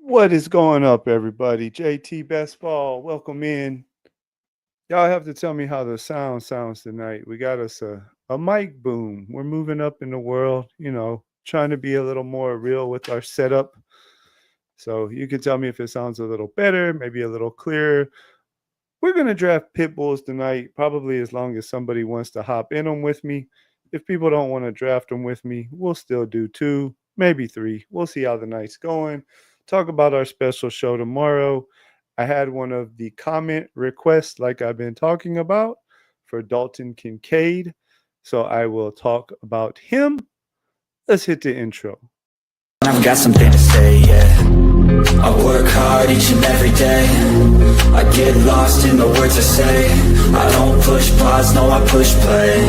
What is going up, everybody? JT Best Ball, welcome in. Y'all have to tell me how the sound sounds tonight. We got us a mic boom. We're moving up in the world, trying to be a little more real with our setup. So you can tell me if it sounds a little better, maybe a little clearer. We're going to draft pit bulls tonight, probably as long as somebody wants to hop in them with me. If people don't want to draft them with me, we'll still do two, maybe three. We'll see how the night's going. Talk about our special show tomorrow. I had one of the comment requests, like I've been talking about, for Dalton Kincaid. So I will talk about him. Let's hit the intro. I've got something to say, yeah. I work hard each and every day. I get lost in the words I say. I don't push pause, no, I push play.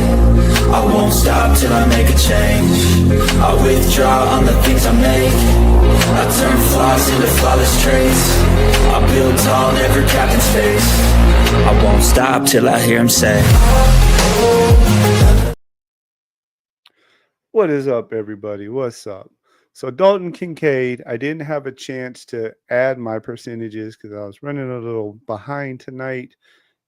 I won't stop till I make a change. I withdraw on the things I make. I turn flaws into flawless traits. I build tall, never capped in space. I won't stop till I hear him say, What is up, everybody? What's up? So Dalton Kincaid, I didn't have a chance to add my percentages because I was running a little behind tonight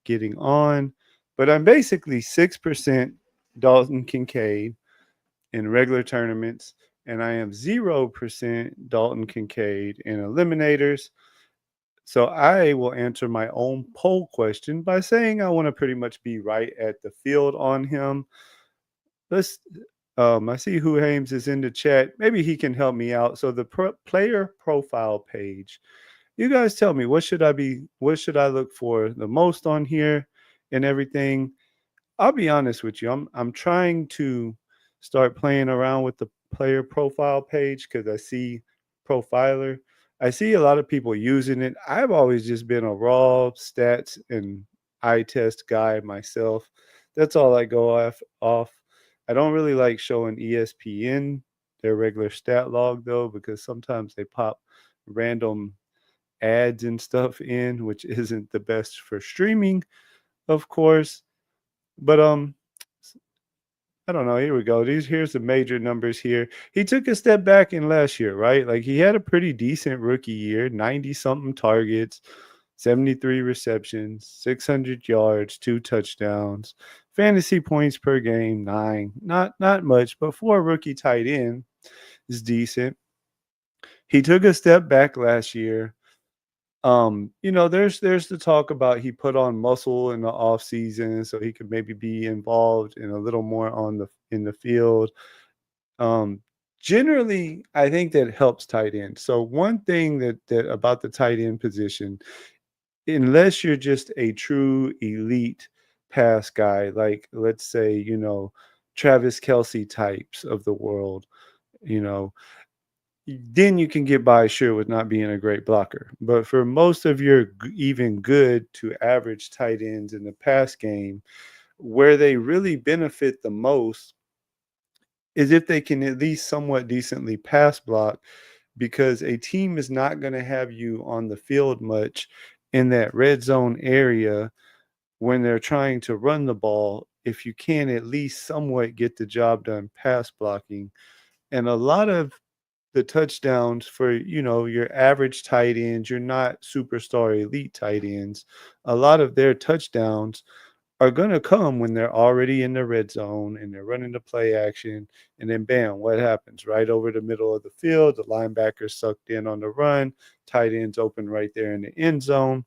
getting on, but I'm basically 6% Dalton Kincaid in regular tournaments, and I am 0% Dalton Kincaid in eliminators. So I will answer my own poll question by saying I want to pretty much be right at the field on him. Let's I see who Hames is in the chat. Maybe he can help me out. So the player profile page. You guys tell me what should I look for the most on here and everything. I'll be honest with you. I'm trying to start playing around with the player profile page because I see profiler. I see a lot of people using it. I've always just been a raw stats and eye test guy myself. That's all I go off. I don't really like showing ESPN their regular stat log though, because sometimes they pop random ads and stuff in, which isn't the best for streaming, of course. But I don't know. Here we go. Here's the major numbers here. He took a step back in last year, right? Like he had a pretty decent rookie year, 90 something targets, 73 receptions, 600 yards, 2 touchdowns, fantasy points per game, 9. Not much, but for a rookie tight end is decent. He took a step back last year. There's the talk about he put on muscle in the off season so he could maybe be involved in a little more in the field. Um, Generally, I think that helps tight end. So one thing that about the tight end position, unless you're just a true elite pass guy, like let's say, Travis Kelsey types of the world, you know, then you can get by sure with not being a great blocker. But for most of your even good to average tight ends in the pass game, where they really benefit the most is if they can at least somewhat decently pass block, because a team is not going to have you on the field much in that red zone area when they're trying to run the ball if you can at least somewhat get the job done pass blocking. And a lot of the touchdowns for, your average tight ends, you're not superstar elite tight ends. A lot of their touchdowns are going to come when they're already in the red zone and they're running the play action. And then, bam, what happens? Right over the middle of the field, the linebacker sucked in on the run, tight ends open right there in the end zone.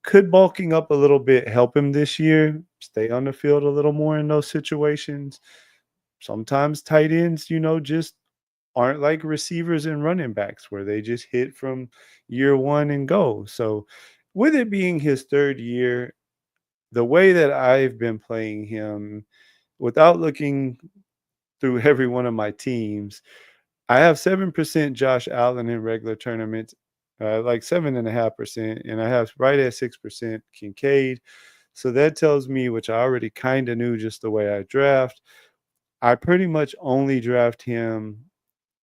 Could bulking up a little bit help him this year? Stay on the field a little more in those situations. Sometimes tight ends, just aren't like receivers and running backs where they just hit from year one and go. So, with it being his third year, the way that I've been playing him without looking through every one of my teams, I have 7% Josh Allen in regular tournaments, like 7.5%, and I have right at 6% Kincaid. So that tells me, which I already kind of knew just the way I draft, I pretty much only draft him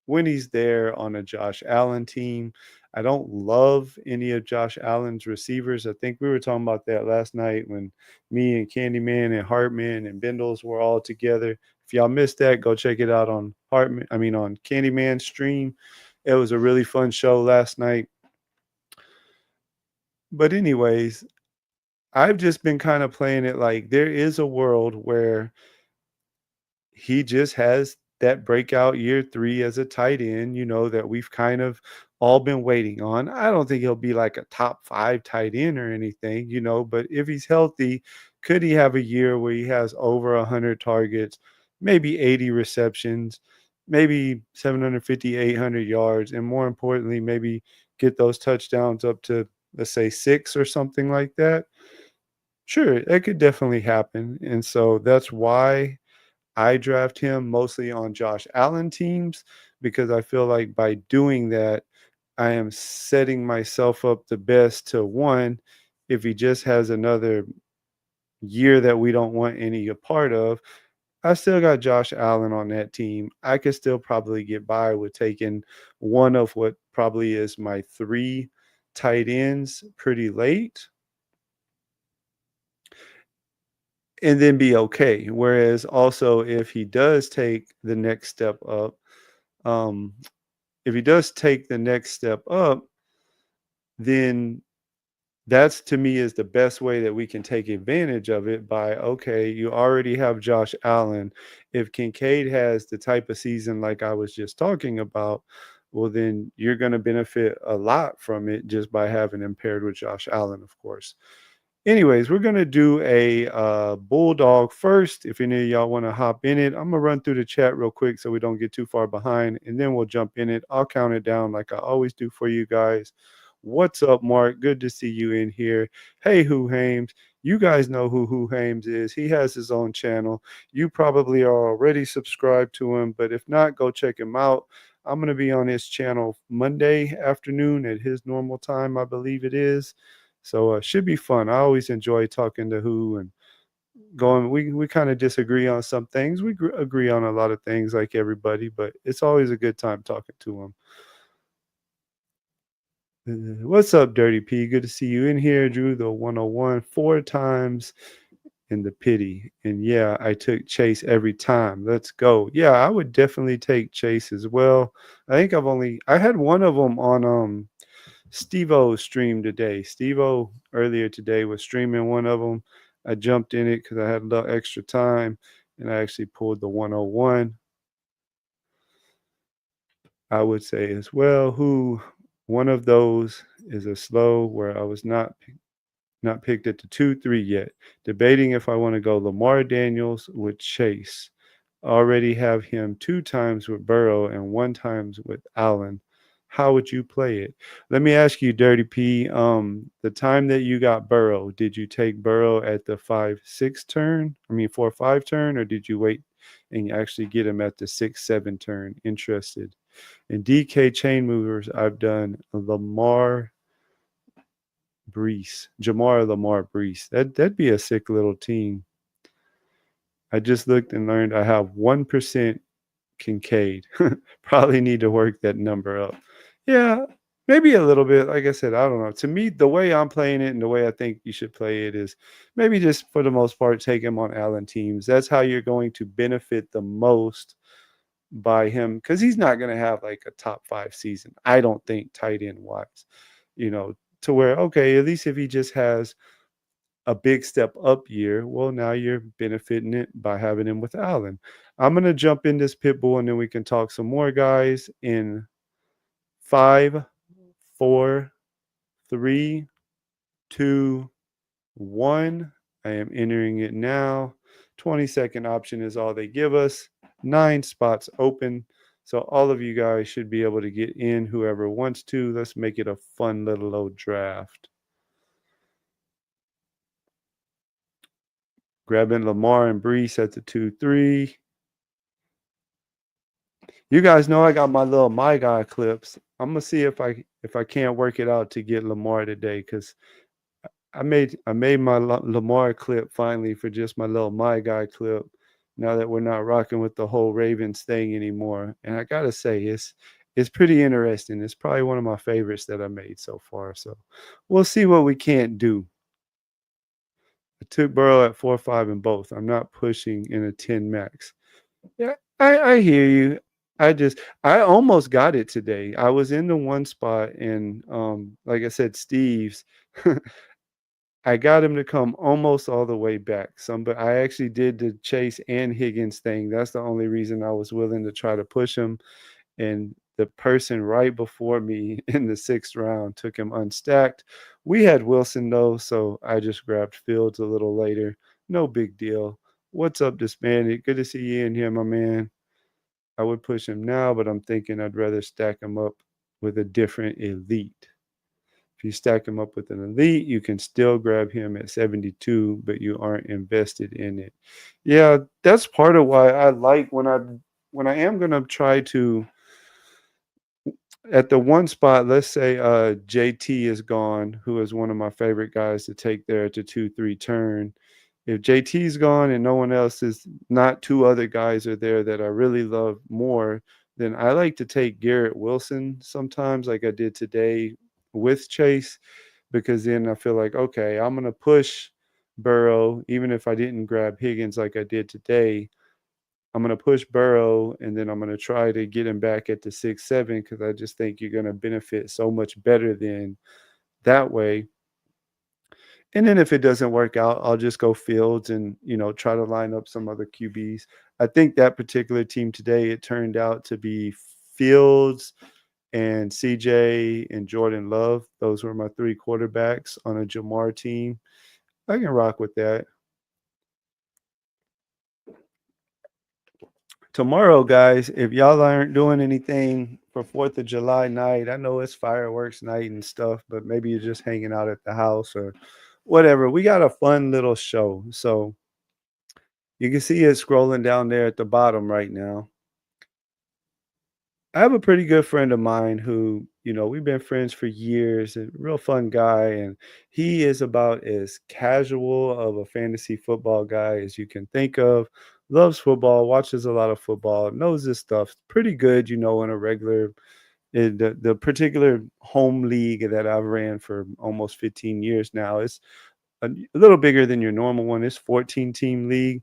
when he's there on a Josh Allen team. I don't love any of Josh Allen's receivers. I think we were talking about that last night when me and Candyman and Hartman and Bindles were all together. If y'all missed that, go check it out on on Candyman's stream. It was a really fun show last night. But anyways, I've just been kind of playing it like there is a world where he just has that breakout year 3 as a tight end, that we've kind of all been waiting on. I don't think he'll be like a top 5 tight end or anything, but if he's healthy, could he have a year where he has over 100 targets, maybe 80 receptions, maybe 750, 800 yards, and more importantly, maybe get those touchdowns up to, let's say, 6 or something like that? Sure, that could definitely happen. And so that's why I draft him mostly on Josh Allen teams, because I feel like by doing that, I am setting myself up the best to one, if he just has another year that we don't want any a part of, I still got Josh Allen on that team. I could still probably get by with taking one of what probably is my three tight ends pretty late and then be okay. Whereas also, if he does take the next step up, um, if he does take the next step up, then that's to me is the best way that we can take advantage of it by, okay, you already have Josh Allen. If Kincaid has the type of season like I was just talking about, well, then you're going to benefit a lot from it just by having him paired with Josh Allen, of course. Anyways, we're gonna do a bulldog first. If any of y'all want to hop in it, I'm gonna run through the chat real quick so we don't get too far behind, and then we'll jump in it. I'll count it down like I always do for you guys. What's up, Mark? Good to see you in here. Hey, Who Hames. You guys know who Hames is. He has his own channel. You probably are already subscribed to him, but if not, go check him out. I'm gonna be on his channel Monday afternoon at his normal time, I believe it is. So should be fun. I always enjoy talking to Who and going. We kind of disagree on some things. We agree on a lot of things, like everybody, but it's always a good time talking to him. What's up, Dirty P? Good to see you in here. Drew the 101 four times in the pity. And yeah, I took Chase every time. Let's go. Yeah, I would definitely take Chase as well. I had one of them on Steve-O's stream today. Steve-O earlier today was streaming one of them. I jumped in it because I had a little extra time, and I actually pulled the 101. I would say as well, who one of those is a slow where I was not picked at the 2-3 yet. Debating if I want to go Lamar Daniels with Chase. Already have him 2 times with Burrow and 1 times with Allen. How would you play it? Let me ask you, Dirty P. The time that you got Burrow, did you take Burrow at the 5-6 turn? 4-5 turn, or did you wait and actually get him at the 6-7 turn? Interested. In DK chain movers, I've done Lamar Brees. That'd be a sick little team. I just looked and learned I have 1% Kincaid. Probably need to work that number up. Yeah, maybe a little bit. Like I said, I don't know. To me, the way I'm playing it and the way I think you should play it is maybe just for the most part, take him on Allen teams. That's how you're going to benefit the most by him, because he's not going to have like a top 5 season, I don't think, tight end wise, to where, okay, at least if he just has a big step up year, well, now you're benefiting it by having him with Allen. I'm going to jump in this pit bull and then we can talk some more, guys, in 5, 4, 3, 2, 1. I am entering it now. 20-second option is all they give us. 9 spots open. So all of you guys should be able to get in, whoever wants to. Let's make it a fun little old draft. Grabbing Lamar and Brees at the 2-3. You guys know I got my little my guy clips. I'm gonna see if I can't work it out to get Lamar today, because I made my Lamar clip finally for just my little my guy clip. Now that we're not rocking with the whole Ravens thing anymore, and I gotta say it's pretty interesting. It's probably one of my favorites that I made so far. So we'll see what we can't do. I took Burrow at 4-5 in both. I'm not pushing in a 10 max. Yeah, I hear you. I almost got it today. I was in the one spot and, like I said, Steve's, I got him to come almost all the way back. But I actually did the Chase and Higgins thing. That's the only reason I was willing to try to push him, and the person right before me in the 6th round took him unstacked. We had Wilson though, so I just grabbed Fields a little later. No big deal. What's up, Disbanded? Good to see you in here, my man. I would push him now, but I'm thinking I'd rather stack him up with a different elite. If you stack him up with an elite, you can still grab him at 72, but you aren't invested in it. Yeah, that's part of why I like when I am gonna try to at the one spot, let's say JT is gone, who is one of my favorite guys to take there at the 2-3 turn. If JT's gone and no one else is, not two other guys are there that I really love more, then I like to take Garrett Wilson sometimes, like I did today with Chase, because then I feel like, okay, I'm gonna push Burrow, even if I didn't grab Higgins like I did today. I'm gonna push Burrow, and then I'm gonna try to get him back at the 6-7 because I just think you're gonna benefit so much better than that way. And then if it doesn't work out, I'll just go Fields and try to line up some other QBs. I think that particular team today, it turned out to be Fields and CJ and Jordan Love. Those were my three quarterbacks on a Jamar team. I can rock with that. Tomorrow, guys, if y'all aren't doing anything for 4th of July night, I know it's fireworks night and stuff, but maybe you're just hanging out at the house or whatever. We got a fun little show. So you can see it scrolling down there at the bottom right now. I have a pretty good friend of mine who, we've been friends for years, a real fun guy. And he is about as casual of a fantasy football guy as you can think of. Loves football, watches a lot of football, knows this stuff pretty good, in a regular, in the particular home league that I've ran for almost 15 years now. It's a little bigger than your normal one. It's 14 team league.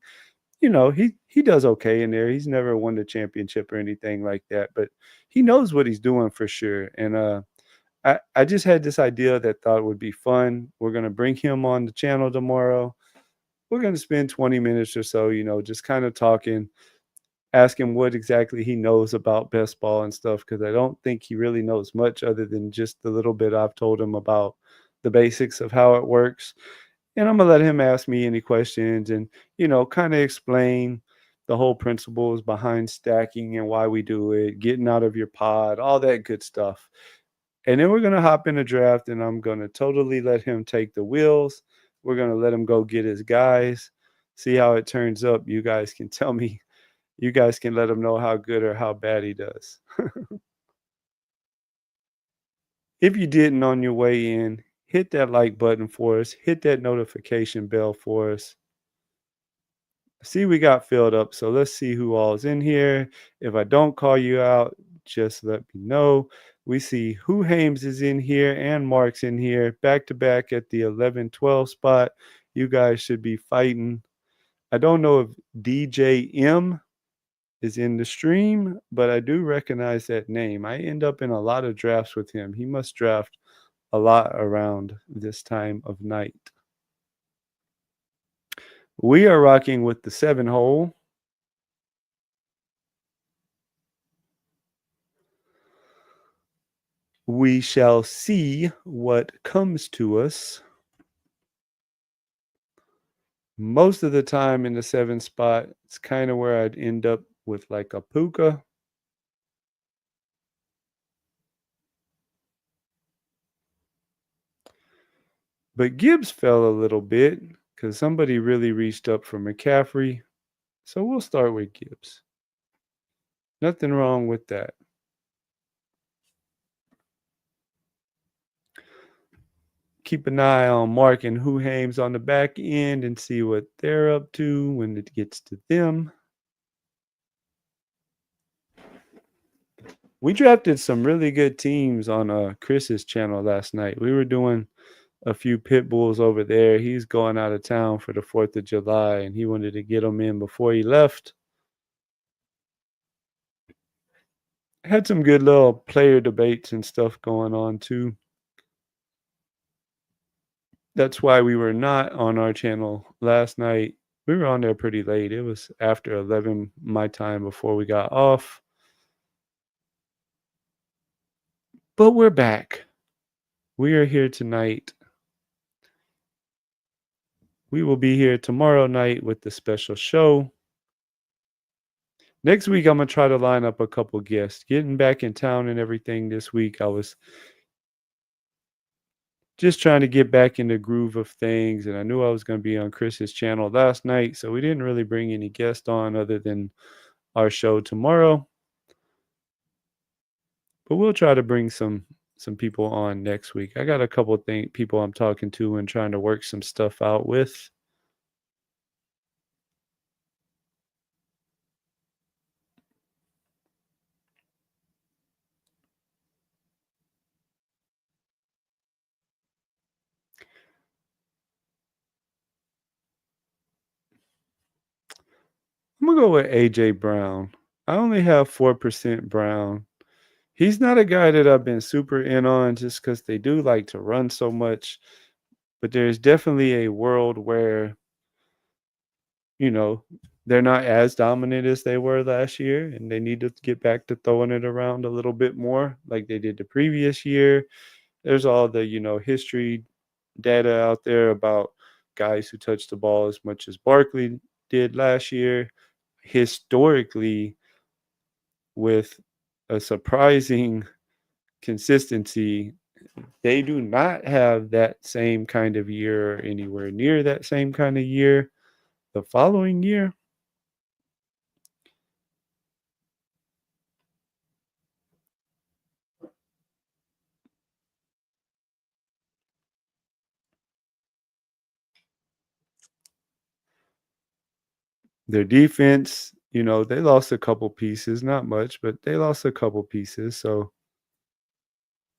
He does okay in there. He's never won the championship or anything like that, but he knows what he's doing for sure. And I just had this idea that thought would be fun. We're gonna bring him on the channel tomorrow. We're gonna spend 20 minutes or so, just kind of talking, ask him what exactly he knows about best ball and stuff, because I don't think he really knows much other than just the little bit I've told him about the basics of how it works. And I'm gonna let him ask me any questions and, kind of explain the whole principles behind stacking and why we do it, getting out of your pod, all that good stuff. And then we're gonna hop in a draft and I'm gonna totally let him take the wheels. We're gonna let him go get his guys, see how it turns up. You guys can tell me, you guys can let him know how good or how bad he does. If you didn't on your way in, hit that like button for us, hit that notification bell for us. See, we got filled up, so let's see who all is in here. If I don't call you out, just let me know. We see who Hames is in here and Mark's in here, back to back at the 11-12 spot. You guys should be fighting. I don't know if DJ M is in the stream, but I do recognize that name. I end up in a lot of drafts with him. He must draft a lot around this time of night. We are rocking with the 7 hole. We shall see what comes to us. Most of the time in the 7 spot, it's kind of where I'd end up with like a Puka. But Gibbs fell a little bit because somebody really reached up for McCaffrey. So we'll start with Gibbs. Nothing wrong with that. Keep an eye on Mark and Who Hames on the back end and see what they're up to when it gets to them. We drafted some really good teams on Chris's channel last night. We were doing a few pit bulls over there. He's going out of town for the 4th of July, and he wanted to get them in before he left. Had some good little player debates and stuff going on too. That's why we were not on our channel last night. We were on there pretty late. It was after 11 my time before we got off. But we're back. We are here tonight. We will be here tomorrow night with the special show. Next week, I'm going to try to line up a couple guests. Getting back in town and everything this week, I was just trying to get back in the groove of things. And I knew I was going to be on Chris's channel last night. So we didn't really bring any guests on other than our show tomorrow. But we'll try to bring some people on next week. I got a couple people I'm talking to and trying to work some stuff out with. I'm gonna go with AJ Brown. I only have 4% Brown. He's not a guy that I've been super in on just because they do like to run so much. But there's definitely a world where, you know, they're not as dominant as they were last year, and they need to get back to throwing it around a little bit more like they did the previous year. There's all the, history data out there about guys who touch the ball as much as Barkley did last year. Historically, with a surprising consistency, they do not have that same kind of year or anywhere near that same kind of year the following year. Their defense, they lost a couple pieces, not much, but they lost a couple pieces. So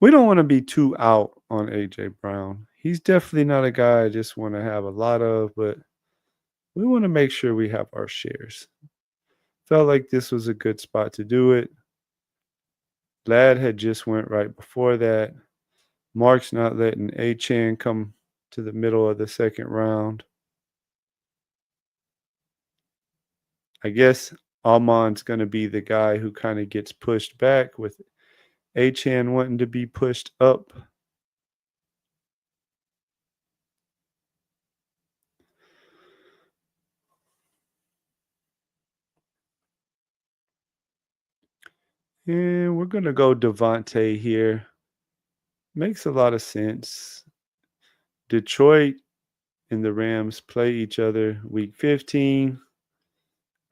we don't want to be too out on AJ Brown. He's definitely not a guy I just want to have a lot of, but we want to make sure we have our shares. Felt like this was a good spot to do it. Lad had just went right before that. Mark's not letting A-Chan come to the middle of the second round. I guess Almon's going to be the guy who kind of gets pushed back with A-Chan wanting to be pushed up. And we're going to go Devontae here. Makes a lot of sense. Detroit and the Rams play each other week 15.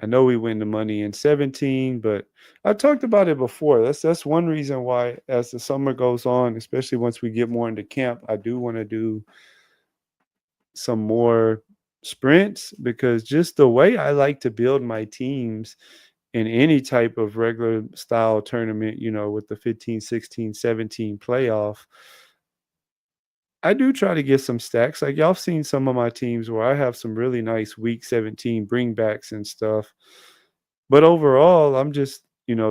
I know we win the money in 17, but I talked about it before. That's one reason why as the summer goes on, especially once we get more into camp, I do want to do some more sprints because just the way I like to build my teams in any type of regular style tournament, with the 15, 16, 17 playoff, I do try to get some stacks. Like y'all have seen some of my teams where I have some really nice week 17 bringbacks and stuff. But overall, I'm just,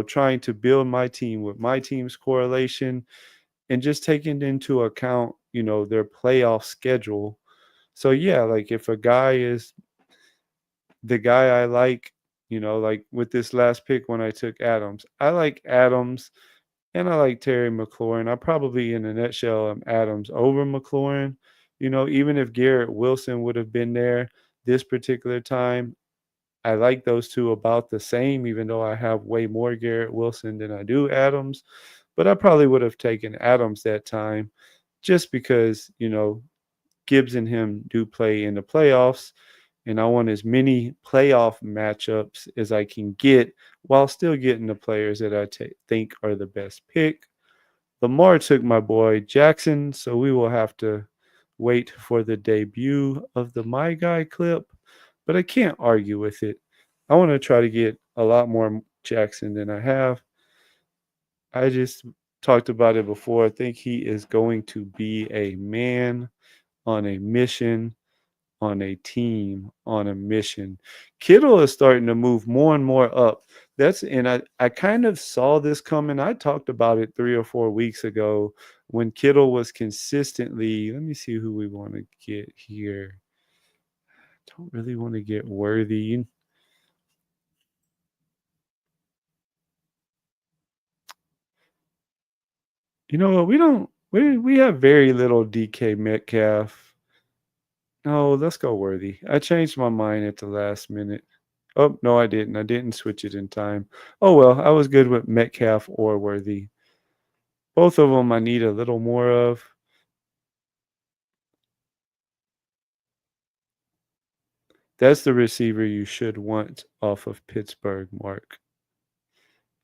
trying to build my team with my team's correlation and just taking into account, their playoff schedule. So yeah, like if a guy is the guy I like, like with this last pick when I took Adams, I like Adams and I like Terry McLaurin. I probably, in a nutshell, am Adams over McLaurin. Even if Garrett Wilson would have been there this particular time, I like those two about the same, even though I have way more Garrett Wilson than I do Adams. But I probably would have taken Adams that time just because, Gibbs and him do play in the playoffs. And I want as many playoff matchups as I can get while still getting the players that I think are the best pick. Lamar took my boy Jackson, so we will have to wait for the debut of the My Guy clip, but I can't argue with it. I want to try to get a lot more Jackson than I have. I just talked about it before. I think he is going to be a man on a mission, on a team, on a mission. Kittle is starting to move more and more up That's and I kind of saw this coming. I talked about it 3 or 4 weeks ago when Kittle was consistently let me see who we wanna get here. Don't really wanna get Worthy. You know what? We have very little DK Metcalf. No, let's go Worthy. I changed my mind at the last minute. Oh, no, I didn't. I didn't switch it in time. Oh, well, I was good with Metcalf or Worthy. Both of them I need a little more of. That's the receiver you should want off of Pittsburgh, Mark.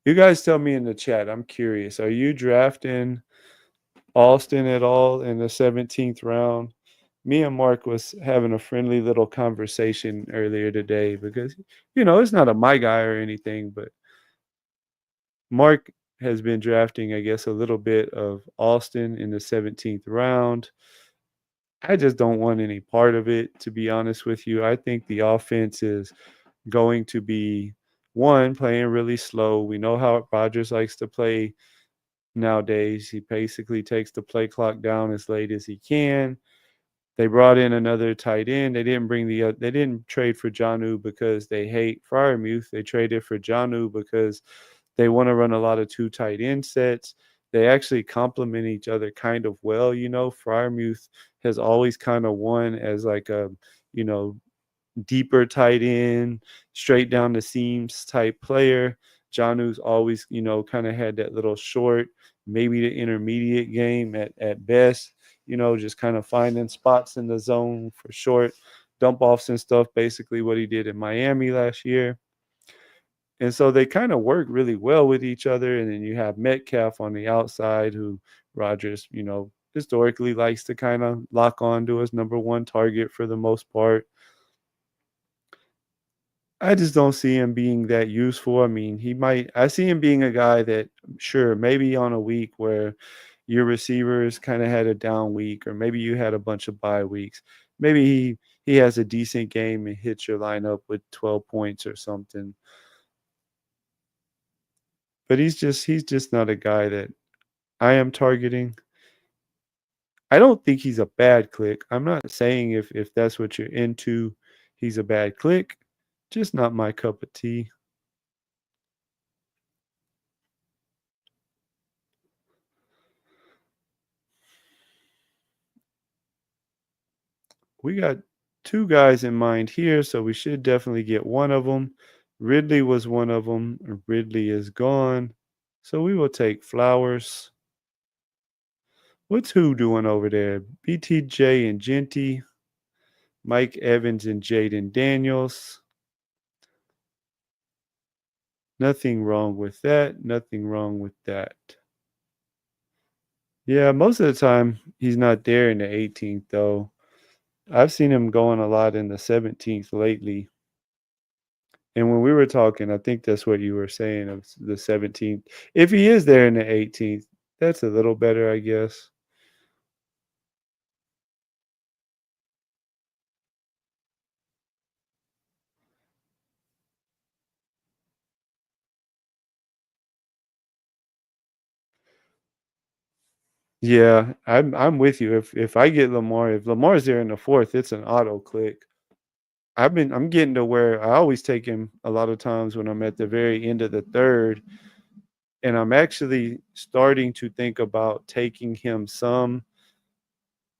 You guys tell me in the chat. I'm curious. Are you drafting Austin at all in the 17th round? Me and Mark was having a friendly little conversation earlier today because, it's not a my guy or anything, but Mark has been drafting, I guess, a little bit of Austin in the 17th round. I just don't want any part of it, to be honest with you. I think the offense is going to be one playing really slow. We know how Rodgers likes to play nowadays. He basically takes the play clock down as late as he can. They brought in another tight end. They didn't trade for Jonnu because they hate Fryermuth. They traded for Jonnu because they want to run a lot of two tight end sets. They actually complement each other kind of well. Fryermuth has always kind of won as like a, you know, deeper tight end, straight down the seams type player. Jonu's always, kind of had that little short, maybe the intermediate game at best, just kind of finding spots in the zone for short dump offs and stuff, basically what he did in Miami last year. And so they kind of work really well with each other. And then you have Metcalf on the outside, who Rodgers, historically likes to kind of lock on to his number one target for the most part. I just don't see him being that useful. I mean, I see him being a guy that, sure, maybe on a week where your receivers kind of had a down week, or maybe you had a bunch of bye weeks. Maybe he has a decent game and hits your lineup with 12 points or something. But he's just not a guy that I am targeting. I don't think he's a bad click. I'm not saying if that's what you're into, he's a bad click. Just not my cup of tea. We got two guys in mind here, so we should definitely get one of them. Ridley was one of them. Ridley is gone. So we will take Flowers. What's who doing over there? BTJ and Genty, Mike Evans and Jaden Daniels. Nothing wrong with that. Nothing wrong with that. Yeah, most of the time he's not there in the 18th, though. I've seen him going a lot in the 17th lately. And when we were talking, I think that's what you were saying of the 17th. If he is there in the 18th, that's a little better, I guess. Yeah, I'm with you. If I get Lamar, if Lamar's there in the fourth, it's an auto click. I'm getting to where I always take him a lot of times when I'm at the very end of the third, and I'm actually starting to think about taking him some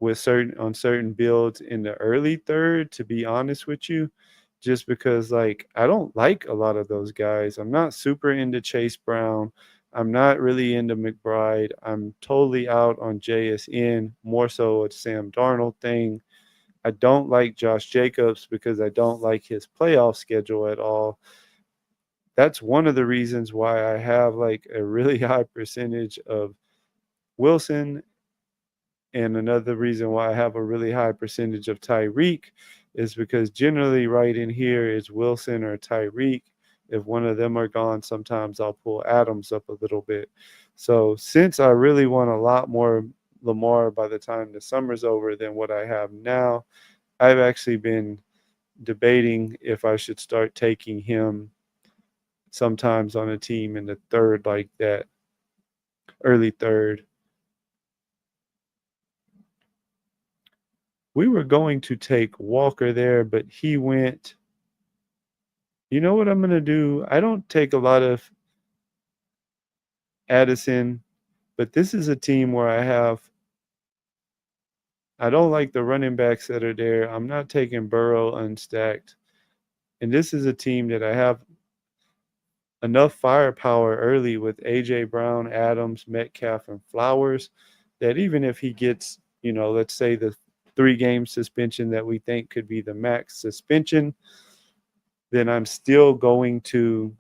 with certain builds in the early third, to be honest with you, just because like I don't like a lot of those guys. I'm not super into Chase Brown. I'm not really into McBride. I'm totally out on JSN, more so a Sam Darnold thing. I don't like Josh Jacobs because I don't like his playoff schedule at all. That's one of the reasons why I have like a really high percentage of Wilson. And another reason why I have a really high percentage of Tyreek is because generally right in here is Wilson or Tyreek. If one of them are gone, sometimes I'll pull Adams up a little bit. So since I really want a lot more Lamar by the time the summer's over than what I have now, I've actually been debating if I should start taking him sometimes on a team in the third like that, early third. We were going to take Walker there, but he went. You know what I'm going to do? I don't take a lot of Addison, but this is a team where I don't like the running backs that are there. I'm not taking Burrow unstacked. And this is a team that I have enough firepower early with A.J. Brown, Adams, Metcalf, and Flowers that even if he gets, let's say the 3-game suspension that we think could be the max suspension, then I'm still going to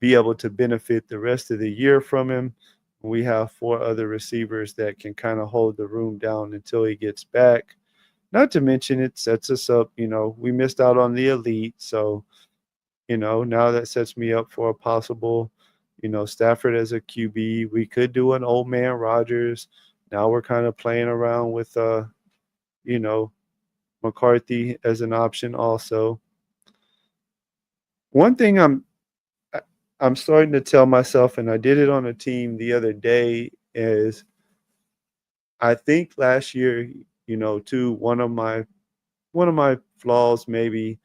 be able to benefit the rest of the year from him. We have 4 other receivers that can kind of hold the room down until he gets back. Not to mention it sets us up, we missed out on the elite. So, now that sets me up for a possible, Stafford as a QB. We could do an old man Rodgers. Now we're kind of playing around with, you know, McCarthy as an option also. One thing I'm starting to tell myself, and I did it on a team the other day, is I think last year, too, one of my flaws maybe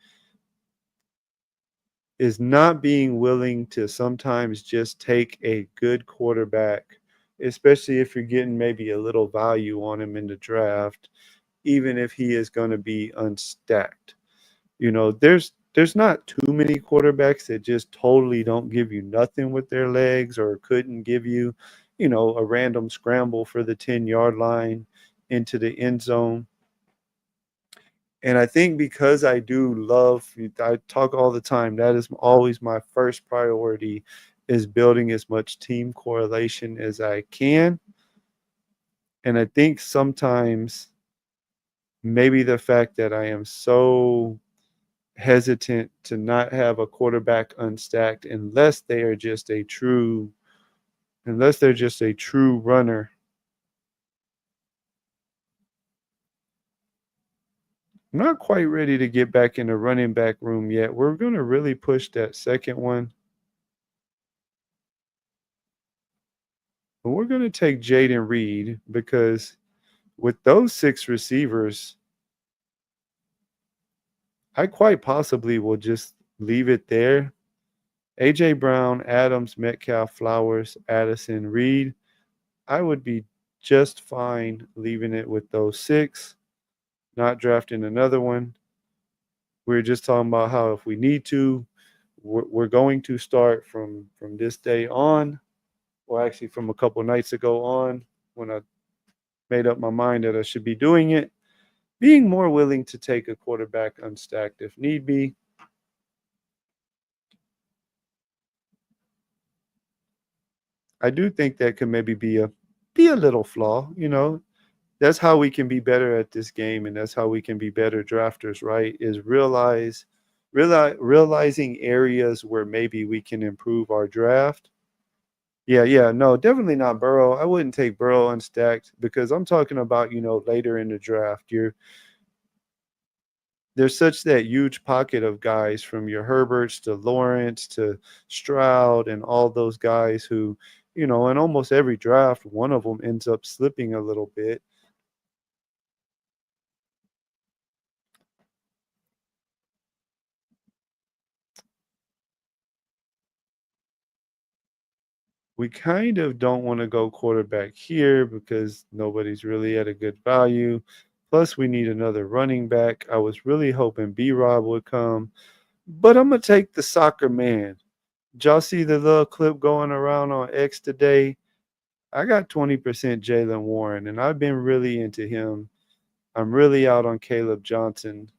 is not being willing to sometimes just take a good quarterback, especially if you're getting maybe a little value on him in the draft, even if he is going to be unstacked. There's not too many quarterbacks that just totally don't give you nothing with their legs or couldn't give you, a random scramble for the 10-yard line into the end zone. And I think because I do love, I talk all the time, that is always my first priority is building as much team correlation as I can. And I think sometimes maybe the fact that I am so hesitant to not have a quarterback unstacked unless they're just a true runner. I'm not quite ready to get back in the running back room yet. We're going to really push that second one. But we're going to take Jaden Reed because with those 6 receivers, I quite possibly will just leave it there. A.J. Brown, Adams, Metcalf, Flowers, Addison, Reed. I would be just fine leaving it with those 6, not drafting another one. We're just talking about how if we need to, we're going to start from this day on, or actually from a couple nights ago on, when I made up my mind that I should be doing it, being more willing to take a quarterback unstacked if need be. I do think that could maybe be a little flaw. That's how we can be better at this game, and that's how we can be better drafters, right? Is realizing areas where maybe we can improve our draft. Yeah, yeah, no, definitely not Burrow. I wouldn't take Burrow unstacked because I'm talking about, later in the draft. There's such that huge pocket of guys from your Herberts to Lawrence to Stroud and all those guys who, in almost every draft, one of them ends up slipping a little bit. We kind of don't want to go quarterback here because nobody's really at a good value. Plus, we need another running back. I was really hoping B-Rob would come, but I'm going to take the soccer man. Did y'all see the little clip going around on X today? I got 20% Jalen Warren, and I've been really into him. I'm really out on Caleb Johnson.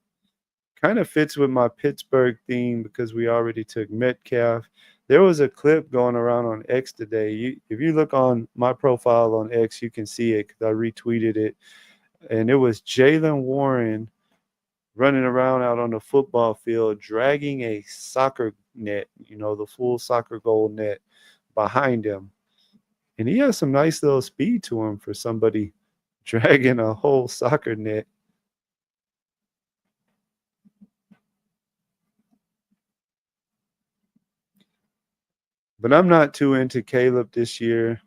Kind of fits with my Pittsburgh theme because we already took Metcalf. There was a clip going around on X today. If you look on my profile on X, you can see it because I retweeted it. And it was Jalen Warren running around out on the football field, dragging a soccer net, the full soccer goal net behind him. And he has some nice little speed to him for somebody dragging a whole soccer net. But I'm not too into Caleb this year.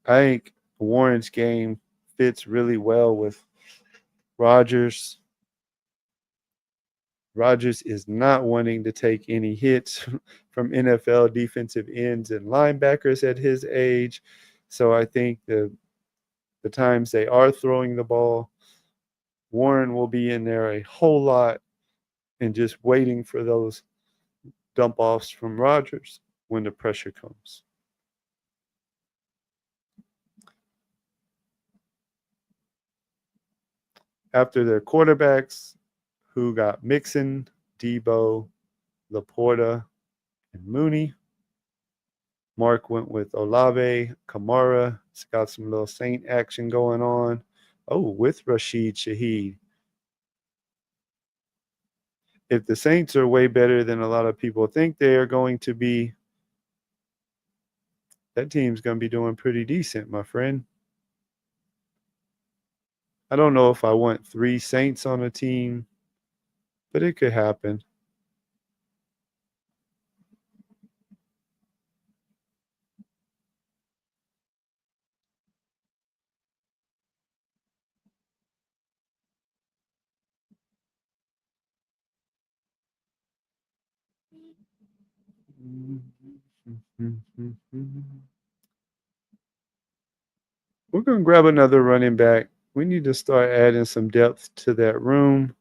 I think Warren's game fits really well with Rodgers. Rodgers is not wanting to take any hits from NFL defensive ends and linebackers at his age. So I think the times they are throwing the ball, Warren will be in there a whole lot and just waiting for those dump offs from Rodgers when the pressure comes. After their quarterbacks, who got Mixon, Debo, Laporta, and Mooney, Mark went with Olave, Kamara. It's got some little Saint action going on. Oh, with Rashid Shaheed. If the Saints are way better than a lot of people think they are going to be, that team's going to be doing pretty decent, my friend. I don't know if I want three Saints on a team, but it could happen. We're going to grab another running back. We need to start adding some depth to that room.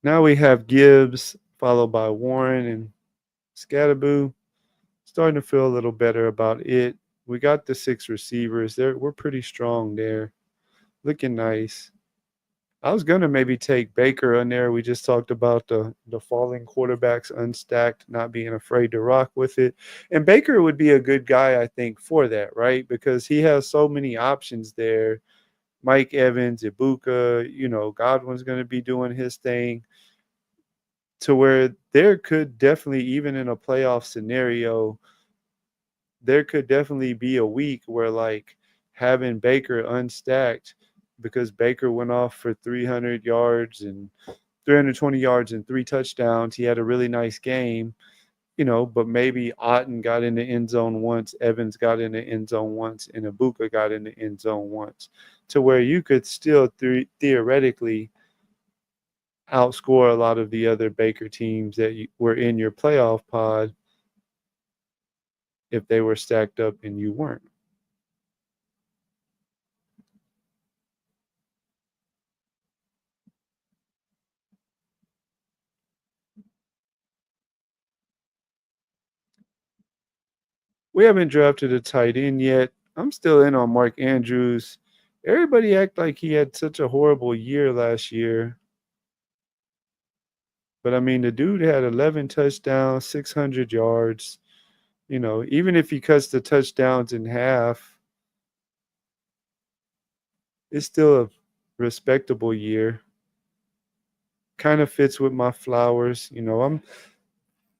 Now we have Gibbs, followed by Warren and Scatterboo. Starting to feel a little better about it. We got the six receivers. We're pretty strong there. Looking nice. I was gonna maybe take Baker on there. We just talked about the falling quarterbacks unstacked, not being afraid to rock with it. And Baker would be a good guy, I think, for that, right? Because he has so many options there. Mike Evans, Ibuka, Godwin's gonna be doing his thing. To where there could definitely, even in a playoff scenario, there could definitely be a week where like having Baker unstacked because Baker went off for 300 yards and 320 yards and three touchdowns. He had a really nice game, but maybe Otten got in the end zone once, Evans got in the end zone once, and Ibuka got in the end zone once, to where you could still theoretically outscore a lot of the other Baker teams that were in your playoff pod if they were stacked up and you weren't. We haven't drafted a tight end yet. I'm still in on Mark Andrews. Everybody act like he had such a horrible year last year. But I mean, the dude had 11 touchdowns, 600 yards. Even if he cuts the touchdowns in half, it's still a respectable year. Kind of fits with my Flowers.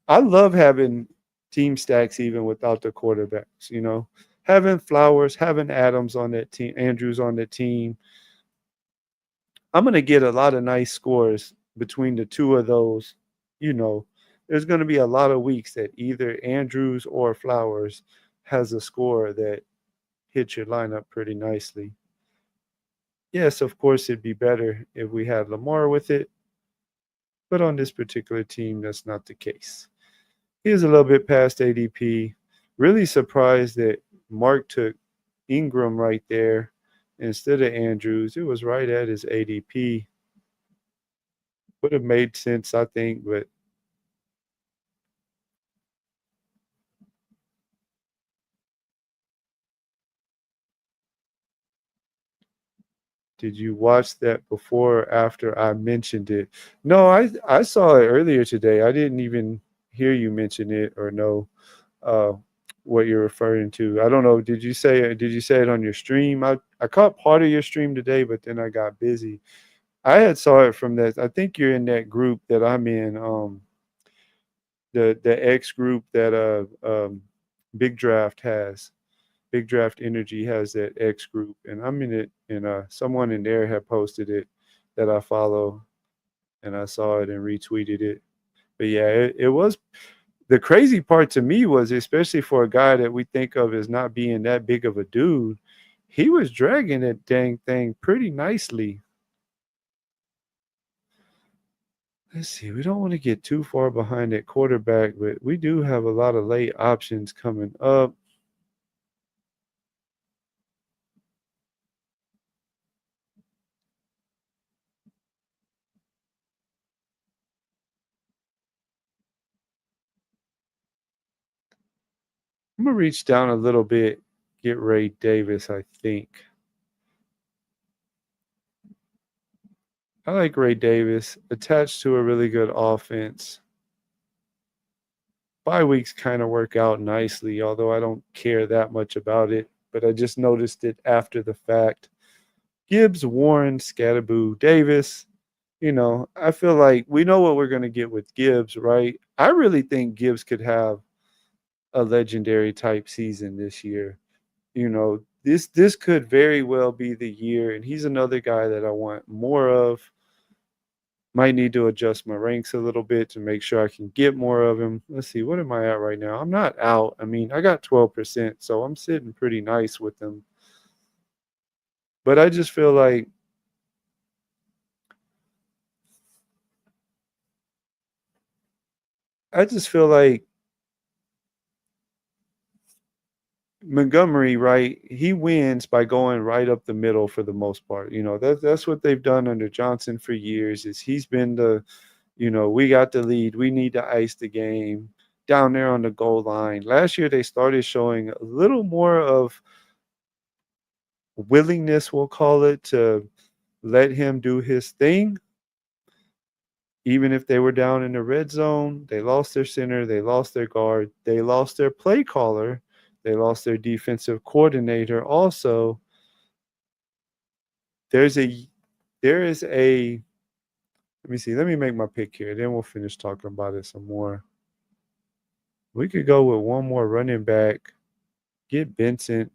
I love having team stacks even without the quarterbacks. Having Flowers, having Adams on that team, Andrews on that team. I'm going to get a lot of nice scores between the two of those. You know, there's going to be a lot of weeks that either Andrews or Flowers has a score that hits your lineup pretty nicely. Yes, of course, it'd be better if we had Lamar with it, but on this particular team, that's not the case. He is a little bit past ADP. Really surprised that Mark took Ingram right there instead of Andrews. It was right at his ADP. Would have made sense, I think, but did you watch that before or after I mentioned it? No, I saw it earlier today. I didn't even hear you mention it or know uh, what you're referring to. I don't know. Did you say it on your stream? I caught part of your stream today, but then I got busy. I had saw it from that. I think you're in that group that I'm in. The X group that Big Draft has. Big Draft Energy has that X group, and I'm in it. And someone in there had posted it that I follow, and I saw it and retweeted it. But yeah, it was the crazy part to me was especially for a guy that we think of as not being that big of a dude, he was dragging that dang thing pretty nicely. Let's see, we don't want to get too far behind at quarterback, but we do have a lot of late options coming up. I'm gonna reach down a little bit, get Ray Davis, I think. I like Ray Davis, attached to a really good offense. Bye weeks kind of work out nicely, although I don't care that much about it, but I just noticed it after the fact. Gibbs, Warren, Scatterboo, Davis. I feel like we know what we're going to get with Gibbs, right? I really think Gibbs could have a legendary type season this year. This could very well be the year, and he's another guy that I want more of. Might need to adjust my ranks a little bit to make sure I can get more of him. Let's see, what am I at right now? I'm not out. I mean, I got 12%, so I'm sitting pretty nice with them. But I just feel like Montgomery, right? He wins by going right up the middle for the most part. That's what they've done under Johnson for years. Is he's been we got the lead. We need to ice the game down there on the goal line. Last year they started showing a little more of willingness, we'll call it, to let him do his thing. Even if they were down in the red zone, they lost their center, they lost their guard, they lost their play caller, they lost their defensive coordinator. Also, there's a there is a let me see, let me make my pick here, then we'll finish talking about it some more. We could go with one more running back, get Benson.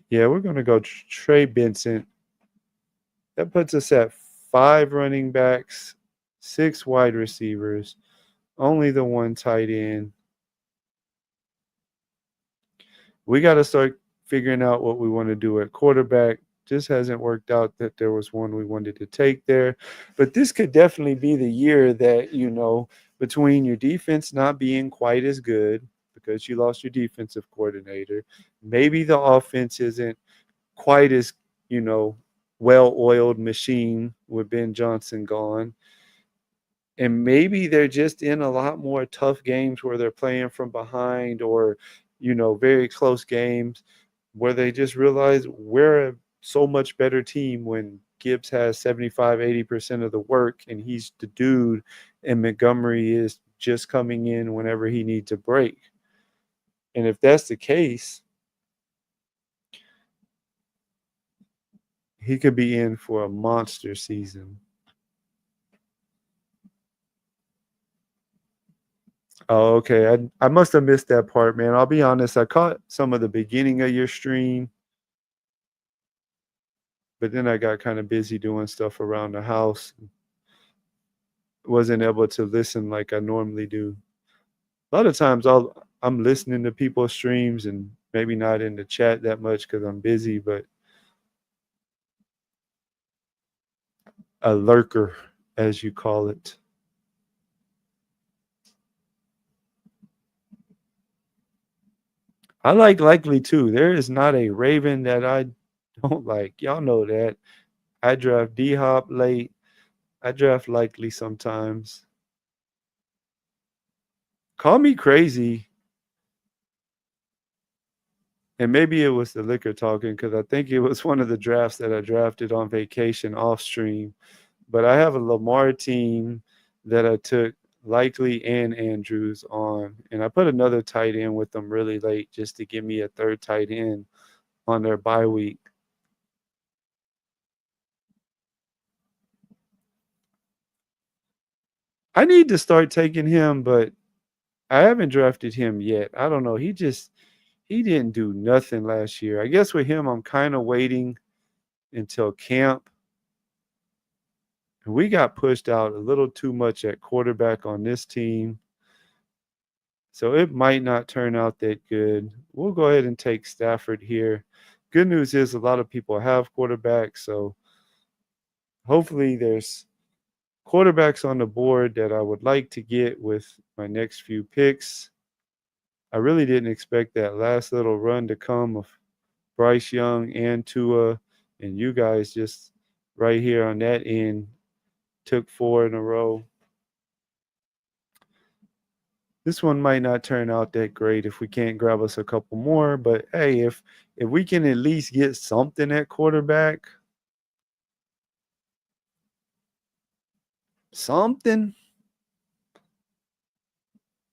Yeah, we're gonna go Trey Benson. That puts us at 5 running backs, 6 wide receivers, only the one tight end. We got to start figuring out what we want to do at quarterback. Just hasn't worked out that there was one we wanted to take there. But this could definitely be the year that, between your defense not being quite as good because you lost your defensive coordinator, maybe the offense isn't quite as, you know, well-oiled machine with Ben Johnson gone. And maybe they're just in a lot more tough games where they're playing from behind or, very close games where they just realize we're a so much better team when Gibbs has 75-80% of the work and he's the dude and Montgomery is just coming in whenever he needs a break. And if that's the case, he could be in for a monster season. Oh, okay. I must have missed that part, man. I'll be honest. I caught some of the beginning of your stream, but then I got kind of busy doing stuff around the house. Wasn't able to listen like I normally do. A lot of times I'm listening to people's streams and maybe not in the chat that much because I'm busy, but a lurker, as you call it. I like Likely too. There is not a Raven that I don't like. Y'all know that. I draft D Hop late. I draft Likely sometimes. Call me crazy. And maybe it was the liquor talking because I think it was one of the drafts that I drafted on vacation off stream. But I have a Lamar team that I took Likely and Andrews on. And I put another tight end with them really late just to give me a third tight end on their bye week. I need to start taking him, but I haven't drafted him yet. I don't know. He didn't do nothing last year. I guess with him, I'm kind of waiting until camp. We got pushed out a little too much at quarterback on this team. So it might not turn out that good. We'll go ahead and take Stafford here. Good news is a lot of people have quarterbacks, so hopefully there's quarterbacks on the board that I would like to get with my next few picks. I really didn't expect that last little run to come of Bryce Young and Tua, and you guys just right here on that end took 4 in a row. This one might not turn out that great if we can't grab us a couple more, but hey, if we can at least get something at quarterback, something,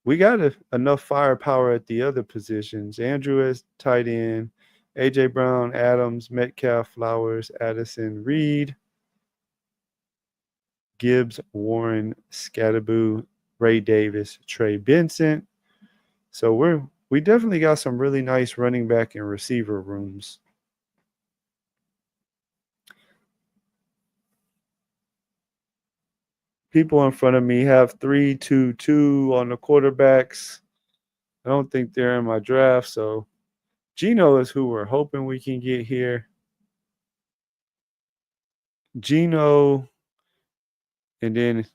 we got enough firepower at the other positions. Andrew as tight end, AJ Brown, Adams, Metcalf, Flowers, Addison, Reed, Gibbs, Warren, Scatterboo, Ray Davis, Trey Benson. So we definitely got some really nice running back and receiver rooms. People in front of me have 3-2-2 on the quarterbacks. I don't think they're in my draft, so Gino is who we're hoping we can get here. Gino, and then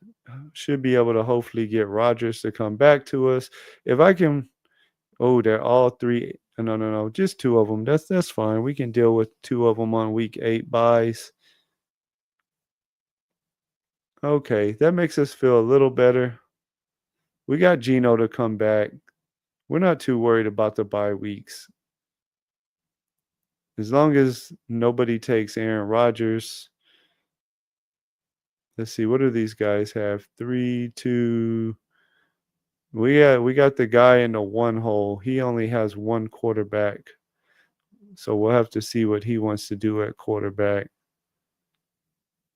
should be able to hopefully get Rodgers to come back to us. If I can, oh, they're all three. No, just two of them. That's fine. We can deal with two of them on week 8 buys. Okay, that makes us feel a little better. We got Gino to come back. We're not too worried about the bye weeks. As long as nobody takes Aaron Rodgers. Let's see, what do these guys have? 3, 2. We got the guy in the one hole. He only has one quarterback. So we'll have to see what he wants to do at quarterback.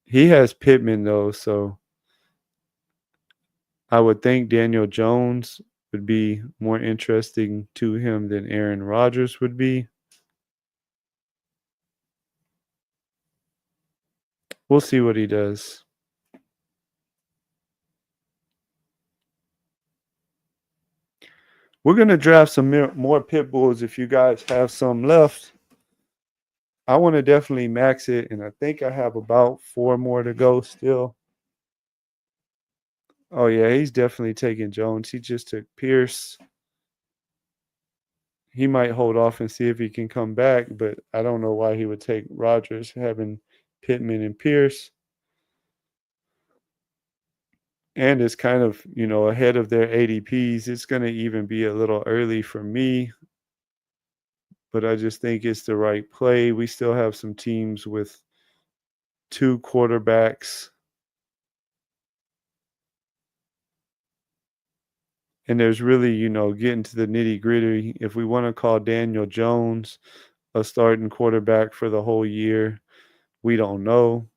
He has Pittman though, so I would think Daniel Jones would be more interesting to him than Aaron Rodgers would be. We'll see what he does. We're going to draft some more pit bulls if you guys have some left. I want to definitely max it, and I think I have about 4 more to go still. Oh, yeah, he's definitely taking Jones. He just took Pierce. He might hold off and see if he can come back, but I don't know why he would take Rodgers having Pittman and Pierce. And it's kind of, ahead of their ADPs. It's going to even be a little early for me, but I just think it's the right play. We still have some teams with 2 quarterbacks. And there's really, getting to the nitty gritty. If we want to call Daniel Jones a starting quarterback for the whole year, we don't know.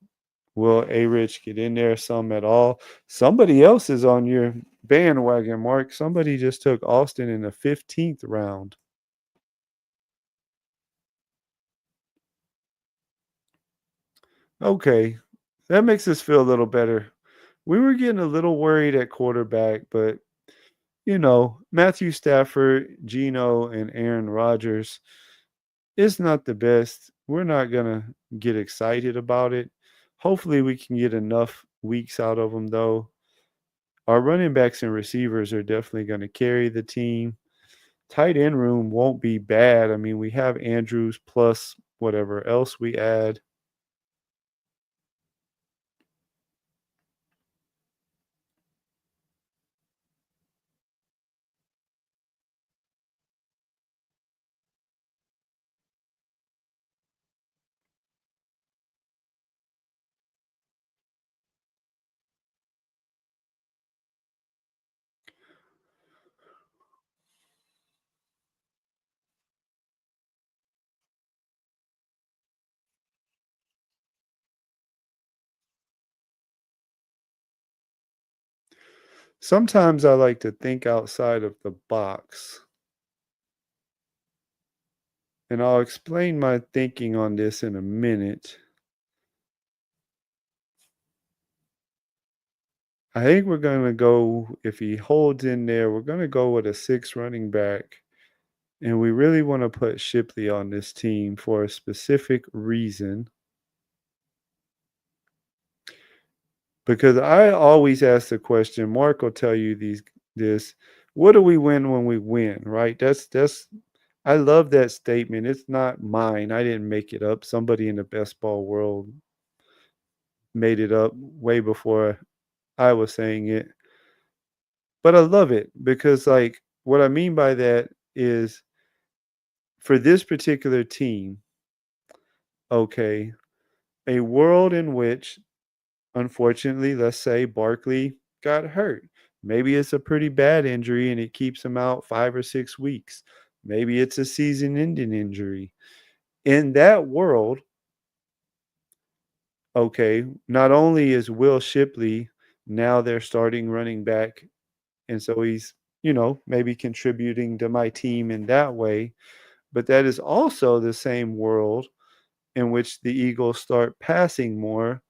Will A-Rich get in there some at all? Somebody else is on your bandwagon, Mark. Somebody just took Austin in the 15th round. Okay, that makes us feel a little better. We were getting a little worried at quarterback, but, Matthew Stafford, Gino, and Aaron Rodgers, it's not the best. We're not going to get excited about it. Hopefully, we can get enough weeks out of them, though. Our running backs and receivers are definitely going to carry the team. Tight end room won't be bad. I mean, we have Andrews plus whatever else we add. Sometimes I like to think outside of the box. And I'll explain my thinking on this in a minute. I think we're gonna go if he holds in there, we're gonna go with a 6 running back, and we really wanna put Shipley on this team for a specific reason, because I always ask the question, Mark will tell you this, "What do we win when we win?" Right? That's I love that statement. It's not mine. I didn't make it up. Somebody in the best ball world made it up way before I was saying it. But I love it because, like, what I mean by that is for this particular team, okay, a world in which, unfortunately, let's say Barkley got hurt. Maybe it's a pretty bad injury and it keeps him out 5 or 6 weeks. Maybe it's a season ending injury. In that world, okay, not only is Will Shipley now their starting running back, and so he's, maybe contributing to my team in that way, but that is also the same world in which the Eagles start passing more,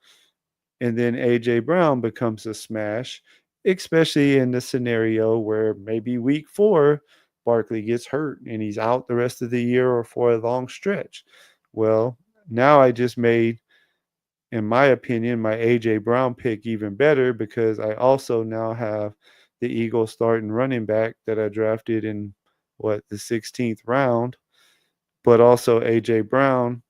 and then AJ Brown becomes a smash, especially in the scenario where maybe week 4, Barkley gets hurt and he's out the rest of the year or for a long stretch. Well, now I just made, in my opinion, my AJ Brown pick even better because I also now have the Eagles starting running back that I drafted in the 16th round, but also AJ Brown.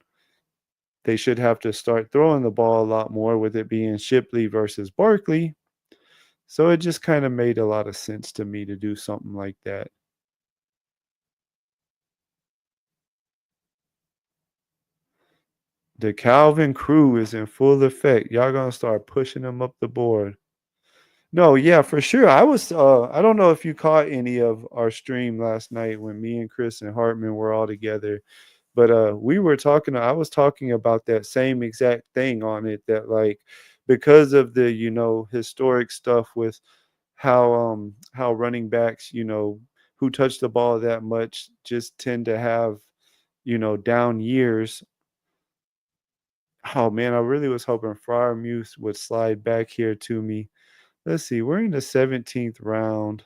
They should have to start throwing the ball a lot more with it being Shipley versus Barkley. So it just kind of made a lot of sense to me to do something like that. The Calvin crew is in full effect. Y'all gonna start pushing them up the board. No, yeah, for sure. I don't know if you caught any of our stream last night when me and Chris and Hartman were all together, but we were talking I was talking about that same exact thing on it, that like because of the, historic stuff with how running backs, who touch the ball that much just tend to have, down years. Oh man, I really was hoping Muse would slide back here to me. Let's see, we're in the 17th round.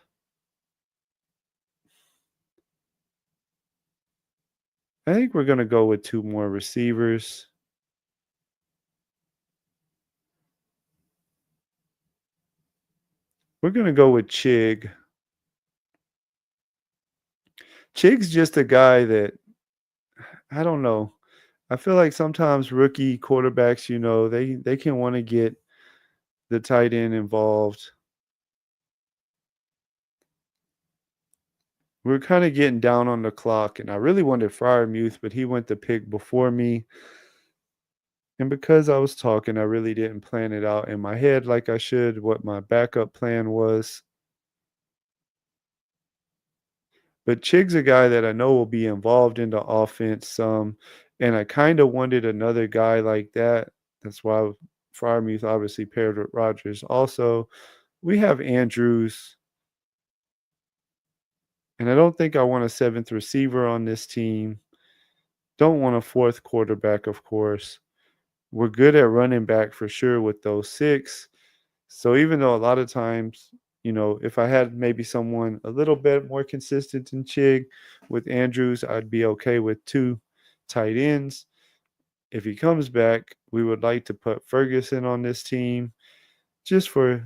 I think we're gonna go with 2 more receivers. We're gonna go with Chig. Chig's just a guy that I don't know. I feel like sometimes rookie quarterbacks, they can wanna get the tight end involved. We're kinda getting down on the clock, and I really wanted Muth, but he went the pick before me, and because I was talking, I really didn't plan it out in my head like I should, what my backup plan was. But Chig's a guy that I know will be involved in the offense some, and I kinda wanted another guy like that. That's why Freiermuth obviously paired with Rodgers. Also, we have Andrews, and I don't think I want a 7th receiver on this team. Don't want a 4th quarterback, of course. We're good at running back for sure with those 6. So even though a lot of times, if I had maybe someone a little bit more consistent than Chig with Andrews, I'd be okay with 2 tight ends. If he comes back, we would like to put Ferguson on this team just for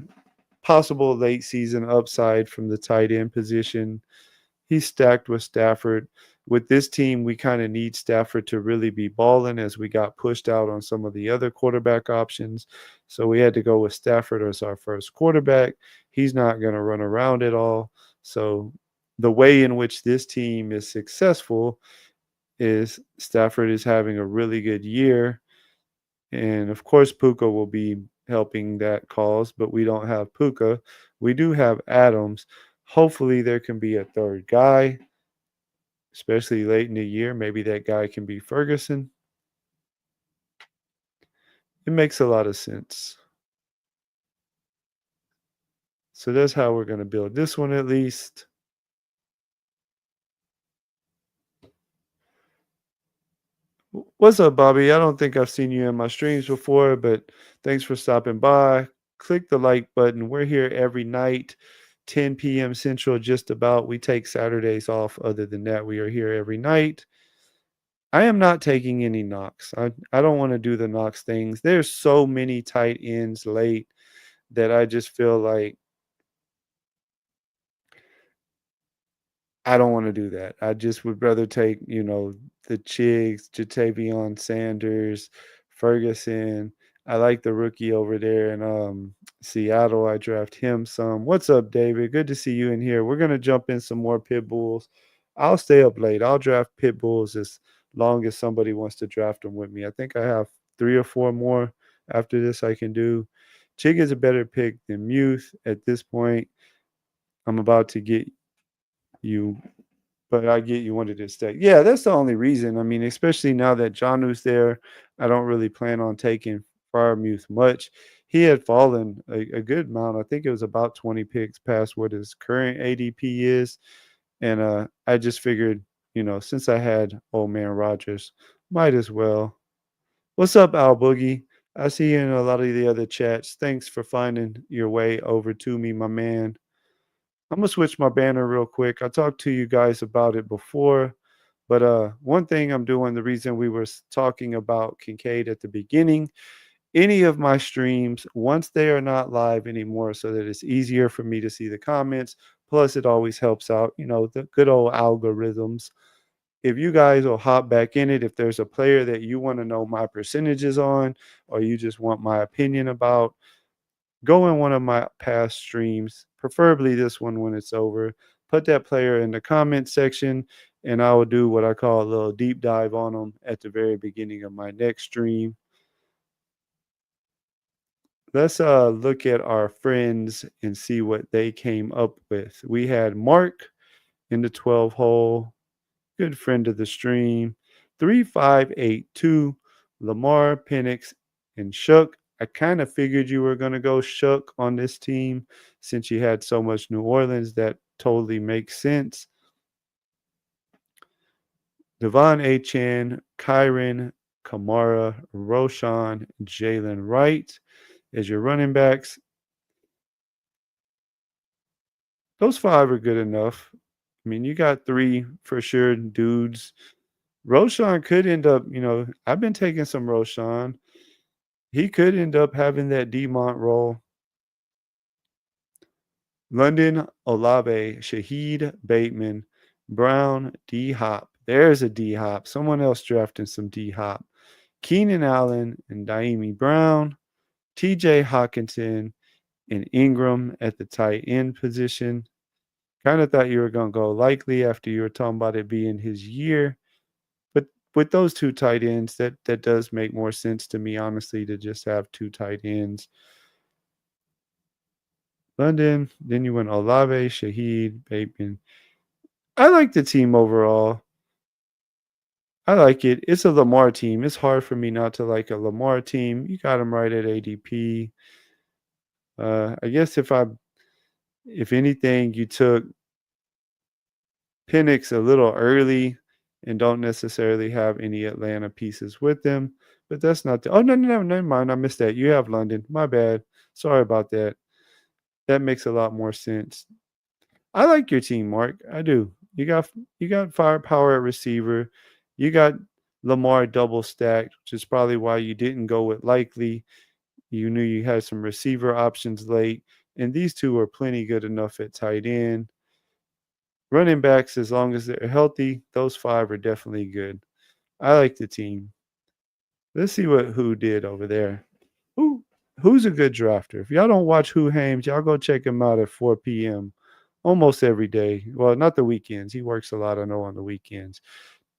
possible late season upside from the tight end position. He's stacked with Stafford. With this team, we kind of need Stafford to really be balling as we got pushed out on some of the other quarterback options. So we had to go with Stafford as our first quarterback. He's not going to run around at all. So the way in which this team is successful is Stafford is having a really good year. And of course, Puka will be helping that cause, but we don't have Puka. We do have Adams. Hopefully, there can be a third guy, especially late in the year. Maybe that guy can be Ferguson. It makes a lot of sense. So that's how we're going to build this one at least. What's up, Bobby? I don't think I've seen you in my streams before, but thanks for stopping by. click the like button. We're here every night, 10 p.m. Central, just about. We take Saturdays off. Other than that, we are here every night. I am not taking any knocks. I don't want to do the knocks things. There's so many tight ends late that I just feel like I don't wanna do that. I just would rather take, the Chigs, Jatavion Sanders, Ferguson. I like the rookie over there in, Seattle. I draft him some. What's up, David? Good to see you in here. We're gonna jump in some more pit bulls. I'll stay up late. I'll draft pit bulls as long as somebody wants to draft them with me. I think I have 3 or 4 more after this I can do. Chig is a better pick than Muth at this point. I'm about to get you but I get you wanted to stay. Yeah, that's the only reason. I mean, especially now that Jonu's there, I don't really plan on taking Freiermuth much. He had fallen a good amount. I think it was about 20 picks past what his current ADP is. And I just figured, since I had old man Rogers, might as well. What's up, Al Boogie? I see you in a lot of the other chats. Thanks for finding your way over to me, my man. I'm gonna switch my banner real quick. I talked to you guys about it before, but one thing I'm doing, the reason we were talking about Kincaid at the beginning, any of my streams, once they are not live anymore, so that it's easier for me to see the comments. Plus, it always helps out, the good old algorithms. If you guys will hop back in it, if there's a player that you want to know my percentages on, or you just want my opinion about, go in one of my past streams, preferably this one when it's over. Put that player in the comment section, and I will do what I call a little deep dive on them at the very beginning of my next stream. Let's look at our friends and see what they came up with. We had Mark in the 12 hole, good friend of the stream. 3582, Lamar, Penix, and Shook. I kind of figured you were going to go Shook on this team since you had so much New Orleans. That totally makes sense. Devon A. Chan, Kyron, Kamara, Roshan, Jalen Wright as your running backs. Those 5 are good enough. I mean, you got 3 for sure dudes. Roshan could end up, I've been taking some Roshan. He could end up having that Demont role. London, Olave, Shaheed, Bateman, Brown, D Hop. There's a D Hop. Someone else drafting some D Hop. Keenan Allen and Daimi Brown, TJ Hawkinson, and Ingram at the tight end position. Kind of thought you were going to go likely after you were talking about it being his year. But with those 2 tight ends, that does make more sense to me, honestly, to just have 2 tight ends. London, then you went Olave, Shaheed, Bateman. I like the team overall. I like it. It's a Lamar team. It's hard for me not to like a Lamar team. You got him right at ADP. I guess if anything, you took Penix a little early and don't necessarily have any Atlanta pieces with them. But that's not the. Oh no, no, no, never mind. I missed that. You have London. My bad. Sorry about that. That makes a lot more sense. I like your team, Mark. I do. You got firepower at receiver. You got Lamar double stacked, which is probably why you didn't go with likely. You knew you had some receiver options late, and these 2 are plenty good enough at tight end. Running backs, as long as they're healthy, those 5 are definitely good. I like the team. Let's see what Who did over there. Who who's a good drafter? If y'all don't watch Who Hames, y'all go check him out at 4 p.m. almost every day. Well, not the weekends. He works a lot, I know, on the weekends.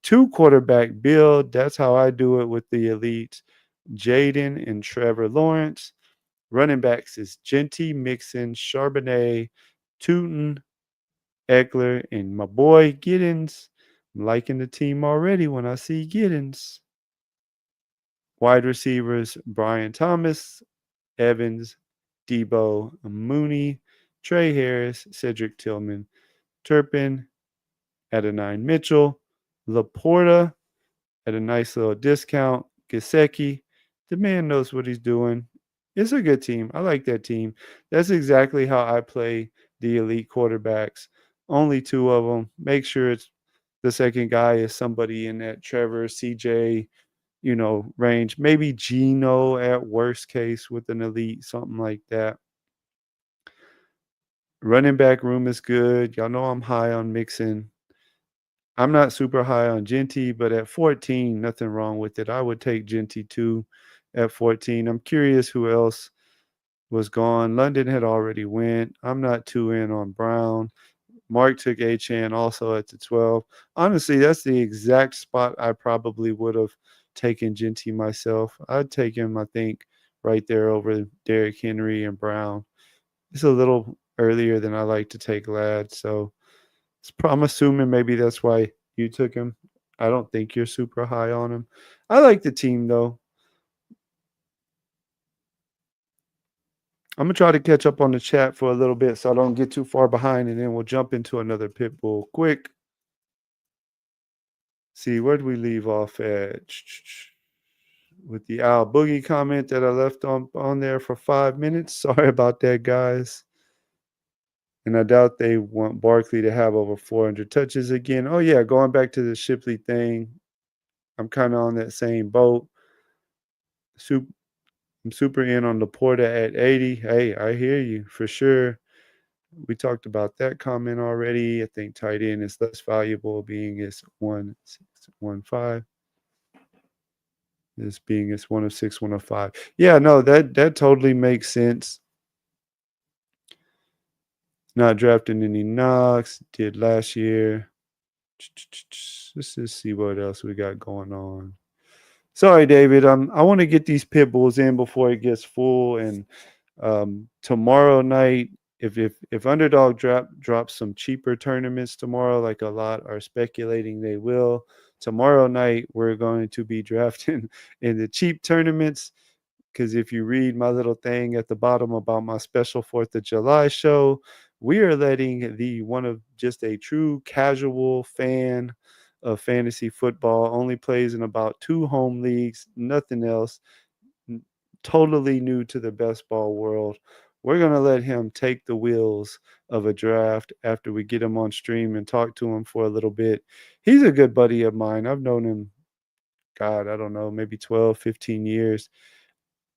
2 quarterback build. That's how I do it with the elites. Jaden and Trevor Lawrence. Running backs is Genty, Mixon, Charbonnet, Tootin, Eckler, and my boy Giddens. I'm liking the team already when I see Giddens. Wide receivers, Brian Thomas, Evans, Debo, Mooney, Trey Harris, Cedric Tillman, Turpin, Adonai Mitchell, Laporta at a nice little discount, Gasecki. The man knows what he's doing. It's a good team. I like that team. That's exactly how I play the elite quarterbacks. Only 2 of them. Make sure it's the second guy is somebody in that Trevor, CJ, range. Maybe Geno at worst case with an elite, something like that. Running back room is good. Y'all know I'm high on Mixon. I'm not super high on Genty, but at 14, nothing wrong with it. I would take Genty too at 14. I'm curious who else was gone. London had already went. I'm not too in on Brown. Mark took Achan also at the 12. Honestly, that's the exact spot I probably would have taken Genty myself. I'd take him, I think, right there over Derrick Henry and Brown. It's a little earlier than I like to take Ladd, so I'm assuming maybe that's why you took him. I don't think you're super high on him. I like the team though. I'm gonna try to catch up on the chat for a little bit so I don't get too far behind, and then we'll jump into another pit bull quick. See, where did we leave off at? With the Al Boogie comment that I left on there for 5 minutes. Sorry about that, guys. And I doubt they want Barkley to have over 400 touches again. Oh yeah, going back to the Shipley thing, I'm kind of on that same boat. Super, I'm super in on Laporta at 80. Hey, I hear you for sure. We talked about that comment already. I think tight end is less valuable, being it's 1.615. This being it's 1 of 6, 1 of 5. Yeah, no, that totally makes sense. Not drafting any knocks. Did last year. Let's just see what else we got going on. Sorry, David. I want to get these pit bulls in before it gets full. And tomorrow night, if Underdog drops some cheaper tournaments tomorrow, like a lot are speculating they will, tomorrow night we're going to be drafting in the cheap tournaments. Because if you read my little thing at the bottom about my special 4th of July show, we are letting the one of just a true casual fan of fantasy football, only plays in about 2 home leagues, nothing else, totally new to the best ball world. We're going to let him take the wheels of a draft after we get him on stream and talk to him for a little bit. He's a good buddy of mine. I've known him, God, I don't know, maybe 12, 15 years.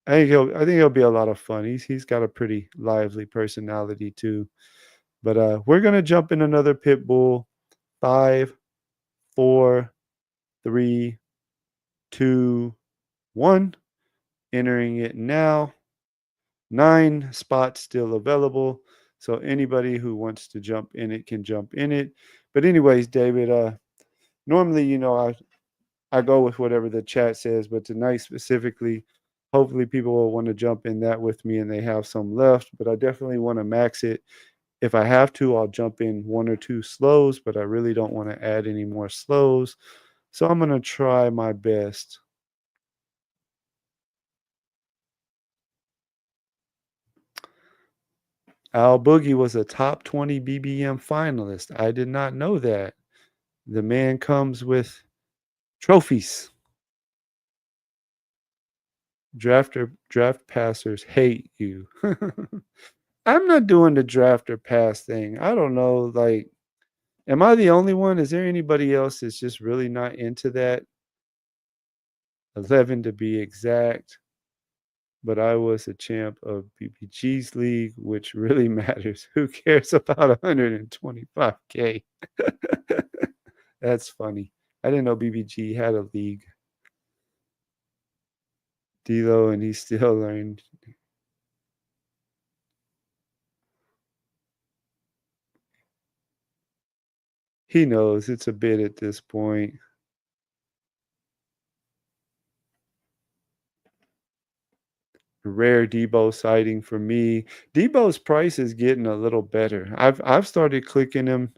I think he'll be a lot of fun. He's got a pretty lively personality too. But we're gonna jump in another pit bull. 5, 4, 3, 2, 1. Entering it now. 9 spots still available. So anybody who wants to jump in it can jump in it. But anyways, David, normally, I go with whatever the chat says, but tonight specifically, hopefully people will want to jump in that with me and they have some left. But I definitely want to max it. If I have to, I'll jump in 1 or 2 slows, but I really don't want to add any more slows. So I'm going to try my best. Al Boogie was a top 20 BBM finalist. I did not know that. The man comes with trophies. Draft passers hate you. I'm not doing the draft or pass thing. I don't know. Like, am I the only one? Is there anybody else that's just really not into that? 11 to be exact. But I was a champ of BBG's league, which really matters. Who cares about 125K? That's funny. I didn't know BBG had a league. D'Lo, and he still learned. He knows it's a bit at this point. Rare Debo sighting for me. Debo's price is getting a little better. I've started clicking him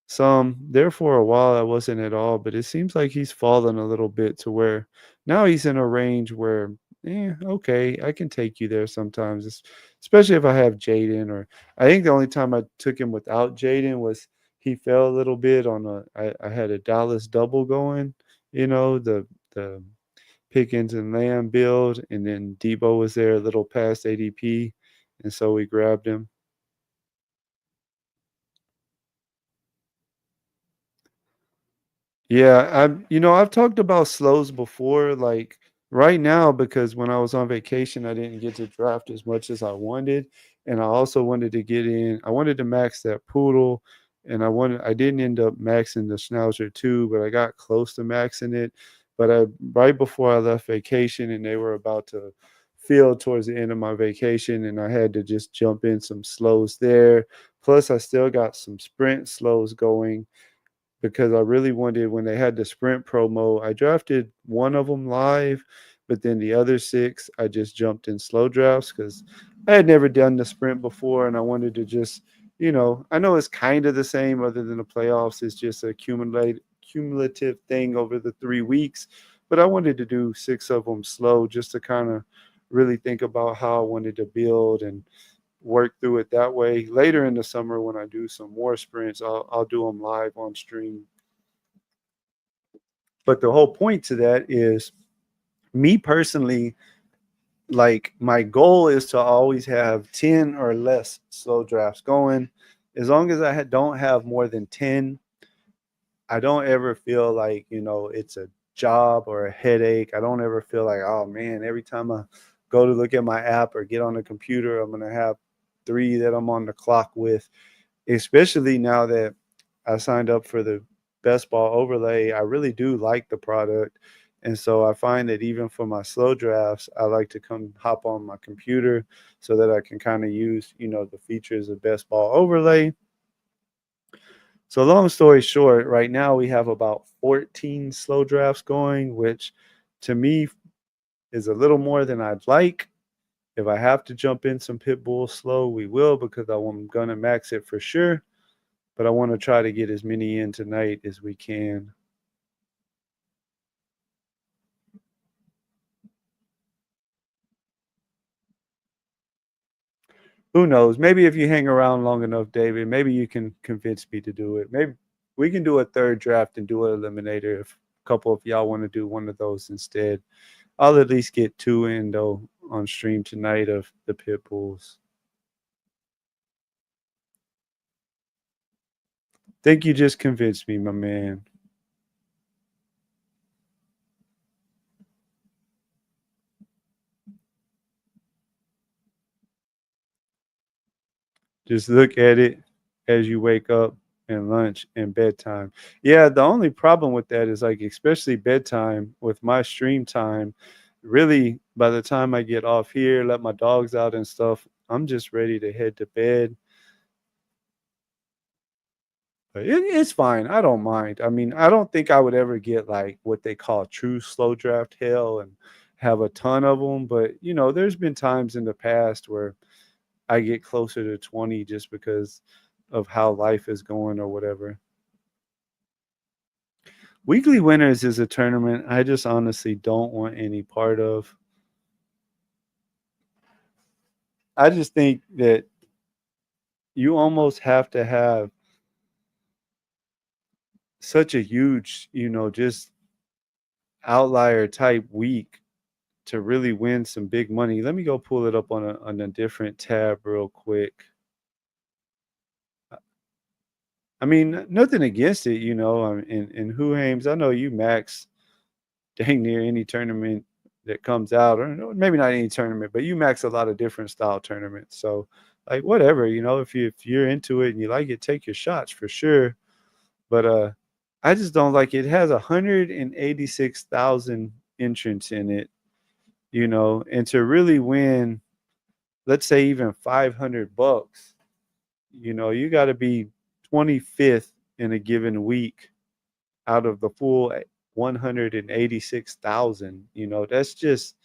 some. There for a while I wasn't at all, but it seems like he's fallen a little bit to where now he's in a range where, okay, I can take you there sometimes, especially if I have Jaden. Or I think the only time I took him without Jaden was he fell a little bit on I had a Dallas double going, the Pickens and Lamb build, and then Debo was there a little past ADP, and so we grabbed him. Yeah, I've talked about slows before, like right now, because when I was on vacation, I didn't get to draft as much as I wanted. And I also wanted to get in, I wanted to max that poodle, and I didn't end up maxing the schnauzer too, but I got close to maxing it. But right before I left vacation and they were about to field towards the end of my vacation, and I had to just jump in some slows there. Plus, I still got some sprint slows going because I really wanted when they had the sprint promo, I drafted one of them live, but then the other six, I just jumped in slow drafts because I had never done the sprint before, and I wanted to just, I know it's kind of the same other than the playoffs. It's just a cumulative thing over the 3 weeks, but I wanted to do six of them slow just to kind of really think about how I wanted to build and work through it that way. Later in the summer, when I do some more sprints, I'll do them live on stream. But the whole point to that is me personally, like my goal is to always have 10 or less slow drafts going. As long as don't have more than 10, I don't ever feel like, it's a job or a headache. I don't ever feel like, oh man, every time I go to look at my app or get on the computer, I'm going to have three that I'm on the clock with. Especially now that I signed up for the best ball overlay, I really do like the product. And so I find that even for my slow drafts, I like to come hop on my computer so that I can kind of use, the features of best ball overlay. So long story short, right now we have about 14 slow drafts going, which to me is a little more than I'd like. If I have to jump in some pit bull slow, we will because I'm gonna max it for sure. But I want to try to get as many in tonight as we can. Who knows? Maybe if you hang around long enough, David, maybe you can convince me to do it. Maybe we can do a third draft and do an eliminator if a couple of y'all want to do one of those instead. I'll at least get two in though on stream tonight of the pit bulls. Think you just convinced me, my man. Just look at it as you wake up and lunch and bedtime. Yeah, the only problem with that is like especially bedtime with my stream time, really by the time I get off here, let my dogs out and stuff, I'm just ready to head to bed. But it's fine. I don't mind. I mean, I don't think I would ever get like what they call true slow draft hell and have a ton of them. But, there's been times in the past where I get closer to 20 just because of how life is going or whatever. Weekly Winners is a tournament I just honestly don't want any part of. I just think that you almost have to have such a huge, just outlier type week to really win some big money. Let me go pull it up on a different tab real quick. I mean, nothing against it, in Who Hames, I know you max dang near any tournament that comes out, or maybe not any tournament, but you max a lot of different style tournaments. So, like, whatever, if you're into it and you like it, take your shots for sure. But I just don't like it. It has 186,000 entrants in it, and to really win, let's say even $500, you got to be 25th in a given week out of the full 186,000. That's just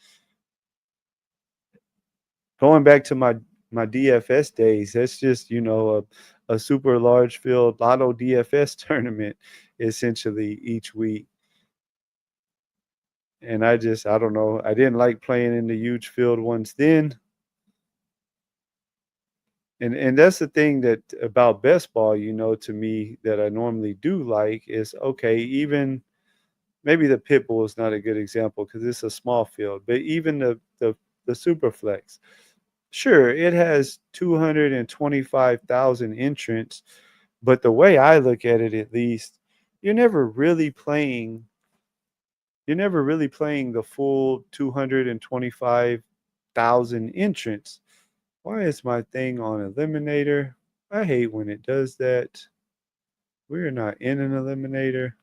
going back to my DFS days. That's just, a super large field lotto DFS tournament essentially each week. And I don't know. I didn't like playing in the huge field ones then. And that's the thing that about best ball, to me that I normally do like is okay, even maybe the pit bull is not a good example because it's a small field, but even the super flex, sure, it has 225,000 entrants, but the way I look at it, at least, you're never really playing. You're never really playing the full 225,000 entrants. Why is my thing on Eliminator? I hate when it does that. We're not in an Eliminator.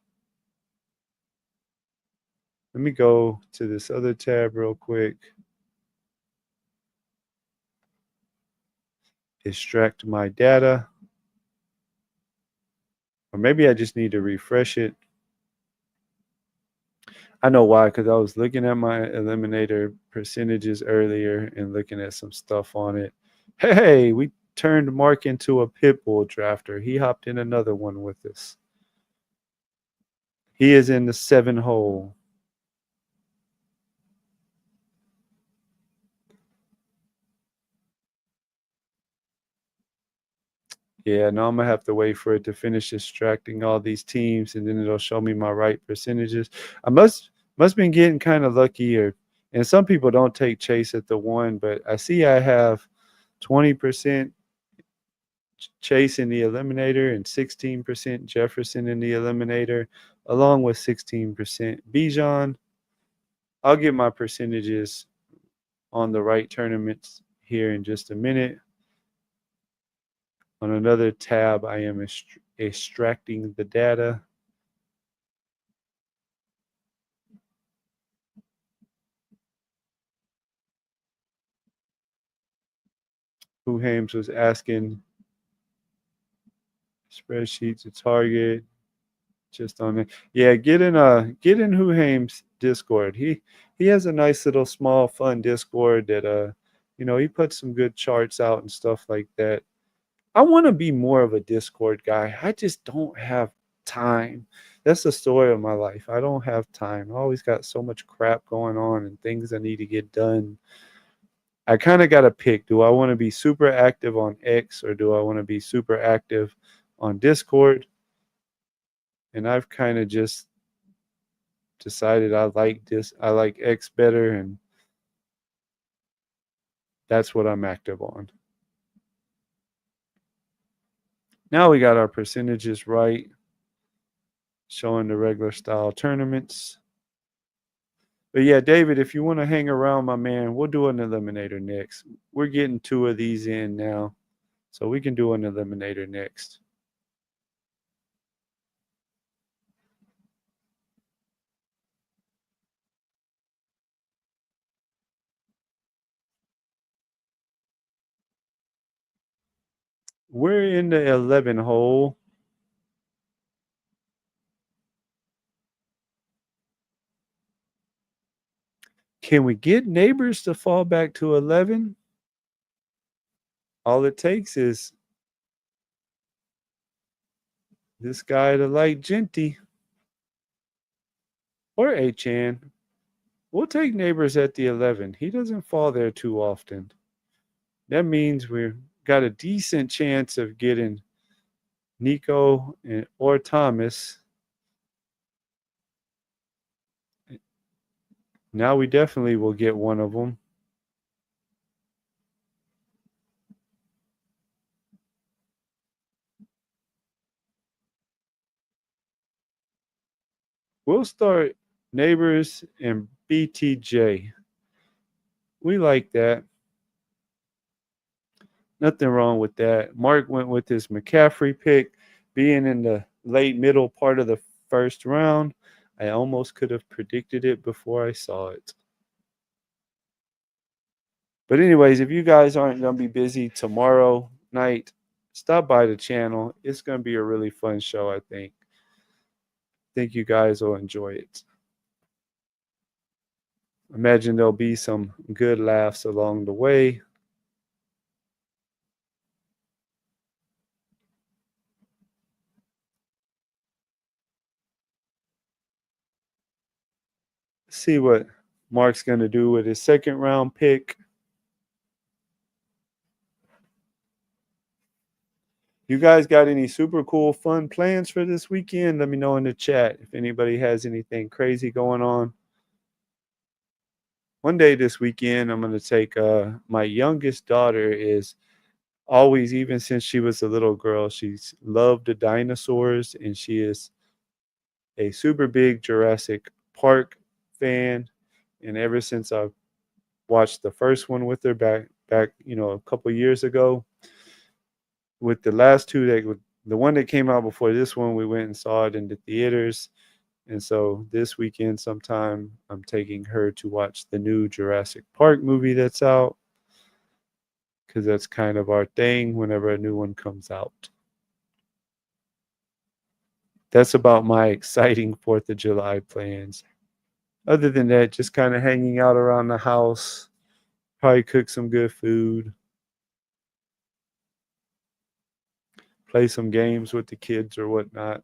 Let me go to this other tab real quick. Extract my data. Or maybe I just need to refresh it. I know why, because I was looking at my eliminator percentages earlier and looking at some stuff on it. Hey, we turned Mark into a pit bull drafter. He hopped in another one with us. He is in the 7 hole. Yeah, no, I'm gonna have to wait for it to finish extracting all these teams, and then it'll show me my right percentages. I must been getting kind of lucky, or and some people don't take Chase at the 1, but I see I have 20% Chase in the eliminator and 16% Jefferson in the eliminator, along with 16% Bijan. I'll get my percentages on the right tournaments here in just a minute. On another tab, I am extracting the data. Who Hames was asking spreadsheet to target just on it. Yeah, get in Who Hames Discord. He has a nice little small fun Discord that he puts some good charts out and stuff like that. I want to be more of a Discord guy. I just don't have time. That's the story of my life. I don't have time. I always got so much crap going on and things I need to get done. I kind of got to pick. Do I want to be super active on X or do I want to be super active on Discord? And I've kind of just decided I like X better, and that's what I'm active on. Now we got our percentages right, showing the regular style tournaments. But yeah, David, if you want to hang around, my man, we'll do an eliminator next. We're getting 2 of these in now, so we can do an eliminator next. We're in the 11 hole. Can we get neighbors to fall back to 11? All it takes is this guy to like Genty or Achan. We'll take neighbors at the 11. He doesn't fall there too often. That means we've got a decent chance of getting Nico or Thomas. Now we definitely will get one of them. We'll start neighbors and BTJ. We like that. Nothing wrong with that. Mark went with his McCaffrey pick, being in the late middle part of the first round. I almost could have predicted it before I saw it. But anyways, if you guys aren't going to be busy tomorrow night, stop by the channel. It's going to be a really fun show, I think. Think you guys will enjoy it. Imagine there'll be some good laughs along the way. See what Mark's going to do with his second round pick. You guys got any super cool, fun plans for this weekend? Let me know in the chat if anybody has anything crazy going on. One day this weekend, I'm going to take my youngest daughter is always, even since she was a little girl, she's loved the dinosaurs and she is a super big Jurassic Park fan. And ever since I watched the first one with her back, a couple years ago, with the last two the one that came out before this one, we went and saw it in the theaters. And so this weekend sometime I'm taking her to watch the new Jurassic Park movie that's out, because that's kind of our thing whenever a new one comes out. That's about my exciting 4th of July plans. Other than that, just kind of hanging out around the house, probably cook some good food, play some games with the kids or whatnot.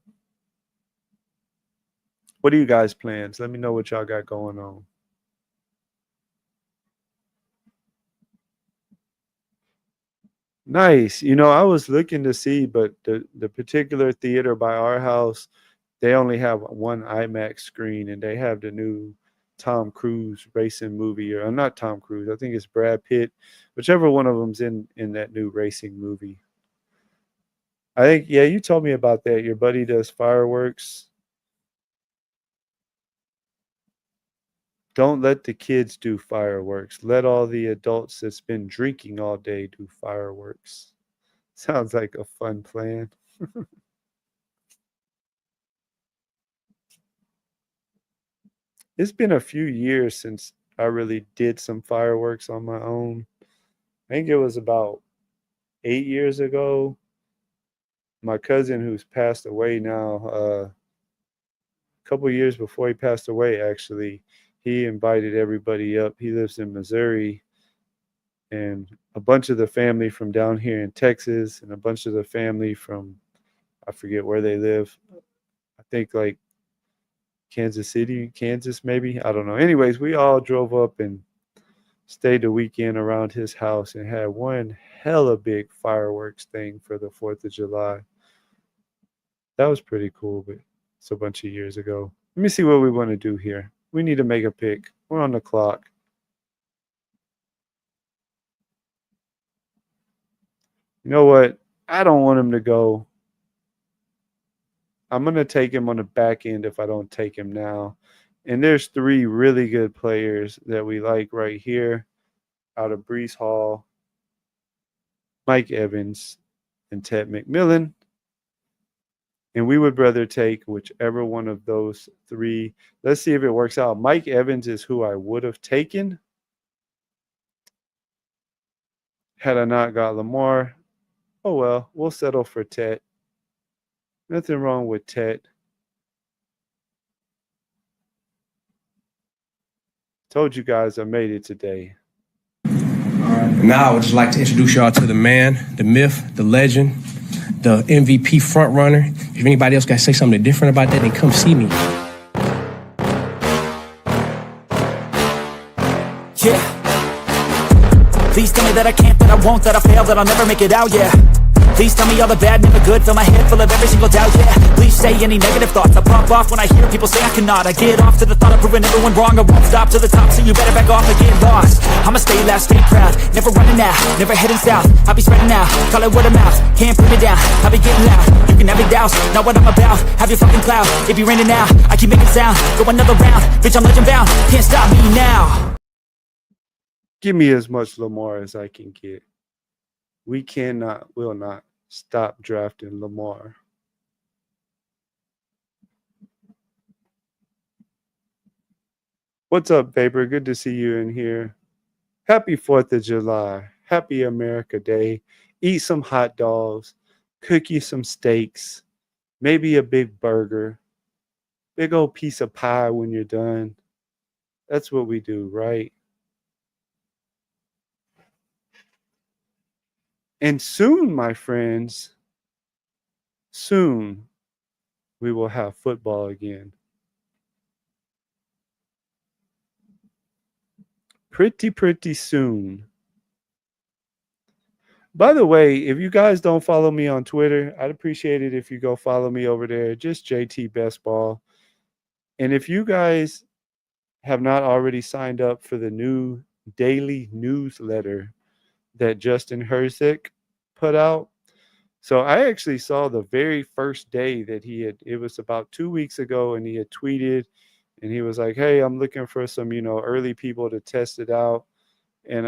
What are you guys' plans? Let me know what y'all got going on. Nice. I was looking to see, but the particular theater by our house, they only have one IMAX screen, and they have the new Tom Cruise racing movie, or not Tom Cruise. I think it's Brad Pitt, whichever one of them's in that new racing movie. I think, yeah, you told me about that. Your buddy does fireworks. Don't let the kids do fireworks. Let all the adults that's been drinking all day do fireworks. Sounds like a fun plan. It's been a few years since I really did some fireworks on my own. I think it was about 8 years ago. My cousin, who's passed away now, a couple years before he passed away, actually, he invited everybody up. He lives in Missouri, and a bunch of the family from down here in Texas, and a bunch of the family from, I forget where they live. I think like Kansas City, Kansas, maybe. I don't know. Anyways, we all drove up and stayed the weekend around his house and had one hella big fireworks thing for the 4th of July. That was pretty cool, but it's a bunch of years ago. Let me see what we want to do here. We need to make a pick. We're on the clock. You know what? I don't want him to go. I'm going to take him on the back end if I don't take him now. And there's three really good players that we like right here out of Brees Hall, Mike Evans, and Ted McMillan. And we would rather take whichever one of those three. Let's see if it works out. Mike Evans is who I would have taken had I not got Lamar. Oh well, we'll settle for Ted. Nothing wrong with Ted. Told you guys I made it today. Now I would just like to introduce y'all to the man, the myth, the legend, the MVP frontrunner. If anybody else got to say something different about that, then come see me. Yeah. Please tell me that I can't, that I won't, that I fail, that I'll never make it out, yeah. Please tell me all the bad, never good, fill my head full of every single doubt, yeah. Please say any negative thoughts, I pop off when I hear people say I cannot. I get off to the thought of proving everyone wrong, I won't stop to the top, so you better back off and get lost. I'ma stay loud, stay proud, never running out, never heading south. I'll be spreading out, call it word of mouth, can't put me down, I'll be getting loud. You can have your doubts, not what I'm about, have your fucking cloud. It be raining now, I keep making sound, go another round, bitch I'm legend bound, can't stop me now. Give me as much Lamar as I can get. We will not stop drafting Lamar. What's up, Vapor? Good to see you in here. Happy 4th of July. Happy America Day. Eat some hot dogs. Cook you some steaks. Maybe a big burger. Big old piece of pie when you're done. That's what we do, right? And soon, my friends, soon we will have football again. Pretty soon. By the way, if you guys don't follow me on Twitter, I'd appreciate it if you go follow me over there, just JT Best Ball. And if you guys have not already signed up for the new daily newsletter that Justin Herzig put out. So I actually saw the very first day that it was about 2 weeks ago, and he had tweeted and he was like, "Hey, I'm looking for some, early people to test it out and,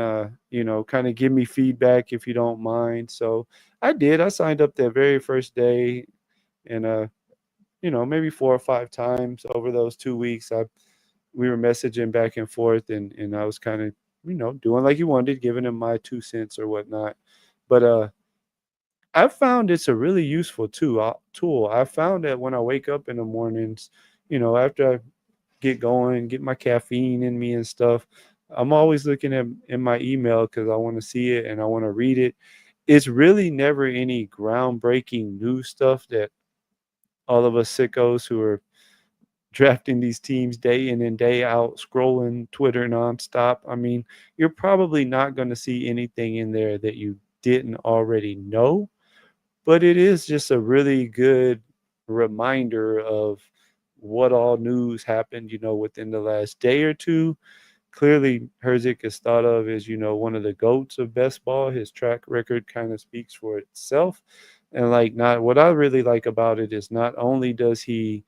kind of give me feedback if you don't mind." So I did. I signed up that very first day and, maybe 4 or 5 times over those 2 weeks. We were messaging back and forth, and I was kind of, doing like you wanted, giving him my 2 cents or whatnot. But I found it's a really useful tool. I found that when I wake up in the mornings, after I get going, get my caffeine in me and stuff, I'm always looking at in my email because I want to see it and I want to read it. It's really never any groundbreaking new stuff that all of us sickos who are drafting these teams day in and day out, scrolling Twitter nonstop. I mean, you're probably not going to see anything in there that you didn't already know, but it is just a really good reminder of what all news happened, within the last day or two. Clearly, Herzig is thought of as, one of the goats of best ball. His track record kind of speaks for itself. And like, not what I really like about it is not only does he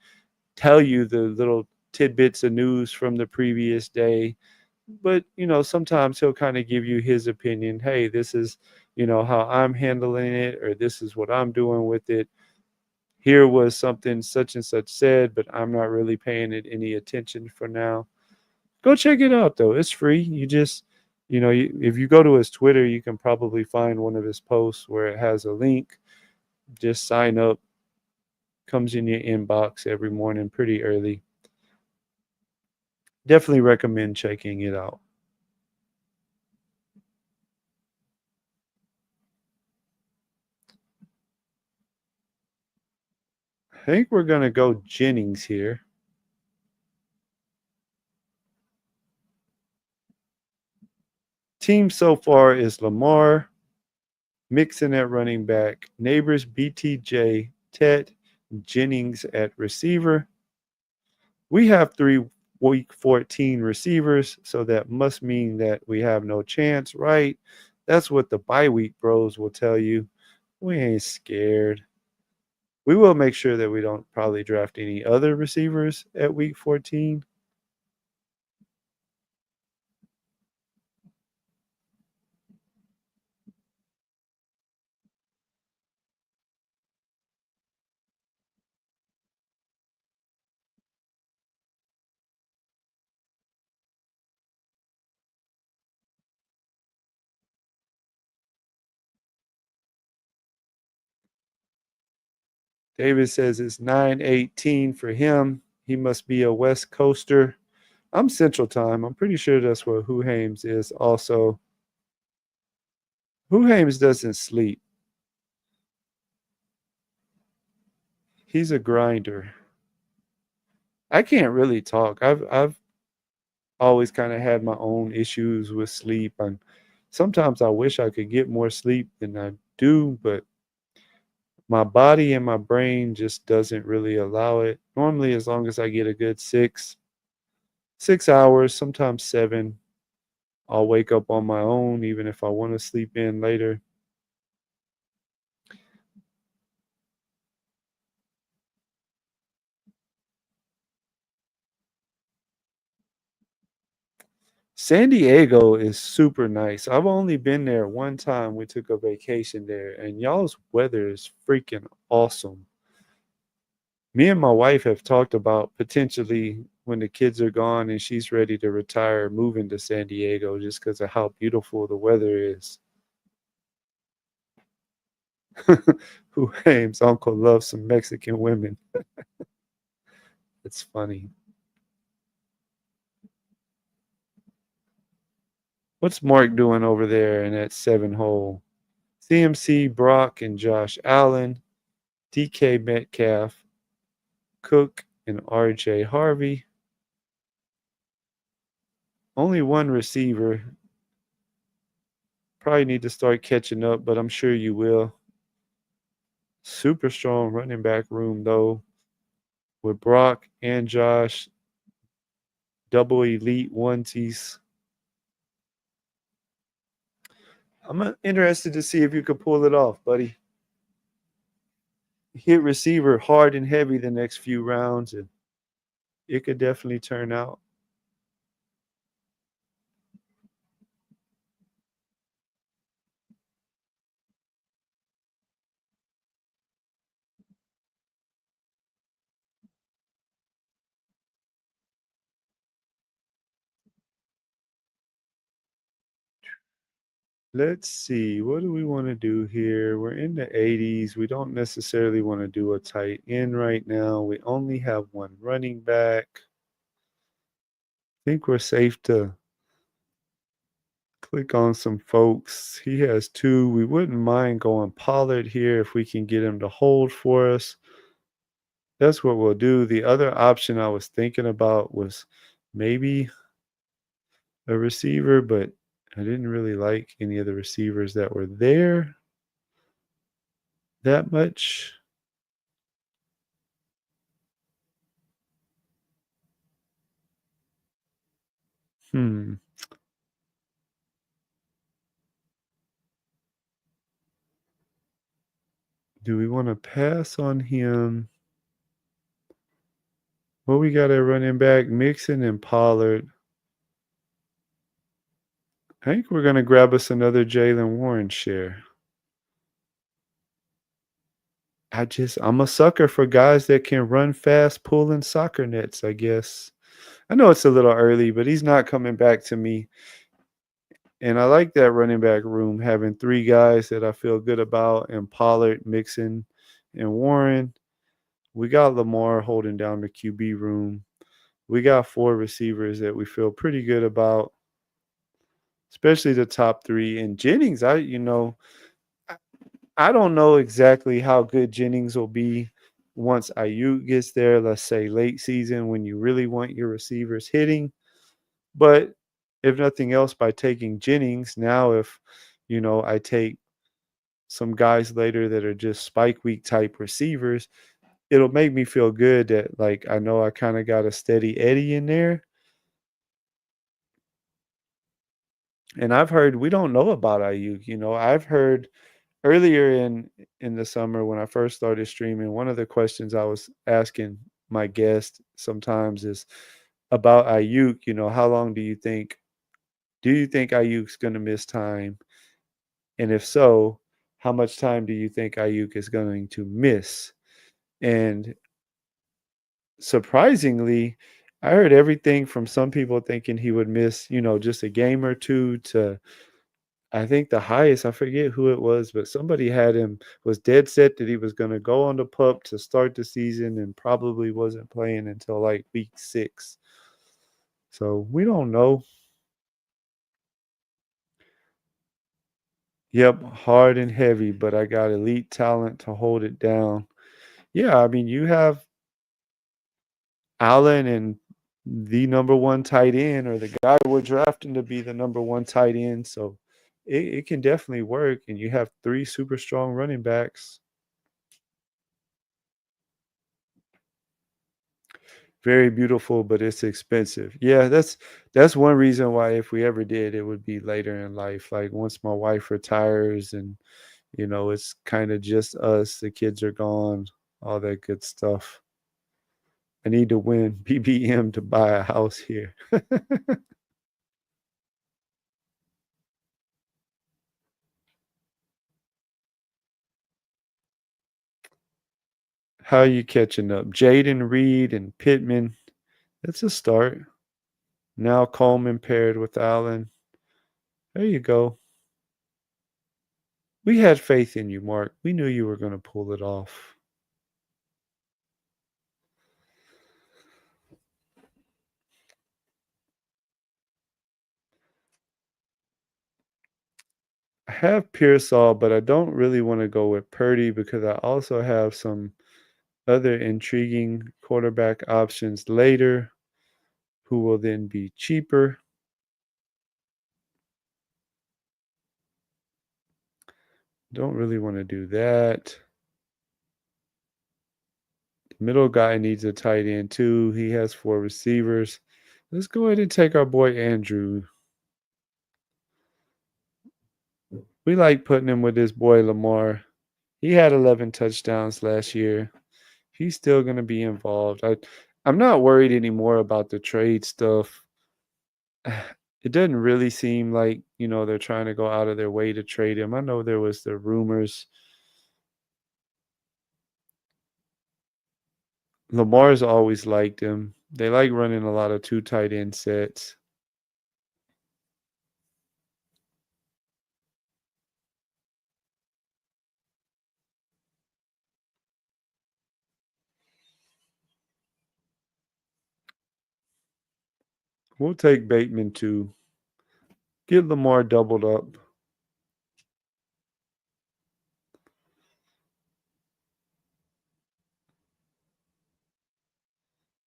tell you the little tidbits of news from the previous day, but sometimes he'll kind of give you his opinion. Hey, this is, how I'm handling it, or this is what I'm doing with it. Here was something such and such said, but I'm not really paying it any attention for now. Go check it out though. It's free. You just, if you go to his Twitter, you can probably find one of his posts where it has a link. Just sign up. Comes in your inbox every morning pretty early. Definitely recommend checking it out. I think we're going to go Jennings here. Team so far is Lamar, Mixon at running back, Neighbors, BTJ, Tet, Jennings at receiver. We have 3 week 14 receivers, so that must mean that we have no chance, right? That's what the bye week bros will tell you. We ain't scared. We will make sure that we don't probably draft any other receivers at week 14. David says it's 9:18 for him. He must be a West Coaster. I'm Central Time. I'm pretty sure that's where Who Hames is also. Who Hames doesn't sleep. He's a grinder. I can't really talk. I've always kind of had my own issues with sleep, and sometimes I wish I could get more sleep than I do, but my body and my brain just doesn't really allow it. Normally, as long as I get a good 6 hours, sometimes 7, I'll wake up on my own, even if I want to sleep in later. San Diego is super nice. I've only been there one time. We took a vacation there, and y'all's weather is freaking awesome. Me and my wife have talked about potentially when the kids are gone and she's ready to retire, moving to San Diego just because of how beautiful the weather is. Who Hames' uncle loves some Mexican women. It's funny. What's Mark doing over there in that 7 hole? CMC, Brock, and Josh Allen, DK Metcalf, Cook, and RJ Harvey. Only one receiver. probably need to start catching up, but I'm sure you will. Super strong running back room though, with Brock and Josh, double elite onesies. I'm interested to see if you could pull it off, buddy. Hit receiver hard and heavy the next few rounds, and it could definitely turn out. Let's see. What do we want to do here? We're in the 80s. We don't necessarily want to do a tight end right now. We only have one running back. I think we're safe to click on some folks. He has two. We wouldn't mind going Pollard here if we can get him to hold for us. That's what we'll do. The other option I was thinking about was maybe a receiver, but I didn't really like any of the receivers that were there that much. Hmm. Do we want to pass on him? Well, we got a running back, Mixon and Pollard. I think we're going to grab us another Jalen Warren share. I'm a sucker for guys that can run fast, pulling soccer nets, I guess. I know it's a little early, but he's not coming back to me. And I like that running back room, having three guys that I feel good about, and Pollard, Mixon, and Warren. We got Lamar holding down the QB room. We got four receivers that we feel pretty good about, especially the top three. And Jennings, I I don't know exactly how good Jennings will be once Ayuk gets there, let's say late season when you really want your receivers hitting. But if nothing else, by taking Jennings, now if, I take some guys later that are just spike week type receivers, it'll make me feel good that like I know I kind of got a steady Eddie in there. And I've heard we don't know about Ayuk. I've heard earlier in the summer when I first started streaming, one of the questions I was asking my guest sometimes is about Ayuk. How long do you think Ayuk's going to miss time? And if so, how much time do you think Ayuk is going to miss? And surprisingly, I heard everything from some people thinking he would miss, just a game or two to I think the highest, I forget who it was, but somebody was dead set that he was going to go on the pup to start the season and probably wasn't playing until like week 6. So we don't know. Yep, hard and heavy, but I got elite talent to hold it down. Yeah, I mean, you have Allen and the number one tight end, or the guy we're drafting to be the number one tight end. So it can definitely work. And you have three super strong running backs. Very beautiful, but it's expensive. Yeah, that's one reason why if we ever did, it would be later in life. Like once my wife retires and it's kind of just us, the kids are gone, all that good stuff. I need to win BBM to buy a house here. How are you catching up? Jaden Reed and Pittman. That's a start. Now Coleman paired with Allen. There you go. We had faith in you, Mark. We knew you were going to pull it off. I have Pearsall, but I don't really want to go with Purdy because I also have some other intriguing quarterback options later who will then be cheaper. Don't really want to do that. The middle guy needs a tight end too. He has 4 receivers. Let's go ahead and take our boy Andrew. We like putting him with his boy Lamar. He had 11 touchdowns last year. He's still going to be involved. I'm not worried anymore about the trade stuff. It doesn't really seem like, they're trying to go out of their way to trade him. I know there was the rumors. Lamar's always liked him. They like running a lot of 2 tight end sets. We'll take Bateman too. Get Lamar doubled up.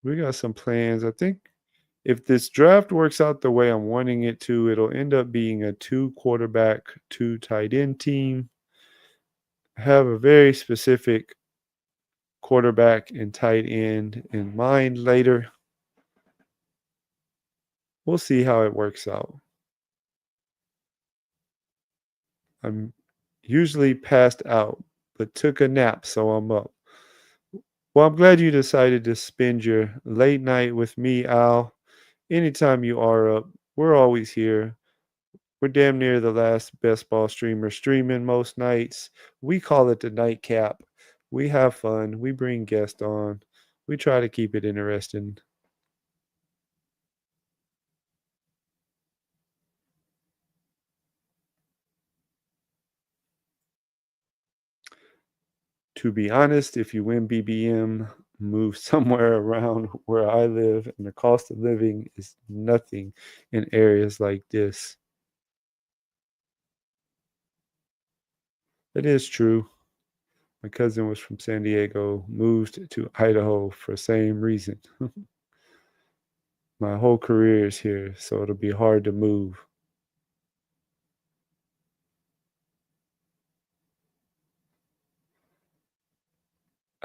We got some plans. I think if this draft works out the way I'm wanting it to, it'll end up being a 2 quarterback, 2 tight end team. Have a very specific quarterback and tight end in mind later. We'll see how it works out. I'm usually passed out, but took a nap, so I'm up. Well, I'm glad you decided to spend your late night with me, Al. Anytime you are up, we're always here. We're damn near the last best ball streamer streaming most nights. We call it the nightcap. We have fun. We bring guests on. We try to keep it interesting. To be honest, if you win BBM, move somewhere around where I live, and the cost of living is nothing in areas like this. It is true. My cousin was from San Diego, moved to Idaho for same reason. My whole career is here, so it'll be hard to move.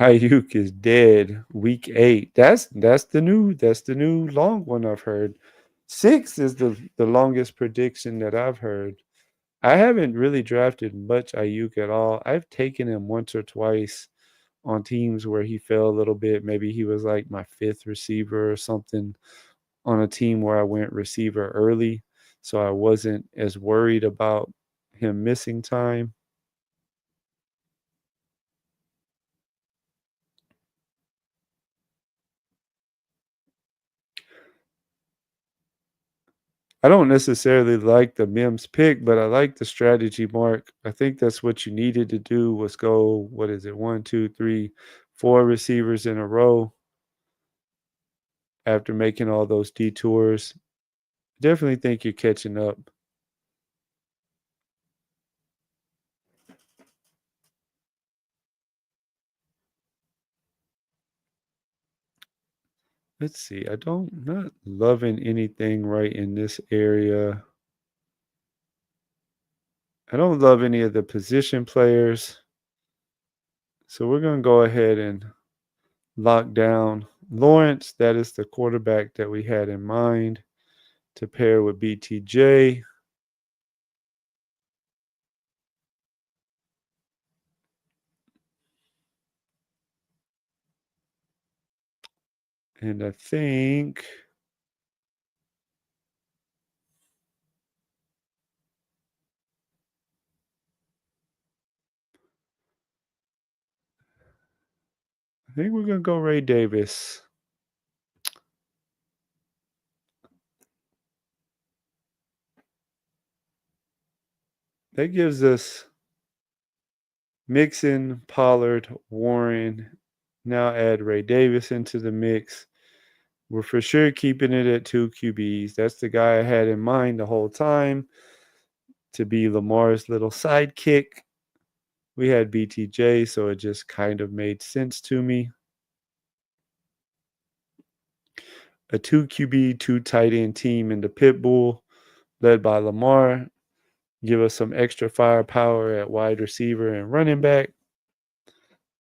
Ayuk is dead. Week 8. That's the new long one I've heard. 6 is the longest prediction that I've heard. I haven't really drafted much Ayuk at all. I've taken him once or twice on teams where he fell a little bit. Maybe he was like my 5th receiver or something on a team where I went receiver early, so I wasn't as worried about him missing time. I don't necessarily like the Mims pick, but I like the strategy, Mark. I think that's what you needed to do was go, what is it, 1, 2, 3, 4 receivers in a row after making all those detours. Definitely think you're catching up. Let's see. Not loving anything right in this area. I don't love any of the position players. So we're going to go ahead and lock down Lawrence. That is the quarterback that we had in mind to pair with BTJ. And I think we're going to go Ray Davis. That gives us Mixon, Pollard, Warren. Now add Ray Davis into the mix. We're for sure keeping it at 2 QBs. That's the guy I had in mind the whole time to be Lamar's little sidekick. We had BTJ, so it just kind of made sense to me. A 2 QB, 2 tight end team in the Pitbull led by Lamar. give us some extra firepower at wide receiver and running back.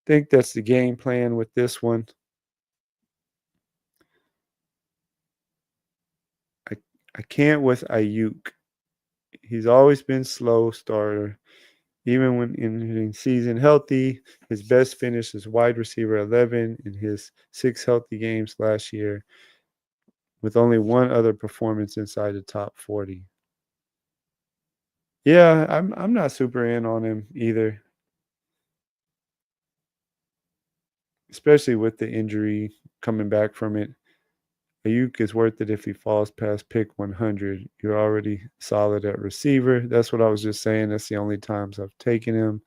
Think that's the game plan with this one. I I can't with Ayuk. He's always been slow starter. Even when in season healthy, his best finish is wide receiver 11 in his 6 healthy games last year, with only one other performance inside the top 40. Yeah, I'm not super in on him either, especially with the injury coming back from it. Ayuk is worth it if he falls past pick 100. You're already solid at receiver. That's what I was just saying. That's the only times I've taken him.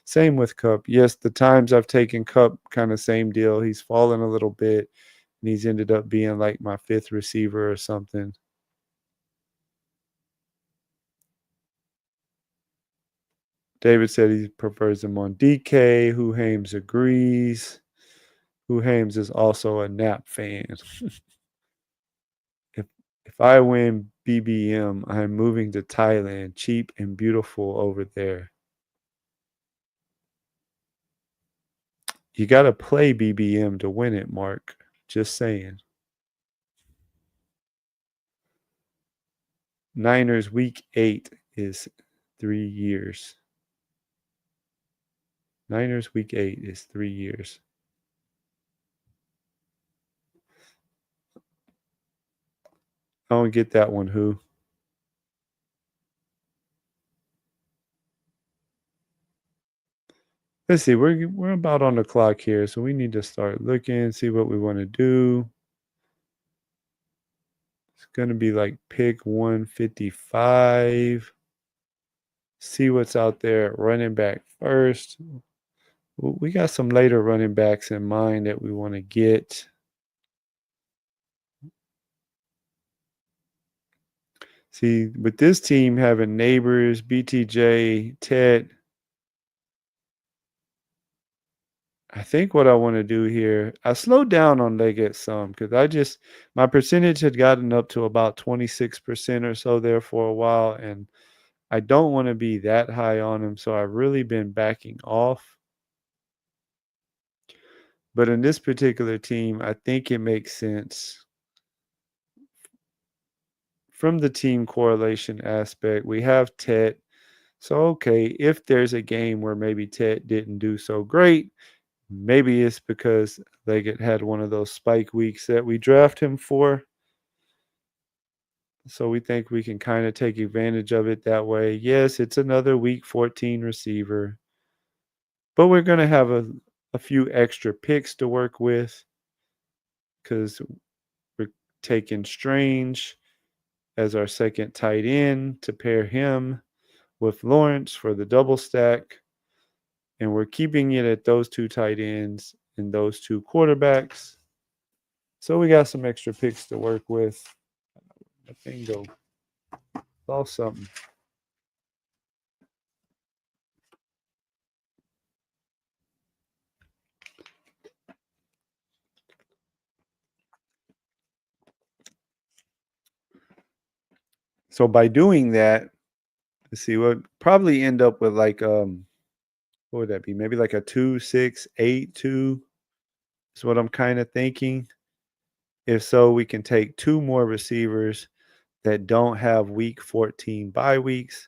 Same with Cup. Yes, the times I've taken Cup, kind of same deal. He's fallen a little bit, and he's ended up being like my fifth receiver or something. David said he prefers him on DK. Who Hames agrees. Who Hames is also a Nap fan. If if I win BBM, I'm moving to Thailand. Cheap and beautiful over there. You got to play BBM to win it, Mark. Just saying. Niners week 8 is 3 years. Niners week 8 is 3 years. I don't get that one, who? Let's see. We're about on the clock here, so we need to start looking, see what we want to do. It's going to be like pick 155. See what's out there at running back first. We got some later running backs in mind that we want to get. See, with this team having Neighbors, BTJ, Ted, I think what I want to do here, I slowed down on Leggett some because my percentage had gotten up to about 26% or so there for a while, and I don't want to be that high on him, so I've really been backing off. But in this particular team, I think it makes sense from the team correlation aspect. We have Tet. So, okay, if there's a game where maybe Tet didn't do so great, maybe it's because Leggett had one of those spike weeks that we draft him for. So we think we can kind of take advantage of it that way. Yes, it's another week 14 receiver, but we're going to have a few extra picks to work with because we're taking Strange as our second tight end to pair him with Lawrence for the double stack. And we're keeping it at those two tight ends and those two quarterbacks. So we got some extra picks to work with. I think go lost something. So by doing that, let's see, we'll probably end up with like what would that be? Maybe like a 2-6-8-2 is what I'm kind of thinking. If so, we can take two more receivers that don't have week 14 bye weeks,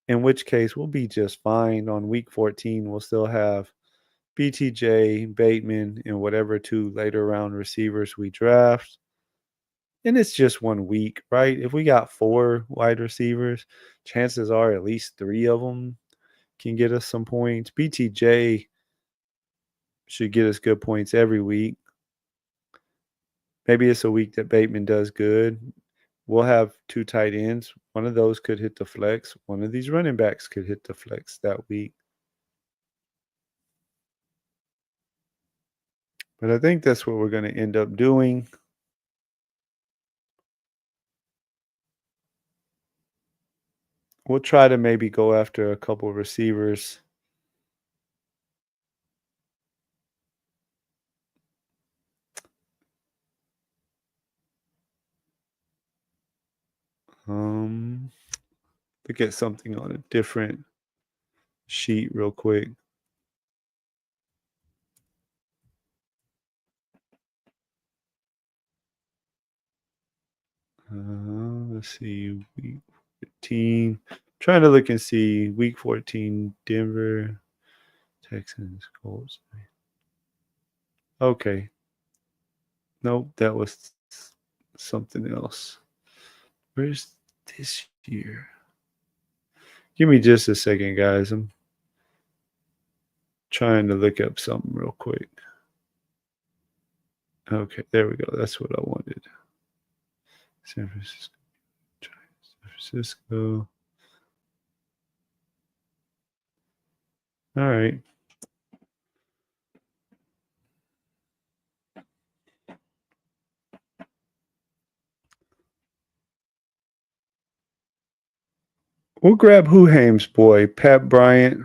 in which case we'll be just fine. On week 14, we'll still have BTJ, Bateman, and whatever two later round receivers we draft. And it's just 1 week, right? If we got 4 wide receivers, chances are at least 3 of them can get us some points. BTJ should get us good points every week. Maybe it's a week that Bateman does good. We'll have 2 tight ends. One of those could hit the flex. One of these running backs could hit the flex that week. But I think that's what we're going to end up doing. We'll try to maybe go after a couple of receivers. Um, look at something on a different sheet real quick. Let's see, week 15. Trying to look and see week 14, Denver, Texans, Colts. Okay. Nope, that was something else. Where's this year? Give me just a second, guys. I'm trying to look up something real quick. Okay, there we go. That's what I wanted. San Francisco. San Francisco. All right. We'll grab Huhame's boy, Pat Bryant.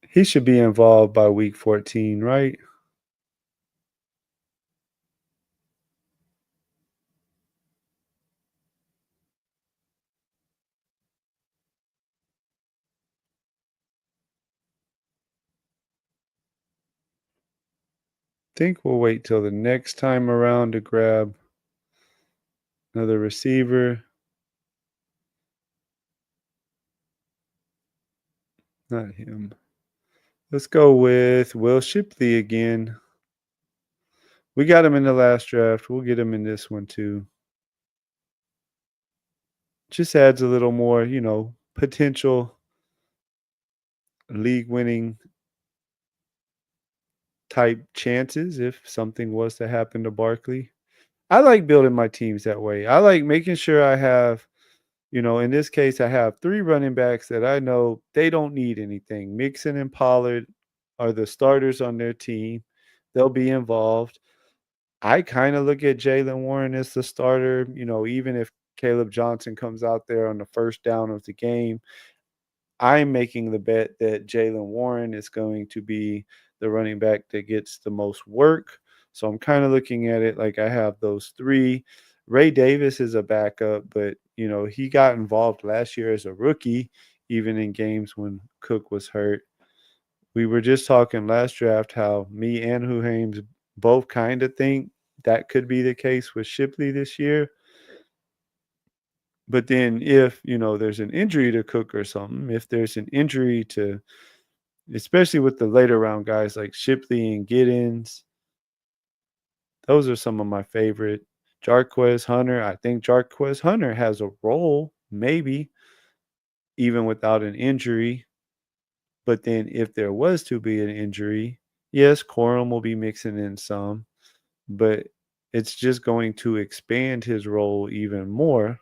He should be involved by week 14, right? Think we'll wait till the next time around to grab another receiver. Not him. Let's go with Will Shipley again. We got him in the last draft. We'll get him in this one too. Just adds a little more, potential league winning type chances if something was to happen to Barkley. I like building my teams that way. I like making sure I have, in this case, I have 3 running backs that I know they don't need anything. Mixon and Pollard are the starters on their team. They'll be involved. I kind of look at Jalen Warren as the starter, even if Caleb Johnson comes out there on the first down of the game. I'm making the bet that Jalen Warren is going to be the running back that gets the most work. So I'm kind of looking at it like I have those 3. Ray Davis is a backup, but he got involved last year as a rookie, even in games when Cook was hurt. We were just talking last draft how me and Huhames both kind of think that could be the case with Shipley this year. But then if, there's an injury to Cook or something, if there's an injury to, especially with the later round guys like Shipley and Giddens, those are some of my favorite. Jarquez Hunter, I think Jarquez Hunter has a role, maybe, even without an injury. But then if there was to be an injury, yes, Corum will be mixing in some, but it's just going to expand his role even more.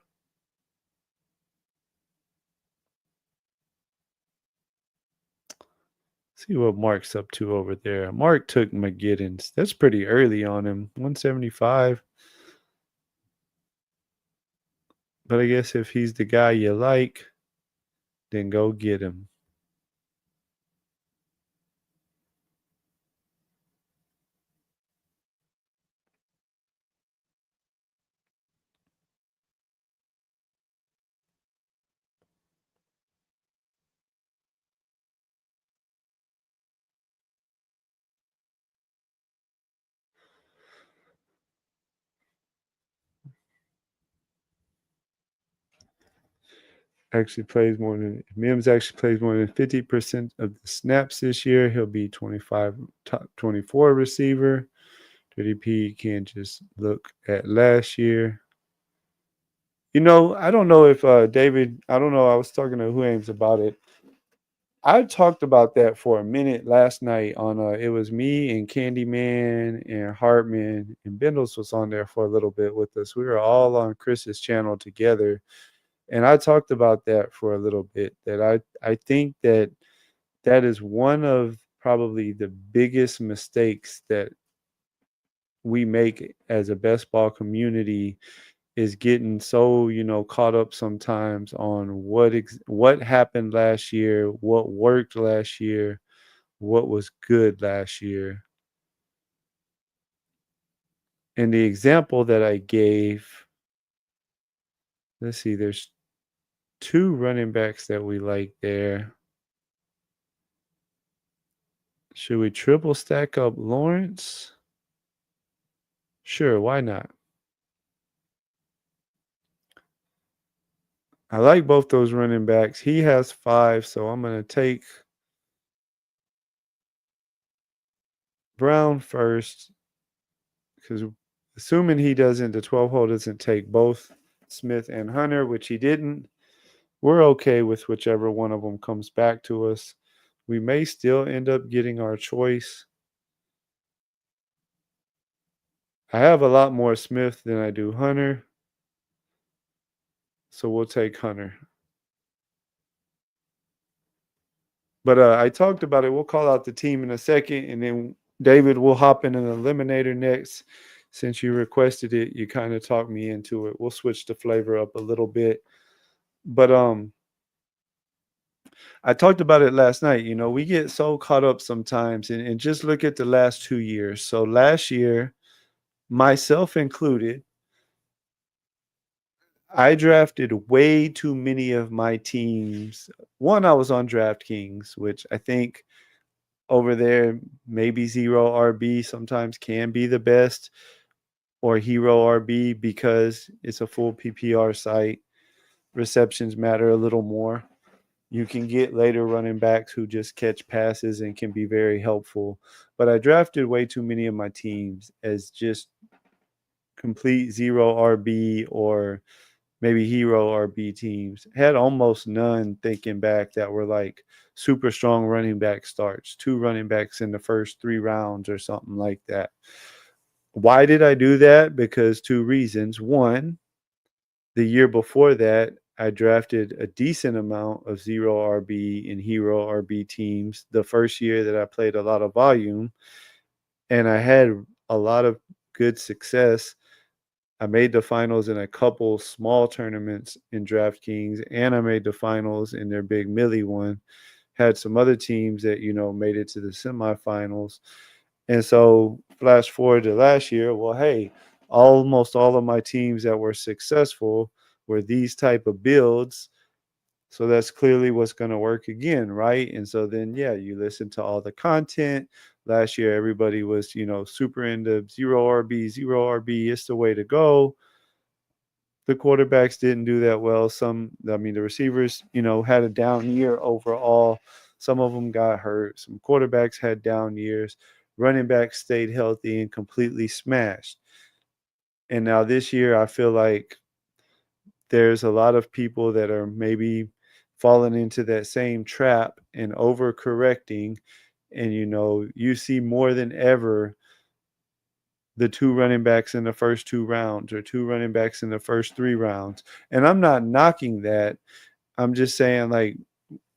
See what Mark's up to over there. Mark took McGiddens. That's pretty early on him, 175. But I guess if he's the guy you like, then go get him. Actually plays more than Mims actually plays more than 50% of the snaps this year. He'll be 25 top 24 receiver. DDP can just look at last year. I don't know if David, I don't know. I was talking to Huames about it. I talked about that for a minute last night on it was me and Candyman and Hartman and Bendels was on there for a little bit with us. We were all on Chris's channel together. And I talked about that for a little bit, that I think that that is one of probably the biggest mistakes that we make as a best ball community is getting so, caught up sometimes on what happened last year, what worked last year, what was good last year. And the example that I gave, let's see, there's two running backs that we like there. Should we triple stack up Lawrence? Sure, why not? I like both those running backs. He has 5, so I'm going to take Brown first because assuming he doesn't, the 12 hole doesn't take both Smith and Hunter, which he didn't. We're okay with whichever one of them comes back to us. We may still end up getting our choice. I have a lot more Smith than I do Hunter, so we'll take Hunter. But I talked about it. We'll call out the team in a second, and then David will hop in an eliminator next. Since you requested it, you kind of talked me into it. We'll switch the flavor up a little bit. But I talked about it last night. You know, we get so caught up sometimes, and just look at the last 2 years. So last year, myself included, I drafted way too many of my teams. One, I was on DraftKings, which I think over there, maybe zero RB sometimes can be the best, or hero RB because it's a full PPR site. Receptions matter a little more. You can get later running backs who just catch passes and can be very helpful. But I drafted way too many of my teams as just complete zero RB or maybe hero RB teams. Had almost none thinking back that were like super strong running back starts, 2 running backs in the first 3 rounds or something like that. Why did I do that? Because 2 reasons. One, the year before that, I drafted a decent amount of zero RB and hero RB teams the first year that I played a lot of volume, and I had a lot of good success. I made the finals in a couple small tournaments in DraftKings, and I made the finals in their big Millie one. Had some other teams that, made it to the semifinals. And so, flash forward to last year, well, hey, almost all of my teams that were successful were these type of builds. So that's clearly what's going to work again, right? And so then, yeah, you listen to all the content. Last year, everybody was, super into zero RB. It's the way to go. The quarterbacks didn't do that well. The receivers, had a down year overall. Some of them got hurt. Some quarterbacks had down years. Running backs stayed healthy and completely smashed. And now this year, I feel like there's a lot of people that are maybe falling into that same trap and overcorrecting. And, you see more than ever the 2 running backs in the first 2 rounds or 2 running backs in the first 3 rounds. And I'm not knocking that. I'm just saying, like,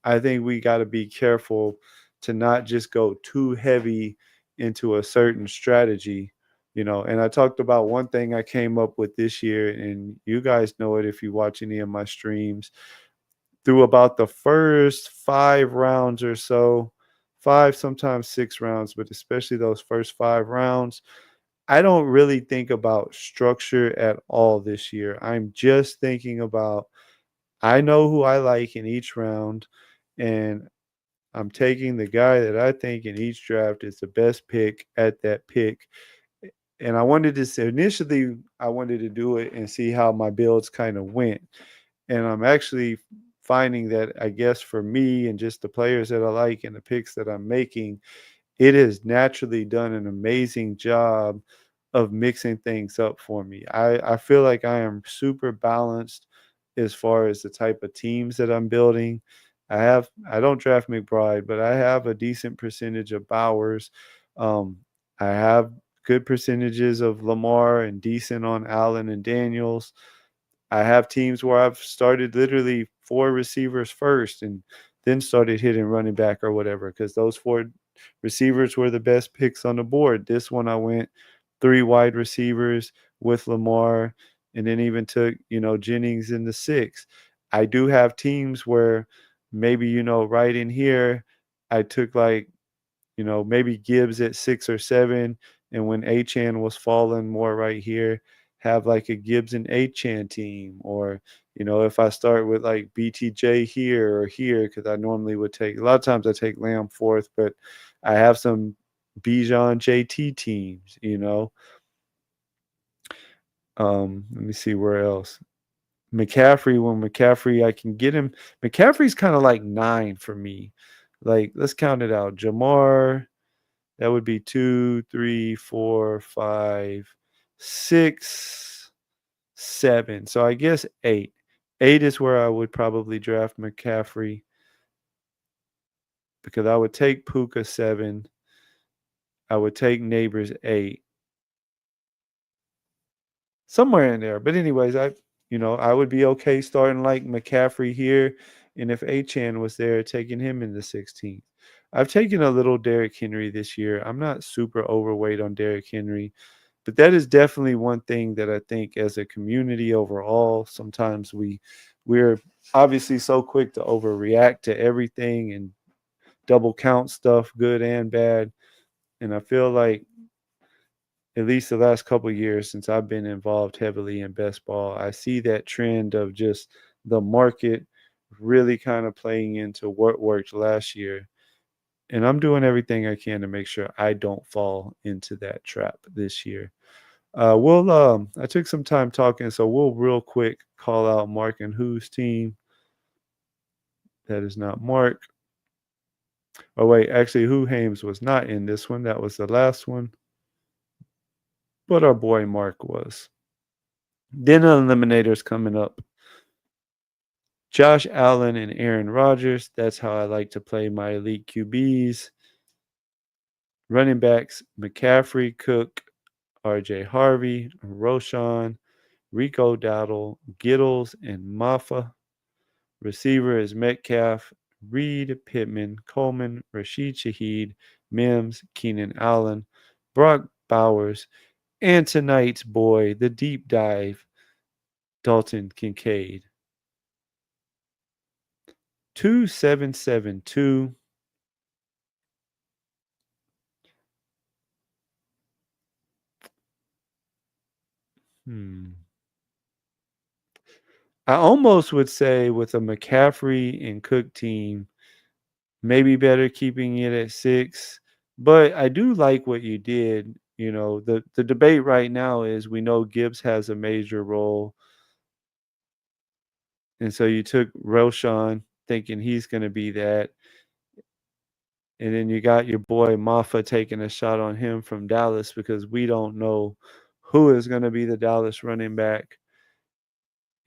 I think we got to be careful to not just go too heavy into a certain strategy, And I talked about one thing I came up with this year, and you guys know it if you watch any of my streams. Through about the first 5 rounds or so, 5, sometimes 6 rounds, but especially those first 5 rounds, I don't really think about structure at all this year. I'm just thinking about I know who I like in each round, and I'm taking the guy that I think in each draft is the best pick at that pick. And I wanted to say initially, I wanted to do it and see how my builds kind of went. And I'm actually finding that, I guess, for me and just the players that I like and the picks that I'm making, it has naturally done an amazing job of mixing things up for me. I feel like I am super balanced as far as the type of teams that I'm building. I don't draft McBride, but I have a decent percentage of Bowers. Um, I have good percentages of Lamar and decent on Allen and Daniels. I have teams where I've started literally 4 receivers first and then started hitting running back or whatever because those 4 receivers were the best picks on the board. This one I went 3 wide receivers with Lamar and then even took, Jennings in the 6. I do have teams where maybe, right in here, I took like, maybe Gibbs at 6 or 7. And when Achan was falling more right here, have like a Gibbs and Achan team, or if I start with like BTJ here or here, because I normally would take a lot of times I take Lamb fourth, but I have some Bijan JT teams. Let me see where else. McCaffrey, when McCaffrey, I can get him. McCaffrey's kind of like 9 for me. Like, let's count it out. Jamar, that would be 2, 3, 4, 5, 6, 7. So I guess 8. 8 is where I would probably draft McCaffrey because I would take Puka 7. I would take Neighbors 8. Somewhere in there. But anyways, I would be okay starting like McCaffrey here, and if Achan was there, taking him in the 16th. I've taken a little Derrick Henry this year. I'm not super overweight on Derrick Henry, but that is definitely one thing that I think as a community overall, sometimes we're obviously so quick to overreact to everything and double count stuff, good and bad. And I feel like at least the last couple of years since I've been involved heavily in best ball, I see that trend of just the market really kind of playing into what worked last year. And I'm doing everything I can to make sure I don't fall into that trap this year. I took some time talking, so we'll real quick call out Mark and Who's team. That is not Mark. Oh wait, actually, Who Hames was not in this one. That was the last one. But our boy Mark was. Then eliminators coming up. Josh Allen and Aaron Rodgers. That's how I like to play my elite QBs. Running backs, McCaffrey, Cook, RJ Harvey, Roshan, Rico Dowdle, Gittles, and Maffa. Receiver is Metcalf, Reed, Pittman, Coleman, Rashid Shaheed, Mims, Keenan Allen, Brock Bowers, and tonight's boy, the deep dive, Dalton Kincaid. 2772. I almost would say with a McCaffrey and Cook team, maybe better keeping it at 6. But I do like what you did. The debate right now is we know Gibbs has a major role. And so you took Roshan thinking he's going to be that. And then you got your boy Maffa taking a shot on him from Dallas because we don't know who is going to be the Dallas running back.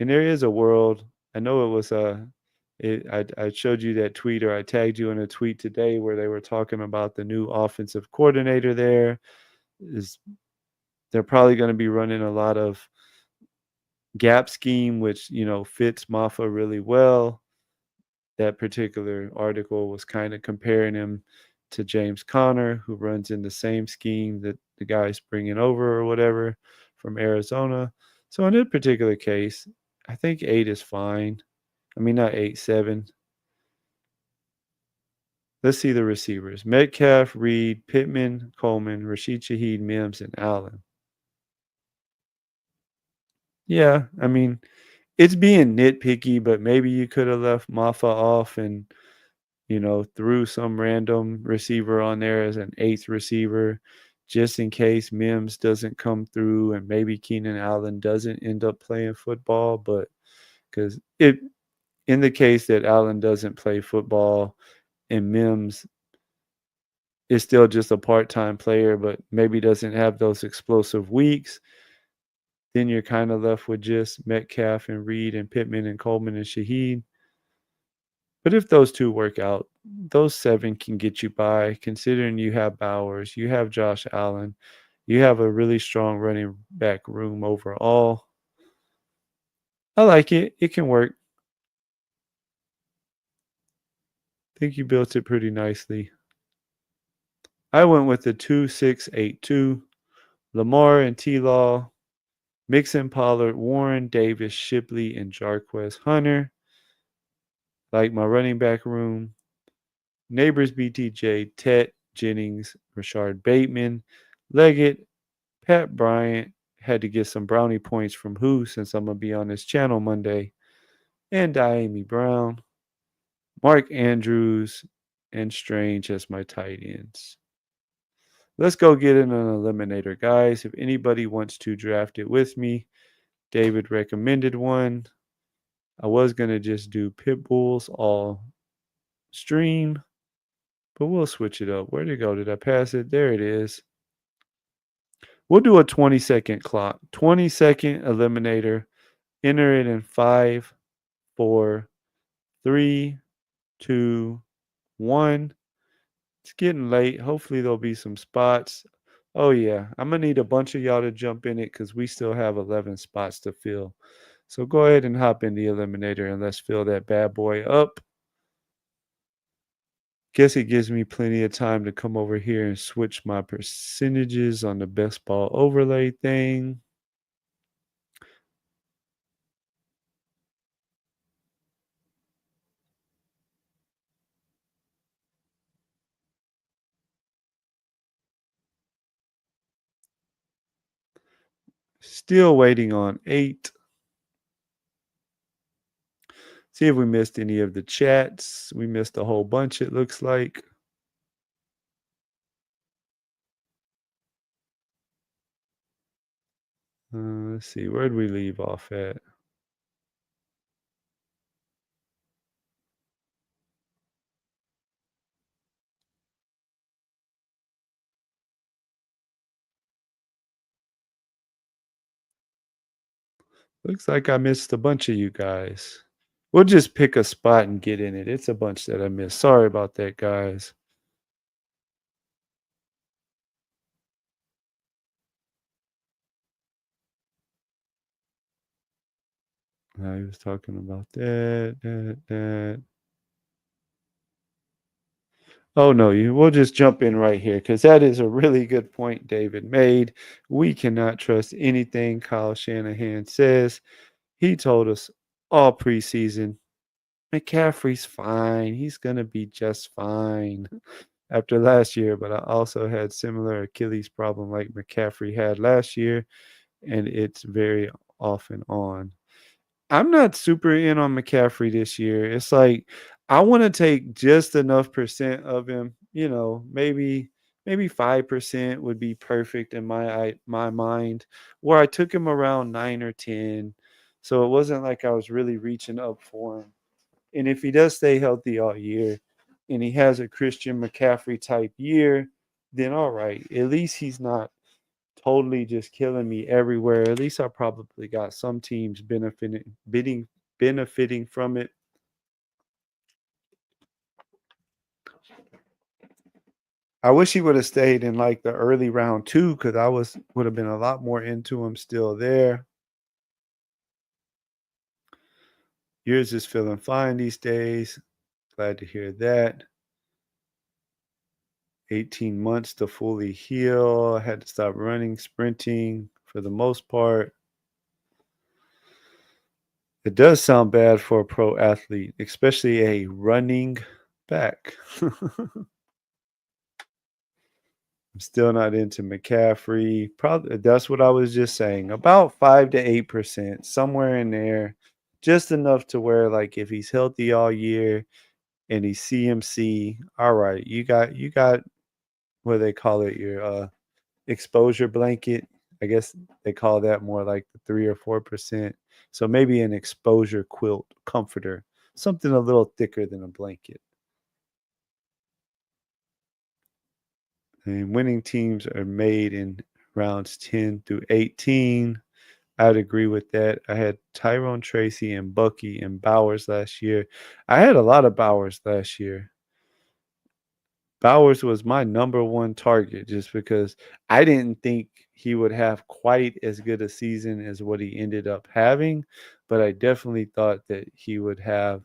And there is a world. I know it was I showed you that tweet, or I tagged you in a tweet today where they were talking about the new offensive coordinator there. They're probably going to be running a lot of gap scheme, which fits Maffa really well. That particular article was kind of comparing him to James Conner, who runs in the same scheme that the guy's bringing over or whatever from Arizona. So in that particular case, I think 8 is fine. I mean, not 8, 7. Let's see the receivers. Metcalf, Reed, Pittman, Coleman, Rashid Shaheed, Mims, and Allen. Yeah, I mean, it's being nitpicky, but maybe you could have left Maffa off and, threw some random receiver on there as an 8th receiver just in case Mims doesn't come through and maybe Keenan Allen doesn't end up playing football. But because in the case that Allen doesn't play football and Mims is still just a part-time player, but maybe doesn't have those explosive weeks, then you're kind of left with just Metcalf and Reed and Pittman and Coleman and Shaheed. But if those 2 work out, those 7 can get you by, considering you have Bowers, you have Josh Allen, you have a really strong running back room overall. I like it. It can work. I think you built it pretty nicely. I went with the 2-6-8-2. Lamar and T-Law, Mixon, Pollard, Warren, Davis, Shipley, and Jarquez Hunter. Like my running back room. Neighbors, BTJ, Tet, Jennings, Rashard Bateman, Leggett, Pat Bryant, had to get some brownie points from Who since I'm gonna be on his channel Monday, and Diami Brown, Mark Andrews, and Strange as my tight ends. Let's go get in an eliminator, guys. If anybody wants to draft it with me, David recommended one. I was gonna just do pit bulls all stream, but we'll switch it up. Where'd it go? Did I pass it? There it is. We'll do a 20-second clock. 20-second eliminator. Enter it in 5, 4, 3, 2, 1. It's getting late. Hopefully there'll be some spots. Oh yeah, I'm gonna need a bunch of y'all to jump in it because we still have 11 spots to fill. So go ahead and hop in the eliminator and let's fill that bad boy up. Guess it gives me plenty of time to come over here and switch my percentages on the best ball overlay thing. Still waiting on 8. See if we missed any of the chats. We missed a whole bunch, it looks like. Let's see, where'd we leave off at? Looks like I missed a bunch of you guys. We'll just pick a spot and get in it. It's a bunch that I missed. Sorry about that, guys. I was talking about that. Oh no, we'll just jump in right here because that is a really good point David made. We cannot trust anything Kyle Shanahan says. He told us all preseason, McCaffrey's fine. He's gonna be just fine after last year. But I also had similar Achilles problem like McCaffrey had last year, and it's very off and on. I'm not super in on McCaffrey this year. It's like I want to take just enough percent of him. Maybe 5% would be perfect in my mind. Where I took him around 9 or 10, so it wasn't like I was really reaching up for him. And if he does stay healthy all year, and he has a Christian McCaffrey type year, then all right. At least he's not totally just killing me everywhere. At least I probably got some teams benefiting from it. I wish he would have stayed in like the early round 2 because I would have been a lot more into him still there. Yours is feeling fine these days. Glad to hear that. 18 months to fully heal. I had to stop running, sprinting for the most part. It does sound bad for a pro athlete, especially a running back. I'm still not into McCaffrey. Probably that's what I was just saying. About 5 to 8%, somewhere in there. Just enough to where like if he's healthy all year and he's CMC, all right, you got what they call it, your exposure blanket. I guess they call that more like the 3 or 4%. So maybe an exposure quilt comforter, something a little thicker than a blanket. And winning teams are made in rounds 10 through 18. I'd agree with that. I had Tyrone Tracy and Bucky and Bowers last year. I had a lot of Bowers last year. Bowers was my number one target just because I didn't think he would have quite as good a season as what he ended up having, but I definitely thought that he would have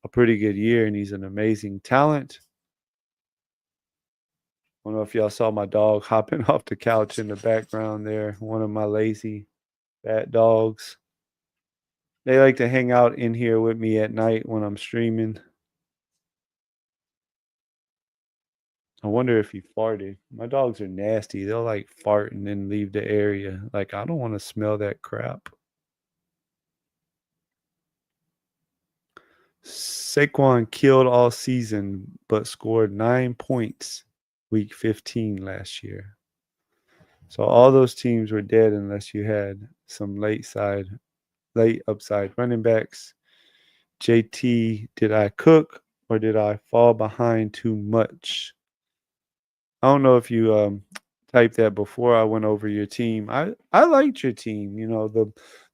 a pretty good year, and he's an amazing talent. I don't know if y'all saw my dog hopping off the couch in the background there, one of my lazy fat dogs. They like to hang out in here with me at night when I'm streaming. I wonder if he farted. My dogs are nasty. They'll like fart and then leave the area. Like, I don't want to smell that crap. Saquon killed all season, but scored 9 points week 15 last year. So all those teams were dead unless you had some late upside running backs. JT, did I cook or did I fall behind too much? I don't know if you typed that before I went over your team. I liked your team. You know,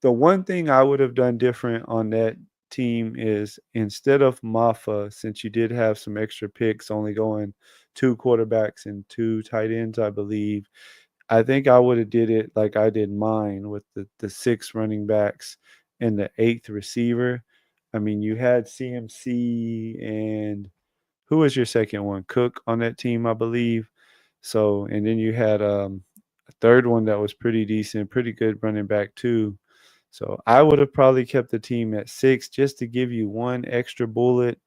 the one thing I would have done different on that team is instead of Mafa, since you did have some extra picks, only going two quarterbacks and two tight ends, I believe. I think I would have did it like I did mine with the six running backs and the eighth receiver. I mean, you had CMC and who was your second one? Cook on that team, I believe. So, and then you had a third one that was pretty decent, pretty good running back too. So I would have probably kept the team at six just to give you one extra bullet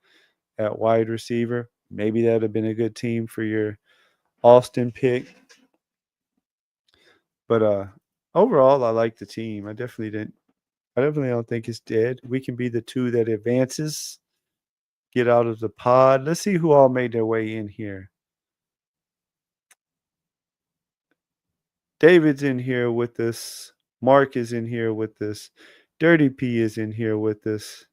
at wide receiver. Maybe that would have been a good team for your Austin pick. But overall, I like the team. I definitely don't think it's dead. We can be the two that advances, get out of the pod. Let's see who all made their way in here. David's in here with us. Mark is in here with us. Dirty P is in here with us.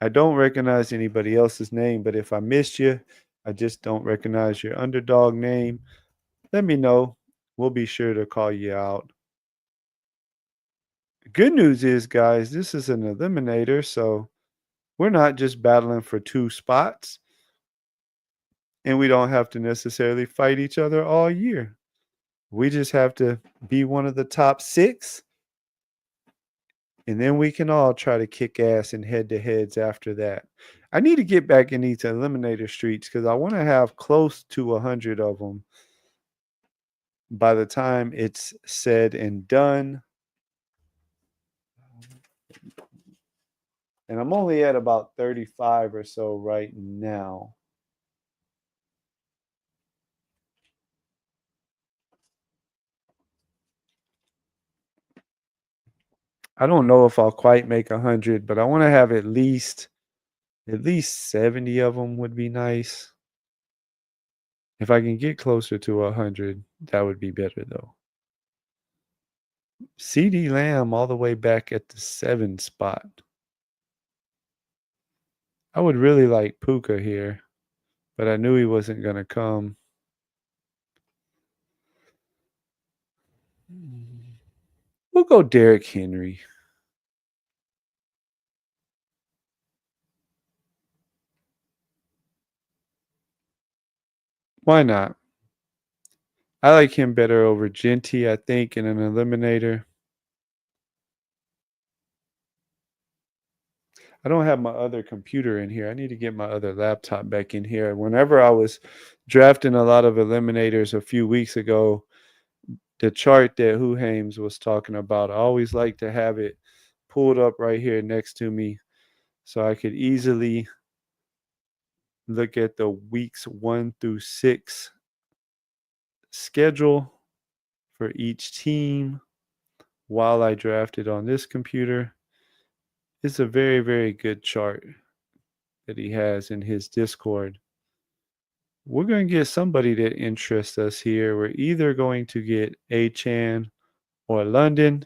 I don't recognize anybody else's name, but if I missed you, I just don't recognize your underdog name. Let me know. We'll be sure to call you out. Good news is, guys, this is an eliminator, so we're not just battling for two spots, and we don't have to necessarily fight each other all year. We just have to be one of the top six, and then we can all try to kick ass in head to heads after that. I need to get back in these eliminator streets because I want to have close to 100 of them by the time it's said and done. And I'm only at about 35 or so right now. I don't know if I'll quite make 100, but I want to have at least 70 of them would be nice. If I can get closer to 100, that would be better though. CD Lamb all the way back at the 7 spot. I would really like Puka here, but I knew he wasn't going to come. We'll go Derrick Henry. Why not? I like him better over Genty, I think, in an eliminator. I don't have my other computer in here. I need to get my other laptop back in here. Whenever I was drafting a lot of eliminators a few weeks ago, the chart that Who Hames was talking about, I always like to have it pulled up right here next to me so I could easily look at the weeks 1 through 6 schedule for each team while I drafted on this computer. It's a very, very good chart that he has in his Discord. We're going to get somebody that interests us here. We're either going to get Achan or London,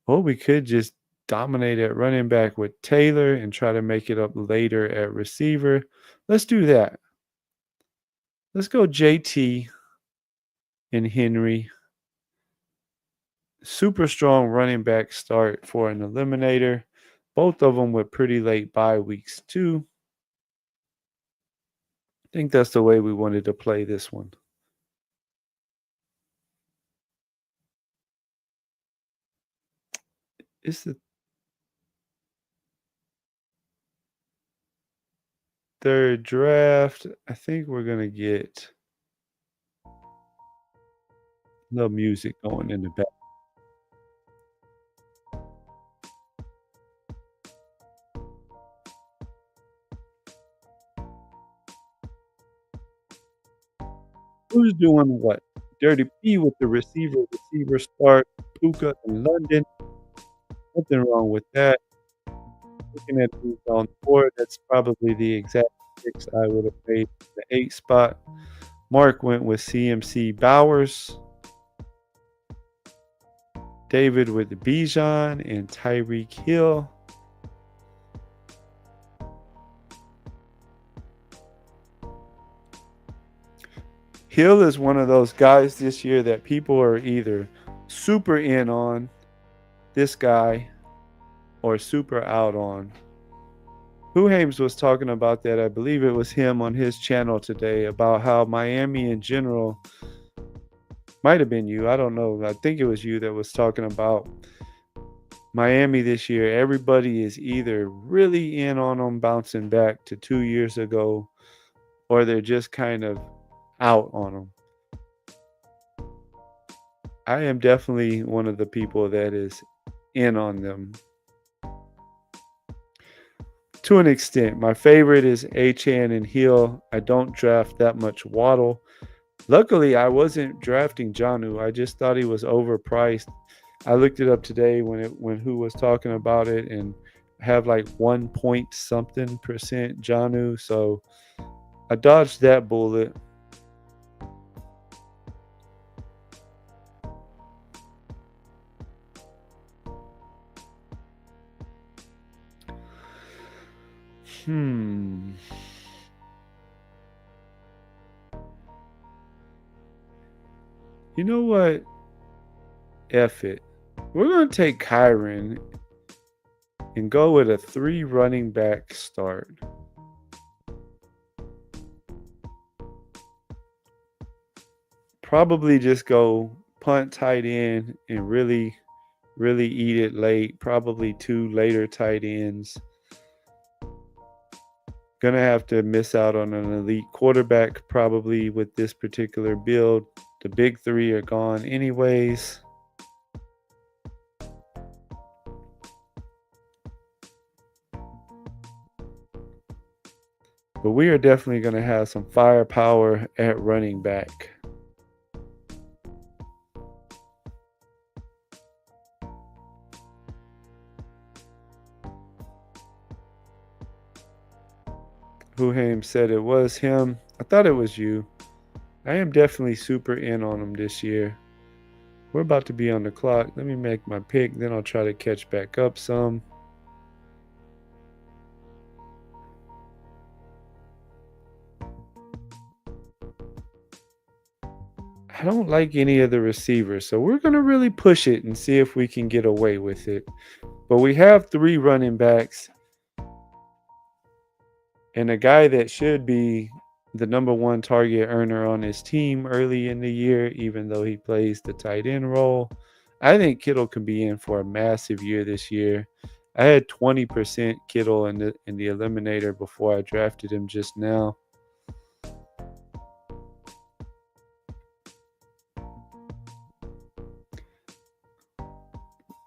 or we could just dominate at running back with Taylor and try to make it up later at receiver. Let's do that. Let's go JT and Henry. Super strong running back start for an eliminator. Both of them with pretty late bye weeks too. I think that's the way we wanted to play this one. It's the third draft. I think we're going to get a little music going in the back. Who's doing what? Dirty P with the receiver start, Puka in London. Nothing wrong with that. Looking at these on the board, that's probably the exact picks I would have made the 8 spot. Mark went with CMC Bowers. David with Bijan and Tyreek Hill. Hill is one of those guys this year that people are either super in on this guy or super out on. Huhames was talking about that. I believe it was him on his channel today about how Miami in general, might have been you, I don't know. I think it was you that was talking about Miami this year. Everybody is either really in on them bouncing back to 2 years ago, or they're just kind of out on them. I am definitely one of the people that is in on them to an extent. My favorite is Achane and Hill. I don't draft that much Waddle. Luckily, I wasn't drafting Jonnu. I just thought he was overpriced. I looked it up today when who was talking about it, and have like 1 point something percent Jonnu. So I dodged that bullet. You know what? F it. We're going to take Kyron and go with a 3 running back start. Probably just go punt tight end and really eat it late. Probably 2 later tight ends. Gonna have to miss out on an elite quarterback probably with this particular build. The big 3 are gone anyways. But we are definitely going to have some firepower at running back. Huhaim said it was him. I thought it was you. I am definitely super in on him this year. We're about to be on the clock. Let me make my pick, then I'll try to catch back up some. I don't like any of the receivers, so we're going to really push it and see if we can get away with it. But we have 3 running backs, and a guy that should be the number 1 target earner on his team early in the year, even though he plays the tight end role. I think Kittle can be in for a massive year this year. I had 20% Kittle in the eliminator before I drafted him just now.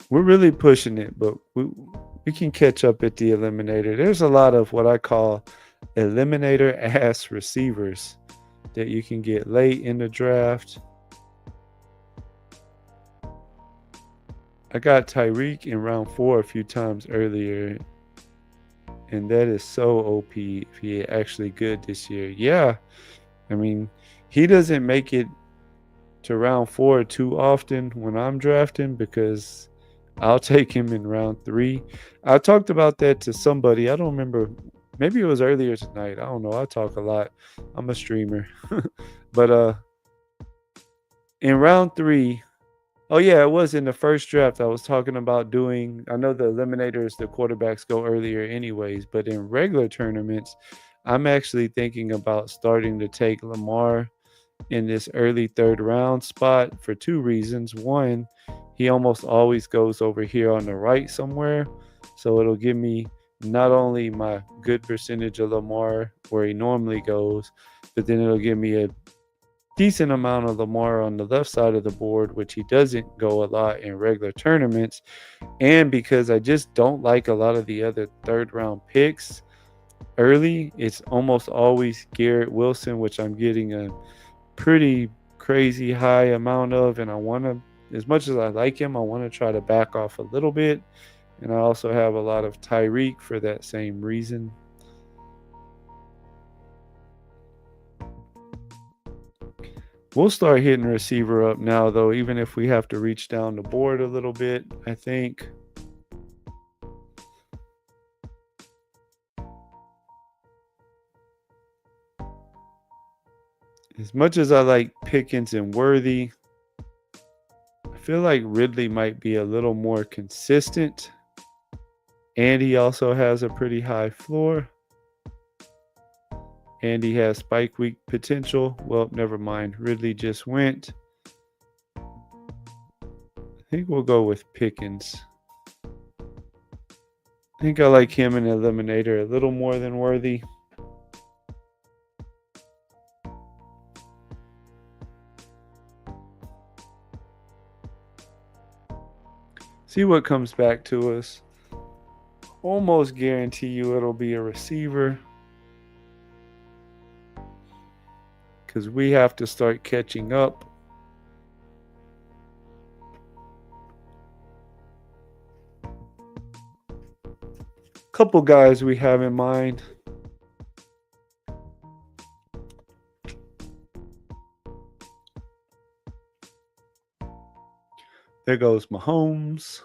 We're really pushing it, but we can catch up at the eliminator. There's a lot of what I call eliminator ass receivers that you can get late in the draft. I got Tyreek in round 4 a few times earlier, and that is so OP if he actually good this year. Yeah, I mean, he doesn't make it to round 4 too often when I'm drafting because I'll take him in round 3. I talked about that to somebody. I don't remember. Maybe it was earlier tonight. I don't know. I talk a lot. I'm a streamer. But in round 3, oh yeah, it was in the first draft. I was talking about doing, I know the eliminators, the quarterbacks go earlier anyways, but in regular tournaments, I'm actually thinking about starting to take Lamar in this early 3rd round spot for 2 reasons. One, he almost always goes over here on the right somewhere. So it'll give me not only my good percentage of Lamar where he normally goes, but then it'll give me a decent amount of Lamar on the left side of the board, which he doesn't go a lot in regular tournaments. And because I just don't like a lot of the other 3rd round picks early, it's almost always Garrett Wilson, which I'm getting a pretty crazy high amount of, and I want to, as much as I like him, I want to try to back off a little bit. And I also have a lot of Tyreek for that same reason. We'll start hitting receiver up now, though, even if we have to reach down the board a little bit, I think. As much as I like Pickens and Worthy, I feel like Ridley might be a little more consistent. And he also has a pretty high floor. And he has spike week potential. Well, never mind. Ridley just went. I think we'll go with Pickens. I think I like him in Eliminator a little more than Worthy. See what comes back to us. Almost guarantee you it'll be a receiver, because we have to start catching up. Couple guys we have in mind. There goes Mahomes.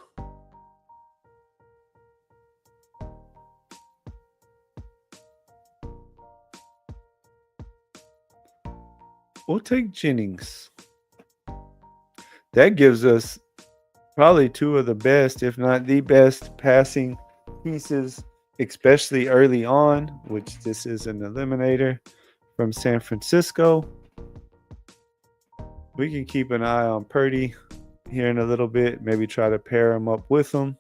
We'll take Jennings. That gives us probably two of the best, if not the best, passing pieces, especially early on, which this is an eliminator from San Francisco. We can keep an eye on Purdy here in a little bit, maybe try to pair him up with him.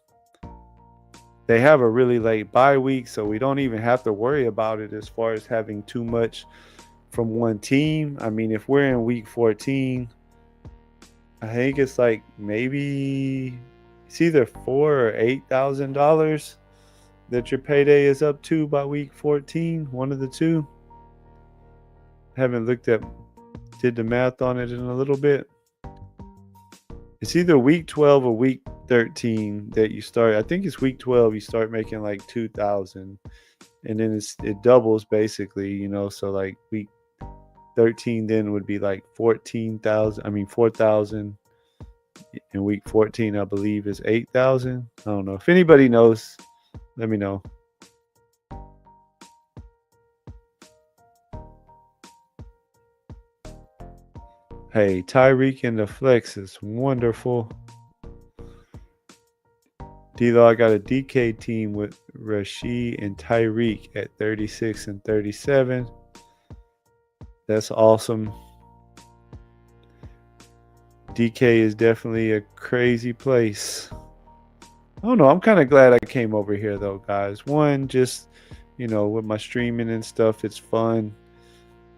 They have a really late bye week, so we don't even have to worry about it as far as having too much from one team. I mean, if we're in week 14, I think it's like maybe it's either $4,000 or $8,000 that your payday is up to by week 14, one of the two. Haven't did the math on it in a little bit. It's either week 12 or week 13 that you start. I think it's week 12 you start making like 2,000, and then it doubles basically, so like week 13 then would be like 14,000. I mean 4,000. In week 14, I believe, is 8,000. I don't know. If anybody knows, let me know. Hey, Tyreek in the flex is wonderful. D-Lo, I got a DK team with Rashid and Tyreek at 36 and 37. That's awesome. DK is definitely a crazy place. I don't know. I'm kind of glad I came over here, though, guys. One, just, with my streaming and stuff, it's fun.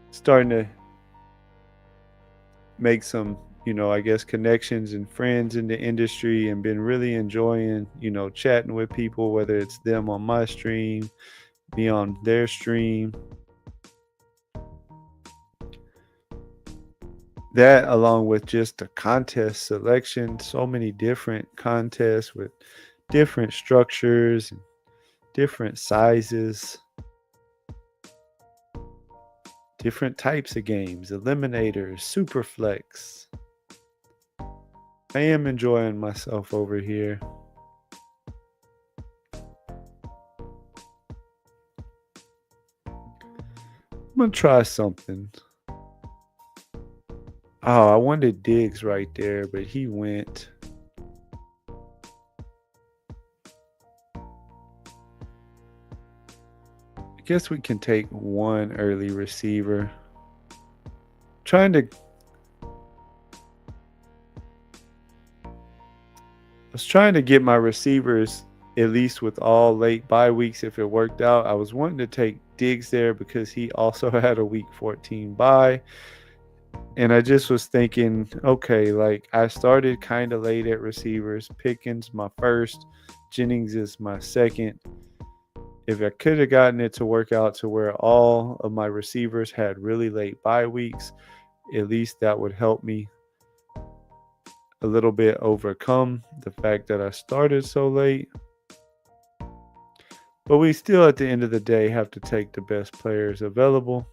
Starting to make some, I guess, connections and friends in the industry, and been really enjoying, chatting with people, whether it's them on my stream, me on their stream. That, along with just the contest selection, so many different contests with different structures and different sizes, different types of games, eliminators, superflex. I am enjoying myself over here. I'm going to try something. Oh, I wanted Diggs right there, but he went. I guess we can take one early receiver. I was trying to get my receivers at least with all late bye weeks if it worked out. I was wanting to take Diggs there because he also had a week 14 bye. And I just was thinking, okay, like I started kind of late at receivers. Pickens my first, Jennings is my second. If I could have gotten it to work out to where all of my receivers had really late bye weeks, At least that would help me a little bit overcome the fact that I started so late. But we still, at the end of the day, have to take the best players available.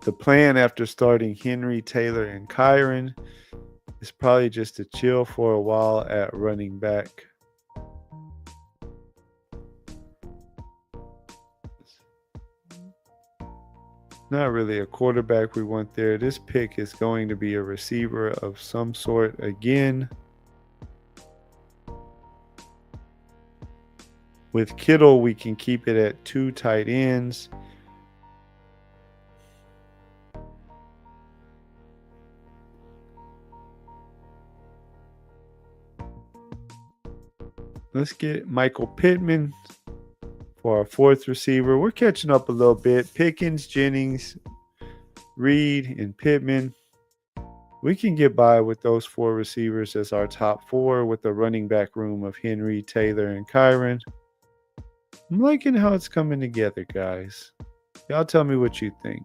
The plan after starting Henry, Taylor, and Kyron is probably just to chill for a while at running back. Not really a quarterback we want there. This pick is going to be a receiver of some sort again. With Kittle, we can keep it at 2 tight ends. Let's get Michael Pittman for our 4th receiver. We're catching up a little bit. Pickens, Jennings, Reed, and Pittman. We can get by with those 4 receivers as our top 4 with the running back room of Henry, Taylor, and Kyron. I'm liking how it's coming together, guys. Y'all tell me what you think.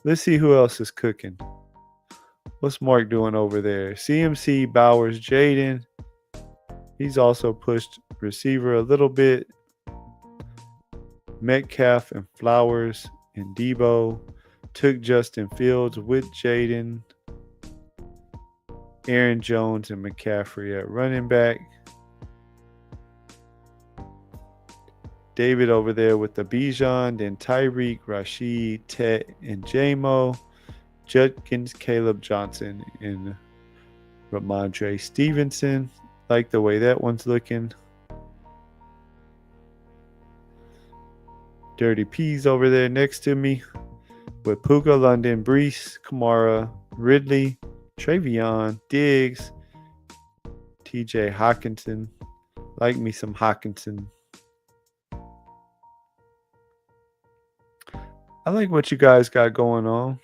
Let's see who else is cooking. What's Mark doing over there? CMC, Bowers, Jaden. He's also pushed receiver a little bit. Metcalf and Flowers and Debo. Took Justin Fields with Jaden. Aaron Jones and McCaffrey at running back. David over there with the Bijan, then Tyreek, Rashid, Tet, and J-Mo. Judkins, Caleb Johnson, and Ramondre Stevenson. Like the way that one's looking. Dirty Peas over there next to me with Puka, London, Brees, Kamara, Ridley, Travion, Diggs, TJ Hawkinson. Like me some Hawkinson. I like what you guys got going on.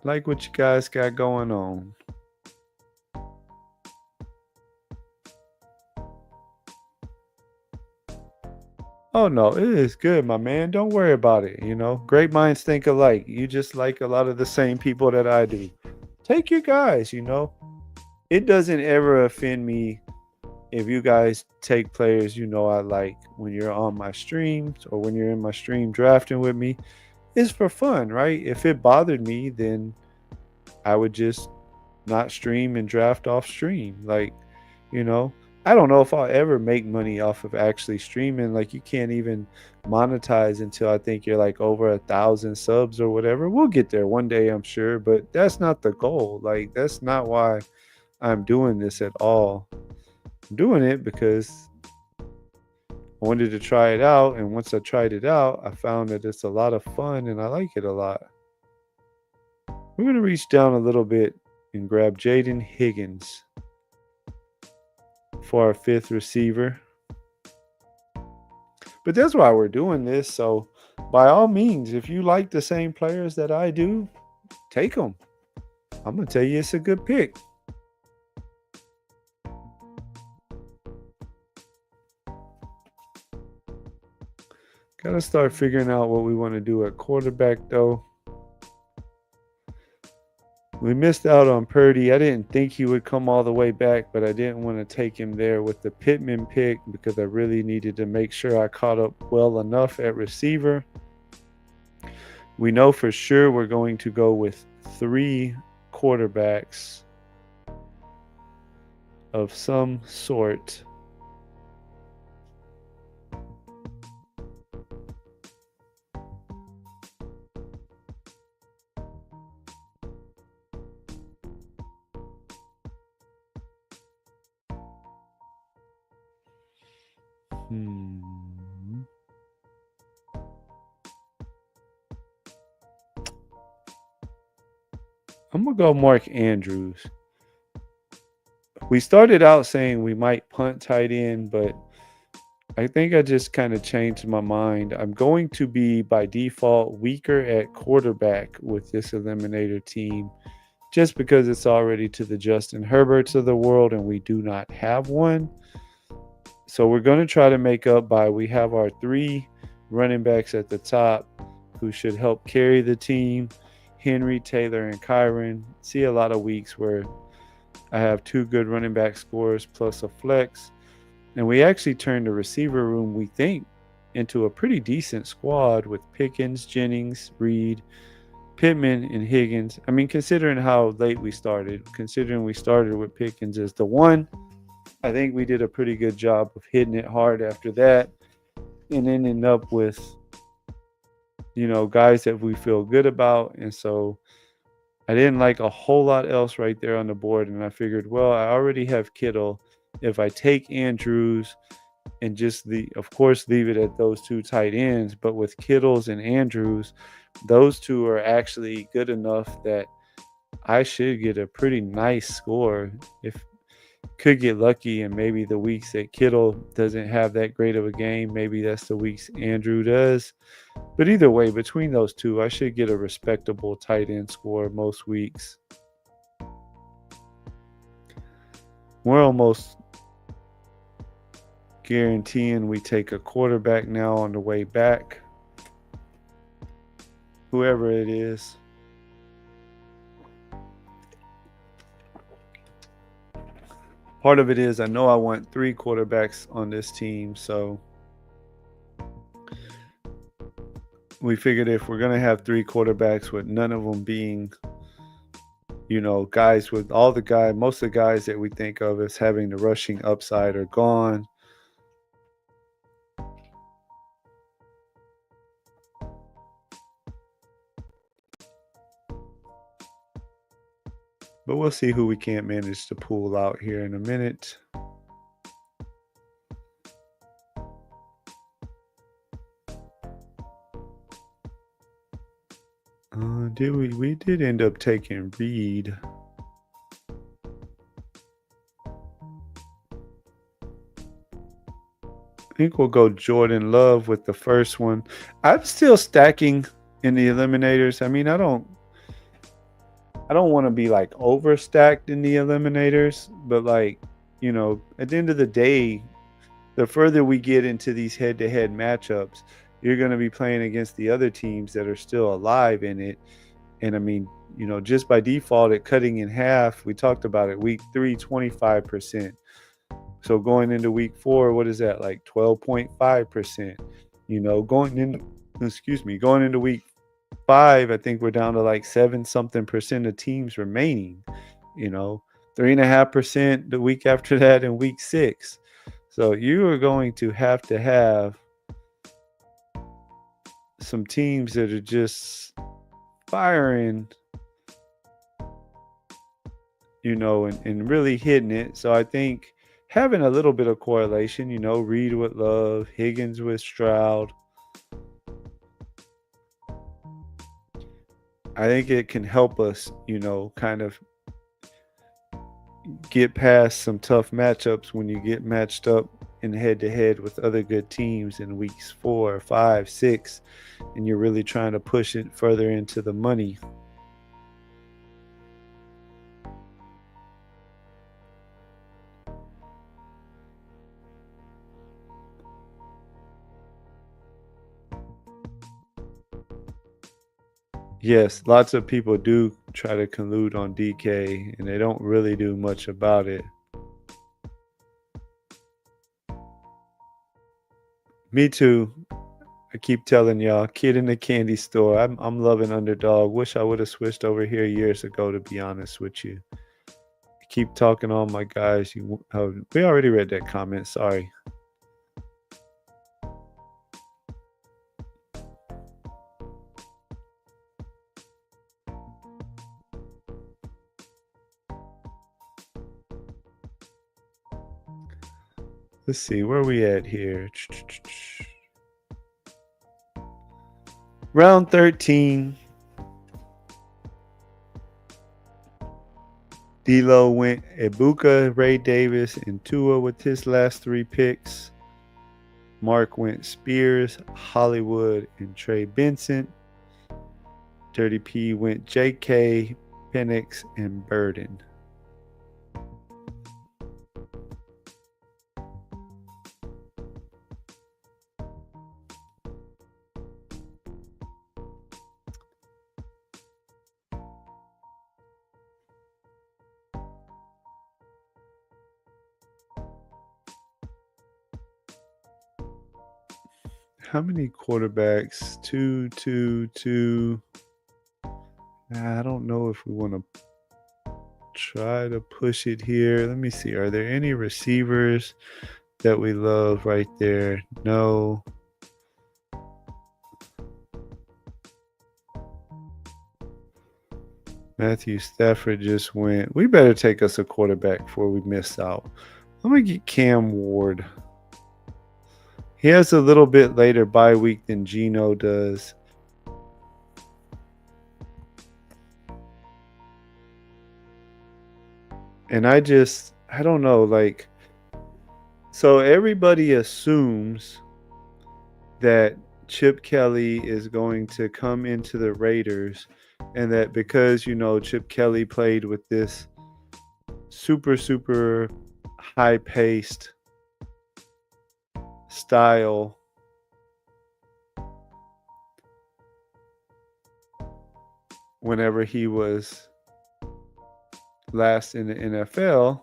Like what you guys got going on. Oh no, it is good, my man. Don't worry about it. Great minds think alike. You just like a lot of the same people that I do. Take your guys. It doesn't ever offend me if you guys take players I like when you're on my streams or when you're in my stream drafting with me. It's for fun, right? If it bothered me, then I would just not stream and draft off stream. I don't know if I'll ever make money off of actually streaming. You can't even monetize until I think you're over 1,000 subs or whatever. We'll get there one day, I'm sure, but that's not the goal. That's not why I'm doing this at all. I'm doing it because I wanted to try it out, and once I tried it out, I found that it's a lot of fun and I like it a lot. We're going to reach down a little bit and grab Jaden Higgins for our 5th receiver. But that's why we're doing this. So by all means, if you like the same players that I do, take them. I'm going to tell you it's a good pick. Got to start figuring out what we want to do at quarterback, though. We missed out on Purdy. I didn't think he would come all the way back, but I didn't want to take him there with the Pittman pick because I really needed to make sure I caught up well enough at receiver. We know for sure we're going to go with 3 quarterbacks of some sort. I'm going to go Mark Andrews. We started out saying we might punt tight end, but I think I just kind of changed my mind. I'm going to be, by default, weaker at quarterback with this eliminator team just because it's already to the Justin Herberts of the world and we do not have one. So we're going to try to make up by we have our 3 running backs at the top who should help carry the team. Henry, Taylor, and Kyron. See a lot of weeks where I have 2 good running back scores plus a flex. And we actually turned the receiver room, we think, into a pretty decent squad with Pickens, Jennings, Reed, Pittman, and Higgins. I mean, considering how late we started, considering we started with Pickens as the one, I think we did a pretty good job of hitting it hard after that and ending up with, guys that we feel good about. And so I didn't like a whole lot else right there on the board. And I figured, well, I already have Kittle. If I take Andrews and just of course, leave it at those 2 tight ends, but with Kittles and Andrews, those 2 are actually good enough that I should get a pretty nice score. If could get lucky, and maybe the weeks that Kittle doesn't have that great of a game, maybe that's the weeks Andrew does. But either way, between those 2, I should get a respectable tight end score most weeks. We're almost guaranteeing we take a quarterback now on the way back, whoever it is. Part of it is I know I want 3 quarterbacks on this team, so we figured if we're going to have 3 quarterbacks with none of them being, guys with most of the guys that we think of as having the rushing upside are gone. But we'll see who we can't manage to pull out here in a minute. We did end up taking Reed. I think we'll go Jordan Love with the first one. I'm still stacking in the eliminators. I mean, I don't want to be like overstacked in the eliminators, but like, at the end of the day, the further we get into these head-to-head matchups, you're going to be playing against the other teams that are still alive in it. And I mean, just by default, at cutting in half, we talked about it, week 3, 25%. So going into week 4, what is that, like 12.5%? Going into week 5, I think we're down to like 7-something% of teams remaining. 3.5% the week after that in week 6. So you are going to have some teams that are just firing, and really hitting it. So I think having a little bit of correlation, Reed with Love, Higgins with Stroud, I think it can help us, kind of get past some tough matchups when you get matched up in head-to-head with other good teams in weeks 4, 5, 6, and you're really trying to push it further into the money. Yes, lots of people do try to collude on DK, and they don't really do much about it. Me too. I keep telling y'all, kid in the candy store. I'm loving Underdog. Wish I would have switched over here years ago, to be honest with you. Keep talking on my guys. We already read that comment. Sorry. Let's see, where are we at here? Round 13. D'Lo went Ibuka, Ray Davis, and Tua with his last 3 picks. Mark went Spears, Hollywood, and Trey Benson. Dirty P went JK, Penix, and Burden. How many quarterbacks? Two, two, two. I don't know if we want to try to push it here. Let me see. Are there any receivers that we love right there? No. Matthew Stafford just went. We better take us a quarterback before we miss out. I'm going to get Cam Ward. He has a little bit later bye week than Geno does. And I don't know, like, so everybody assumes that Chip Kelly is going to come into the Raiders and that because, Chip Kelly played with this super, super high-paced style whenever he was last in the NFL,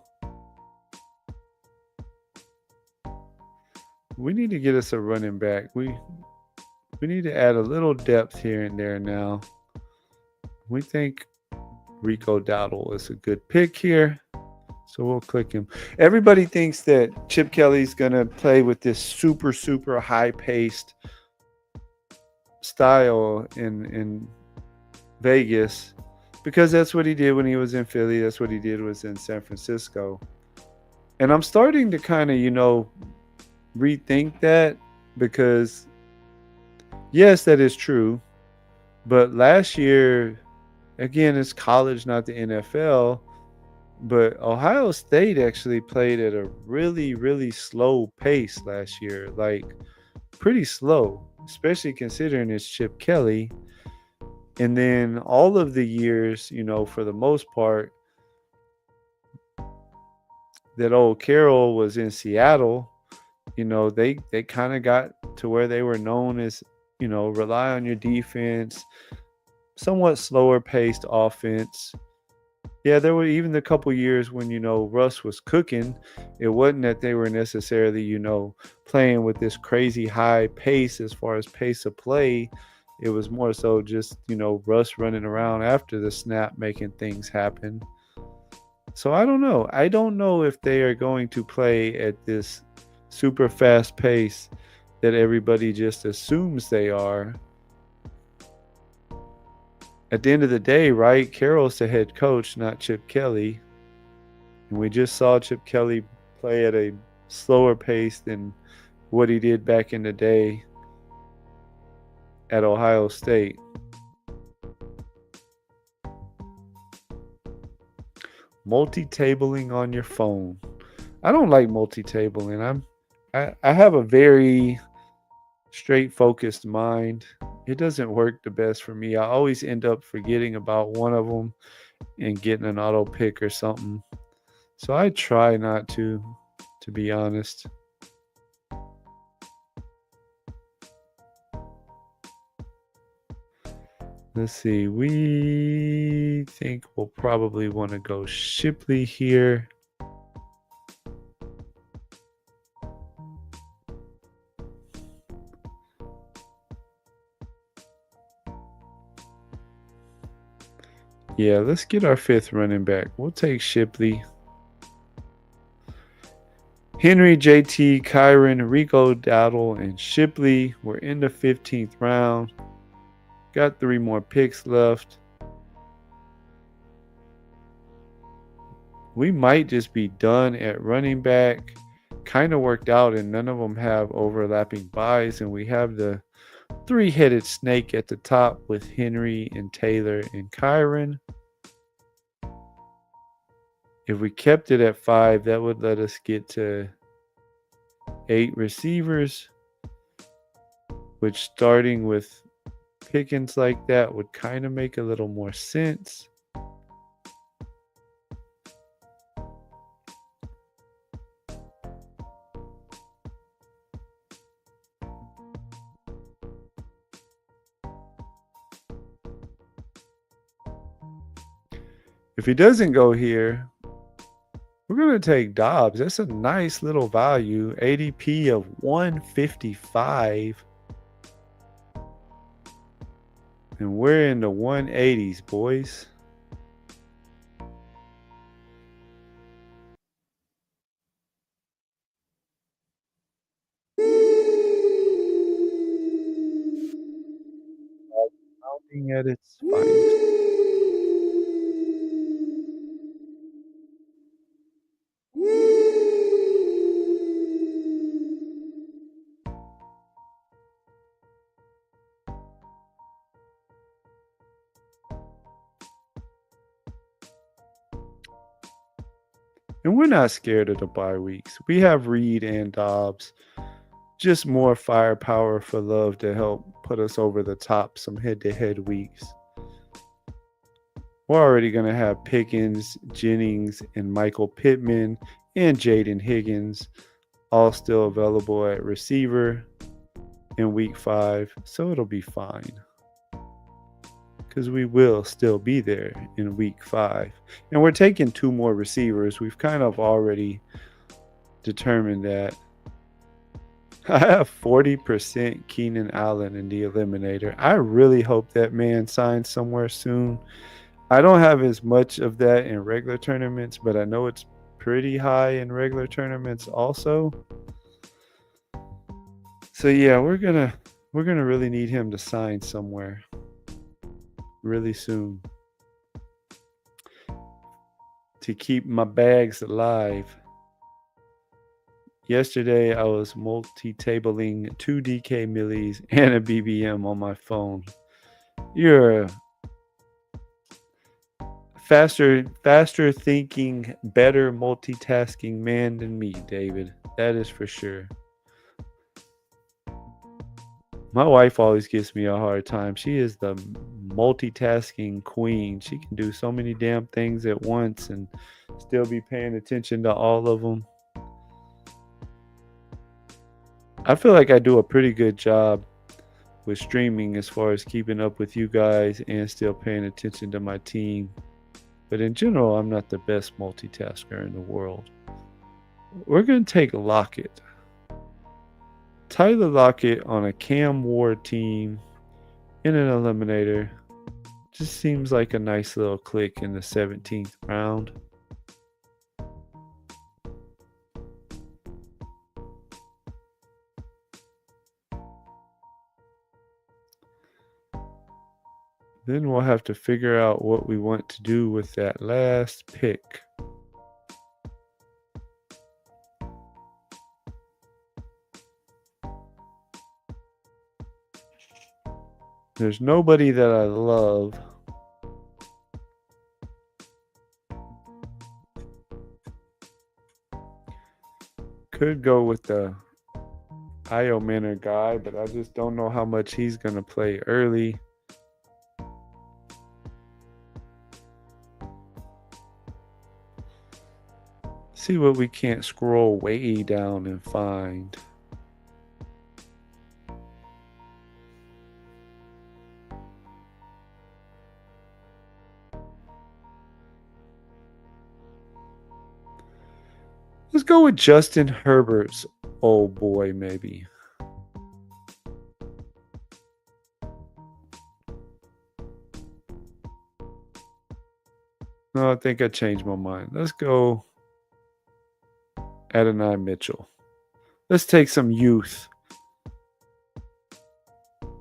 we need to get us a running back. We need to add a little depth here and there now. We think Rico Dowdle is a good pick here, so we'll click him. Everybody thinks that Chip Kelly's going to play with this super, super high-paced style in Vegas because that's what he did when he was in Philly. That's what he did was in San Francisco. And I'm starting to kind of, rethink that because, yes, that is true. But last year, again, it's college, not the NFL. But Ohio State actually played at a really, really slow pace last year. Like, pretty slow, especially considering it's Chip Kelly. And then all of the years, for the most part, that old Carroll was in Seattle, they kind of got to where they were known as, rely on your defense, somewhat slower paced offense. Yeah, there were even the couple years when, Russ was cooking. It wasn't that they were necessarily, playing with this crazy high pace as far as pace of play. It was more so just, Russ running around after the snap, making things happen. So I don't know. I don't know if they are going to play at this super fast pace that everybody just assumes they are. At the end of the day, right, Carroll's the head coach, not Chip Kelly. And we just saw Chip Kelly play at a slower pace than what he did back in the day at Ohio State. Multi-tabling on your phone. I don't like multi-tabling. I have a very straight focused mind. It doesn't work the best for me. I always end up forgetting about one of them and getting an auto pick or something. So I try not to be honest. Let's see. We think we'll probably want to go Shipley here. Yeah, let's get our fifth running back. We'll take Shipley. Henry, JT, Kyron, Rico Dowdle, and Shipley. We're in the 15th round. Got 3 more picks left. We might just be done at running back. Kind of worked out, and none of them have overlapping buys. And we have the 3-headed snake at the top with Henry and Taylor and Kyron. If we kept it at 5, that would let us get to 8 receivers, which starting with Pickens like that would kind of make a little more sense. If he doesn't go here, we're going to take Dobbs. That's a nice little value. ADP of 155. And we're in the 180s, boys. Pounding at its finest. And we're not scared of the bye weeks. We have Reed and Dobbs. Just more firepower for Love to help put us over the top some head-to-head weeks. We're already going to have Pickens, Jennings, and Michael Pittman and Jaden Higgins all still available at receiver in week 5, so it'll be fine. Because we will still be there in week 5. And we're taking 2 more receivers. We've kind of already determined that. I have 40% Keenan Allen in the eliminator. I really hope that man signs somewhere soon. I don't have as much of that in regular tournaments, but I know it's pretty high in regular tournaments also. So yeah, we're gonna really need him to sign somewhere really soon to keep my bags alive. Yesterday, I was multi-tabling 2 DK millies and a BBM on my phone. You're a faster thinking, better multitasking man than me, David. That is for sure. My wife always gives me a hard time. She is the multitasking queen. She can do so many damn things at once and still be paying attention to all of them. I feel like I do a pretty good job with streaming as far as keeping up with you guys and still paying attention to my team. But in general, I'm not the best multitasker in the world. We're going to take Lockett. Tyler Lockett on a Cam Ward team in an eliminator just seems like a nice little click in the 17th round. Then we'll have to figure out what we want to do with that last pick. There's nobody that I love. Could go with the Io Manor guy, but I just don't know how much he's going to play early. See what we can't scroll way down and find. Let's go with Justin Herbert's old boy, maybe. No, I think I changed my mind. Let's go Adonai Mitchell. Let's take some youth.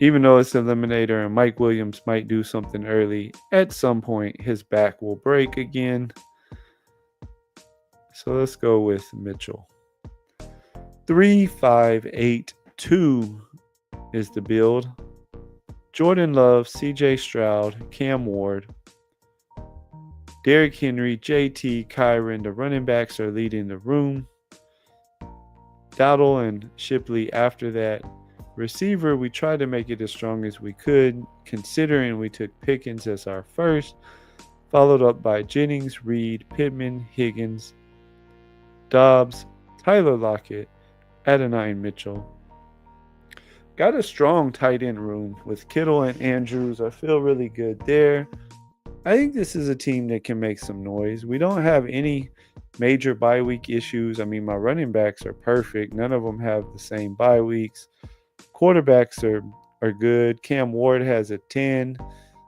Even though it's an eliminator and Mike Williams might do something early, at some point his back will break again. So let's go with Mitchell. 3-5-8-2 is the build. Jordan Love, CJ Stroud, Cam Ward, Derrick Henry, JT, Kyron. The running backs are leading the room. Dowdle and Shipley after that. Receiver, we tried to make it as strong as we could, considering we took Pickens as our first, followed up by Jennings, Reed, Pittman, Higgins, Dobbs, Tyler Lockett, Adonai Mitchell. Got a strong tight end room with Kittle and Andrews. I feel really good there. I think this is a team that can make some noise. We don't have any major bye week issues. I mean, my running backs are perfect. None of them have the same bye weeks. Quarterbacks are are good. Cam Ward has a 10.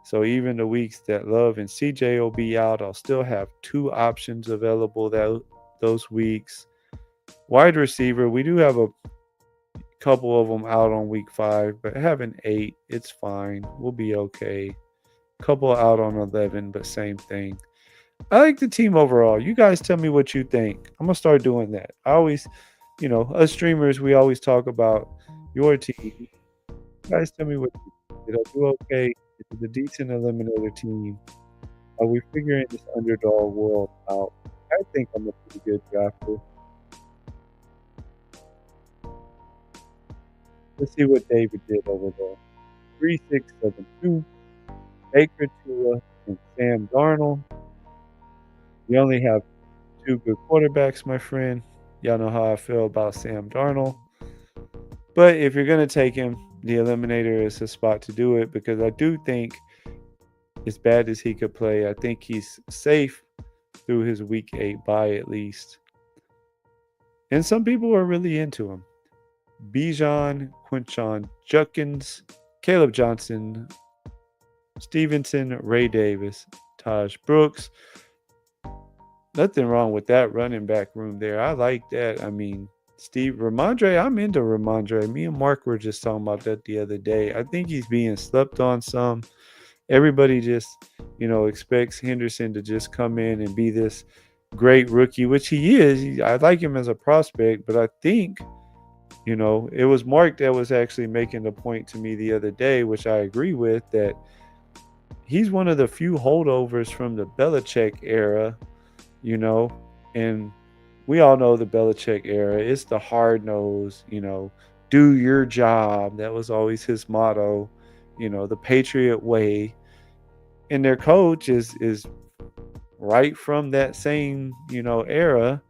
So even the weeks that Love and CJ will be out, I'll still have 2 options available those weeks. Wide receiver, we do have a couple of them out on week 5, but having 8, it's fine. We'll be okay. Couple out on 11, but same thing. I like the team overall. You guys tell me what you think. I'm gonna start doing that. I always, us streamers, we always talk about your team. You guys tell me what you think. Did I do okay? Is it a decent eliminator team? Are we figuring this underdog world out? I think I'm a pretty good drafter. Let's see what David did over there. 3672, Baker Tua, and Sam Darnold. We only have 2 good quarterbacks, my friend. Y'all know how I feel about Sam Darnold. But if you're going to take him, the eliminator is a spot to do it because I do think, as bad as he could play, I think he's safe through his week 8 bye at least. And some people are really into him. Bijan, Quinshon Judkins, Caleb Johnson, Stevenson, Ray Davis, Taj Brooks. Nothing wrong with that running back room there. I like that. I mean, Ramondre, I'm into Ramondre. Me and Mark were just talking about that the other day. I think he's being slept on some. Everybody just, expects Henderson to just come in and be this great rookie, which he is. I like him as a prospect, but I think, it was Mark that was actually making the point to me the other day, which I agree with, that he's one of the few holdovers from the Belichick era, and we all know the Belichick era. It's the hard nose, do your job. That was always his motto, the Patriot way. And their coach is right from that same, era.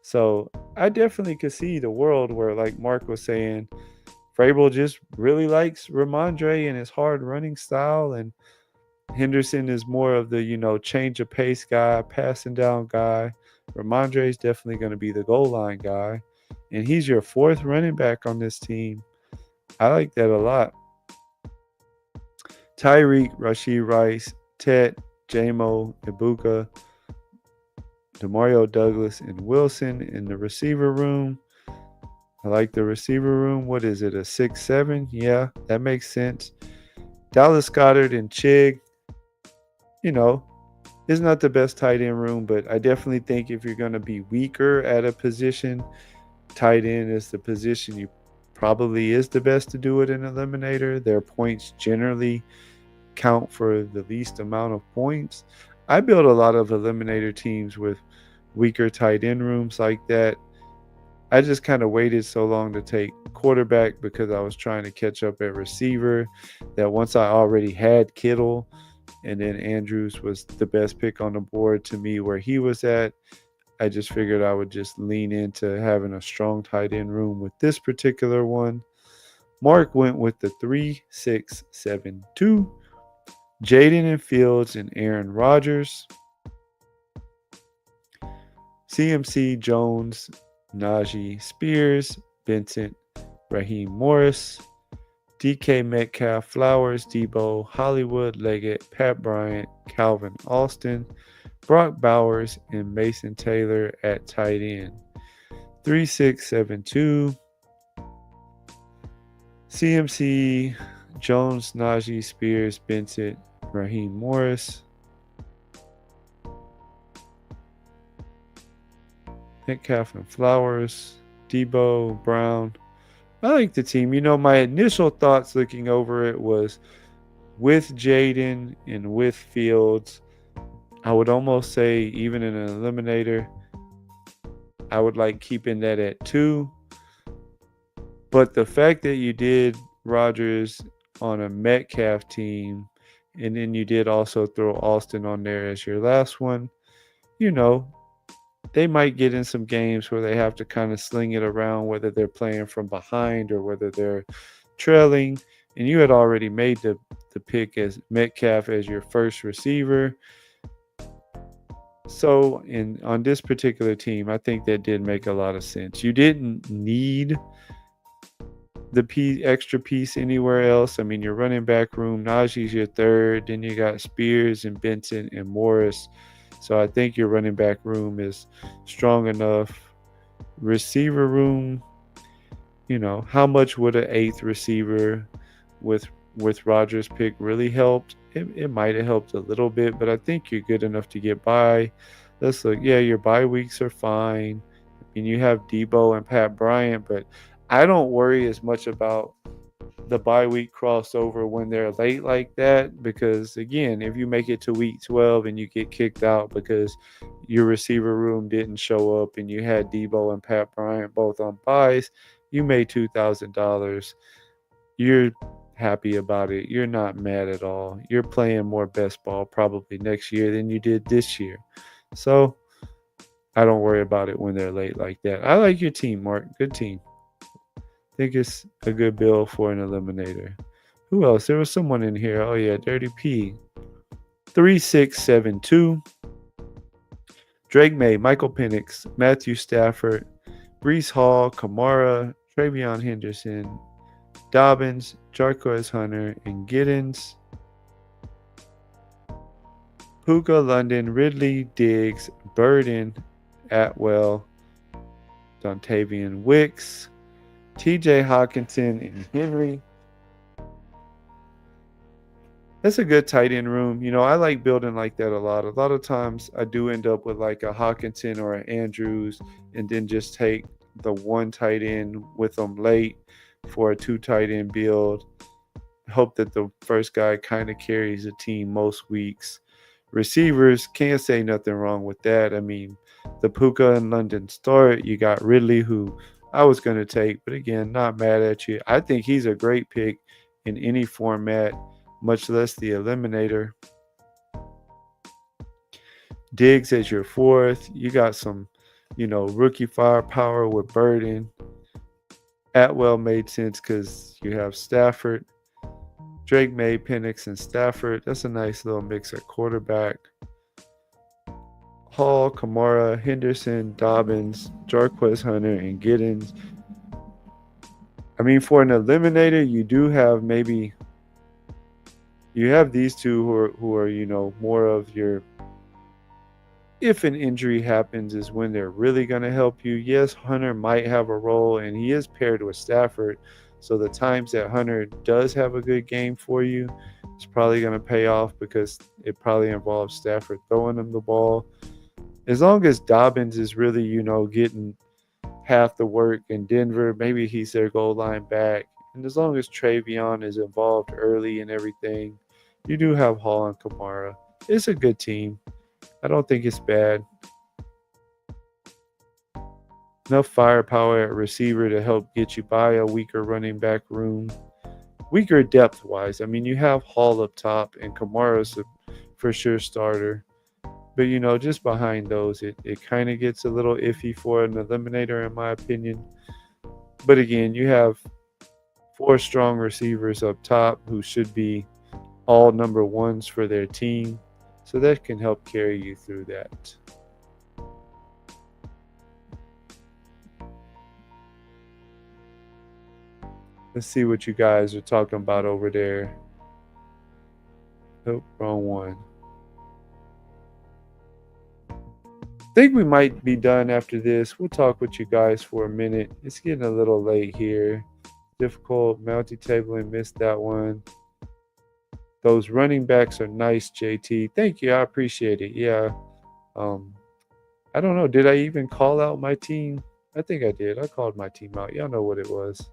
So I definitely could see the world where, like Mark was saying, Vrabel just really likes Ramondre and his hard running style, and Henderson is more of the, change of pace guy, passing down guy. Ramondre is definitely going to be the goal line guy. And he's your 4th running back on this team. I like that a lot. Tyreek, Rashee Rice, Tet, Jamo, Ibuka, Demario Douglas, and Wilson in the receiver room. I like the receiver room. What is it, a 6-7? Yeah, that makes sense. Dallas Goedert and Chig, is not the best tight end room, but I definitely think if you're going to be weaker at a position, tight end is the position you probably is the best to do it in eliminator. Their points generally count for the least amount of points. I build a lot of eliminator teams with weaker tight end rooms like that. I just kind of waited so long to take quarterback because I was trying to catch up at receiver, that once I already had Kittle, and then Andrews was the best pick on the board to me where he was at, I just figured I would just lean into having a strong tight end room with this particular one. Mark went with the 3-6-7-2. Jaden and Fields and Aaron Rodgers. CMC, Jones, Najee, Spears, Vincent, Raheem Morris, DK Metcalf, Flowers, Debo, Hollywood, Leggett, Pat Bryant, Calvin Austin, Brock Bowers, and Mason Taylor at tight end. 3-6-7-2. CMC, Jones, Najee, Spears, Vincent, Raheem Morris. Metcalf and Flowers, Debo, Brown. I like the team. My initial thoughts looking over it was with Jaden and with Fields, I would almost say even in an eliminator, I would like keeping that at 2. But the fact that you did Rodgers on a Metcalf team, and then you did also throw Austin on there as your last one, they might get in some games where they have to kind of sling it around, whether they're playing from behind or whether they're trailing. And you had already made the pick as Metcalf as your first receiver. So on this particular team, I think that did make a lot of sense. You didn't need the extra piece anywhere else. I mean, your running back room, Najee's your third. Then you got Spears and Benson and Morris. So I think your running back room is strong enough. Receiver room, how much would an eighth receiver with Rogers' pick really helped? It might have helped a little bit, but I think you're good enough to get by. Let's look. Yeah, your bye weeks are fine. I mean, you have Debo and Pat Bryant, but I don't worry as much about the bye week crossover when they're late like that, because again, if you make it to week 12 and you get kicked out because your receiver room didn't show up and you had Debo and Pat Bryant both on buys, you made $2,000. You're happy about it. You're not mad at all. You're playing more best ball probably next year than you did this year. So I don't worry about it when they're late like that. I like your team, Mark. Good team. Think it's a good bill for an eliminator. Who else? There was someone in here. Oh yeah, Dirty P. 3672. Drake May, Michael Penix, Matthew Stafford, Brees Hall, Kamara, Travion Henderson, Dobbins, Jarquez Hunter, and Giddens. Puka, London, Ridley, Diggs, Burden, Atwell, Dontavian Wicks, TJ Hawkinson, and Henry. That's a good tight end room. I like building like that a lot. A lot of times I do end up with like a Hawkinson or an Andrews and then just take the one tight end with them late for a two tight end build. Hope that the first guy kind of carries the team most weeks. Receivers, can't say nothing wrong with that. I mean, the Puka and London start. You got Ridley, who I was going to take, but again, not mad at you. I think he's a great pick in any format, much less the eliminator. Diggs as your fourth. You got some, rookie firepower with Burden. Atwell made sense because you have Stafford. Drake May, Penix, and Stafford. That's a nice little mix at quarterback. Hall, Kamara, Henderson, Dobbins, Jarquez Hunter, and Giddens. I mean, for an eliminator, you do have you have these two who are more of your, if an injury happens, is when they're really going to help you. Yes, Hunter might have a role, and he is paired with Stafford. So the times that Hunter does have a good game for you, it's probably going to pay off because it probably involves Stafford throwing him the ball. As long as Dobbins is really, getting half the work in Denver, maybe he's their goal line back. And as long as Travion is involved early and everything, you do have Hall and Kamara. It's a good team. I don't think it's bad. Enough firepower at receiver to help get you by a weaker running back room. Weaker depth-wise. I mean, you have Hall up top, and Kamara's a for sure starter. But, just behind those, it kind of gets a little iffy for an eliminator, in my opinion. But again, you have 4 strong receivers up top who should be all number ones for their team. So that can help carry you through that. Let's see what you guys are talking about over there. Oh, wrong one. Think we might be done after this. We'll talk with you guys for a minute. It's getting a little late here. Difficult multi-tabling, missed that one. Those running backs are nice, JT. Thank you. I appreciate it. Yeah. I don't know. Did I even call out my team? I think I did. I called my team out. Y'all know what it was.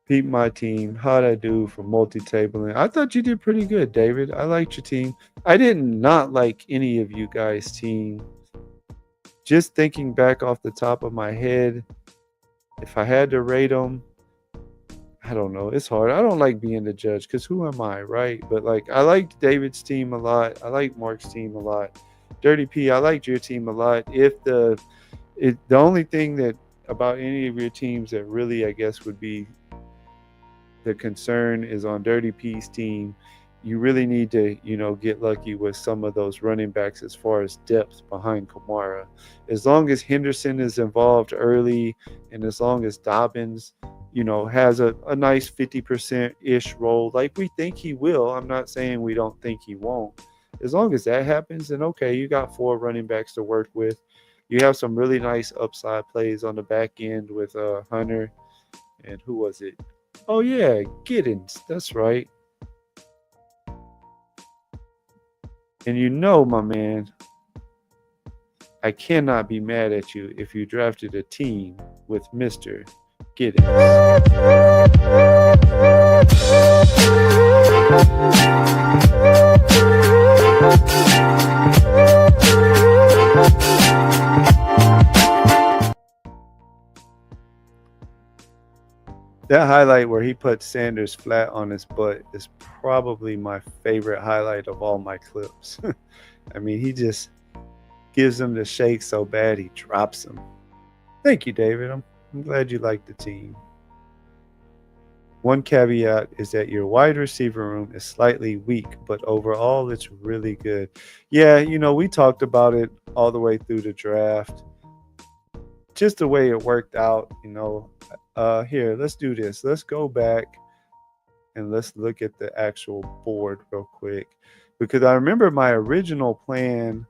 Peep my team. How'd I do for multi-tabling? I thought you did pretty good, David. I liked your team. I did not like any of you guys' team. Just thinking back off the top of my head, if I had to rate them, I don't know. It's hard. I don't like being the judge because who am I, right? But I liked David's team a lot. I like Mark's team a lot. Dirty P, I liked your team a lot. The only thing that about any of your teams that really, I guess, would be the concern is on Dirty P's team. you really need to, get lucky with some of those running backs as far as depth behind Kamara. As long as Henderson is involved early and as long as Dobbins, has a nice 50% ish role like we think he will. I'm not saying we don't think he won't. As long as that happens, then okay, you got four running backs to work with. You have some really nice upside plays on the back end with Hunter and who was it? Oh yeah, Giddens. That's right. And my man, I cannot be mad at you if you drafted a team with Mr. Giddens. That highlight where he put Sanders flat on his butt is probably my favorite highlight of all my clips. I mean, he just gives him the shake so bad he drops him. Thank you, David. I'm glad you like the team. One caveat is that your wide receiver room is slightly weak, but overall it's really good. Yeah, we talked about it all the way through the draft. Just the way it worked out, here, let's do this. Let's go back and let's look at the actual board real quick. Because I remember my original plan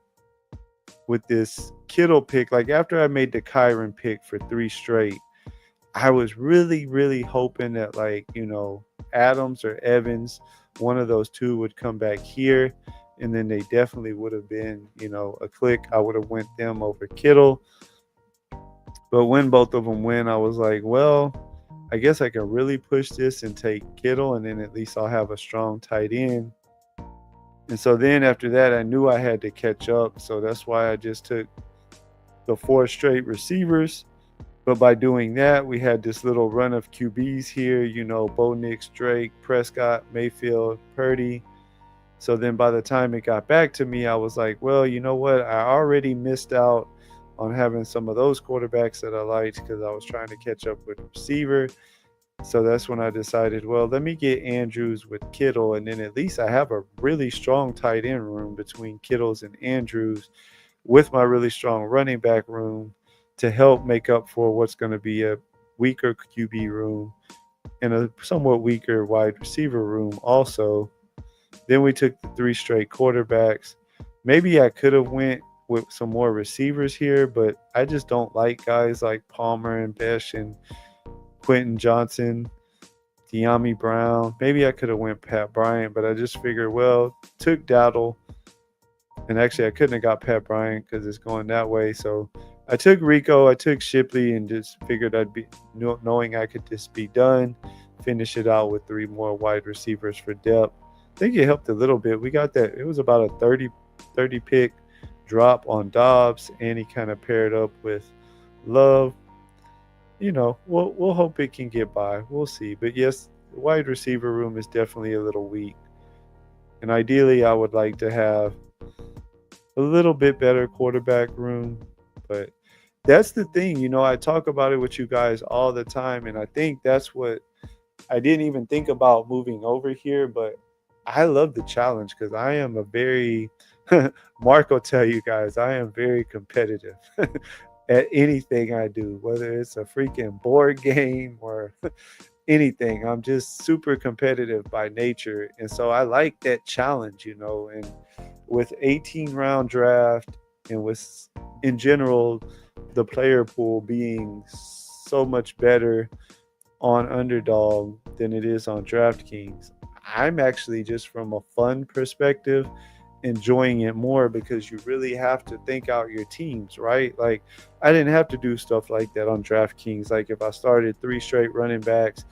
with this Kittle pick, like after I made the Kyron pick for 3 straight, I was really, really hoping that Adams or Evans, one of those two would come back here. And then they definitely would have been, a click. I would have went them over Kittle. But when both of them win, I was like, well, I guess I can really push this and take Kittle, and then at least I'll have a strong tight end. And so then after that, I knew I had to catch up. So that's why I just took the 4 straight receivers. But by doing that, we had this little run of QBs here, Bo Nix, Drake, Prescott, Mayfield, Purdy. So then by the time it got back to me, I was like, well, you know what? I already missed out on having some of those quarterbacks that I liked because I was trying to catch up with receiver. So that's when I decided, well, let me get Andrews with Kittle, and then at least I have a really strong tight end room between Kittles and Andrews with my really strong running back room to help make up for what's going to be a weaker QB room and a somewhat weaker wide receiver room also. Then we took the 3 straight quarterbacks. Maybe I could have went with some more receivers here, but I just don't like guys like Palmer and Besh and Quentin Johnson, De'Ami Brown. Maybe I could have went Pat Bryant, but I just figured, well, took Dowdle. And actually, I couldn't have got Pat Bryant because it's going that way. So I took Rico, I took Shipley, and just figured I'd be knowing I could just be done, finish it out with 3 more wide receivers for depth. I think it helped a little bit. We got that. It was about a 30 pick drop on Dobbs, and he kind of paired up with Love. We'll hope it can get by. We'll see. But yes, the wide receiver room is definitely a little weak. And ideally, I would like to have a little bit better quarterback room. But that's the thing. I talk about it with you guys all the time. And I think that's what I didn't even think about moving over here. But I love the challenge because I am a very Mark will tell you guys, I am very competitive at anything I do, whether it's a freaking board game or anything. I'm just super competitive by nature. And so I like that challenge, and with 18-round draft and with, in general, the player pool being so much better on Underdog than it is on DraftKings, I'm actually, just from a fun perspective, enjoying it more because you really have to think out your teams, right? Like I didn't have to do stuff like that on DraftKings. Like if I started 3 straight running backs,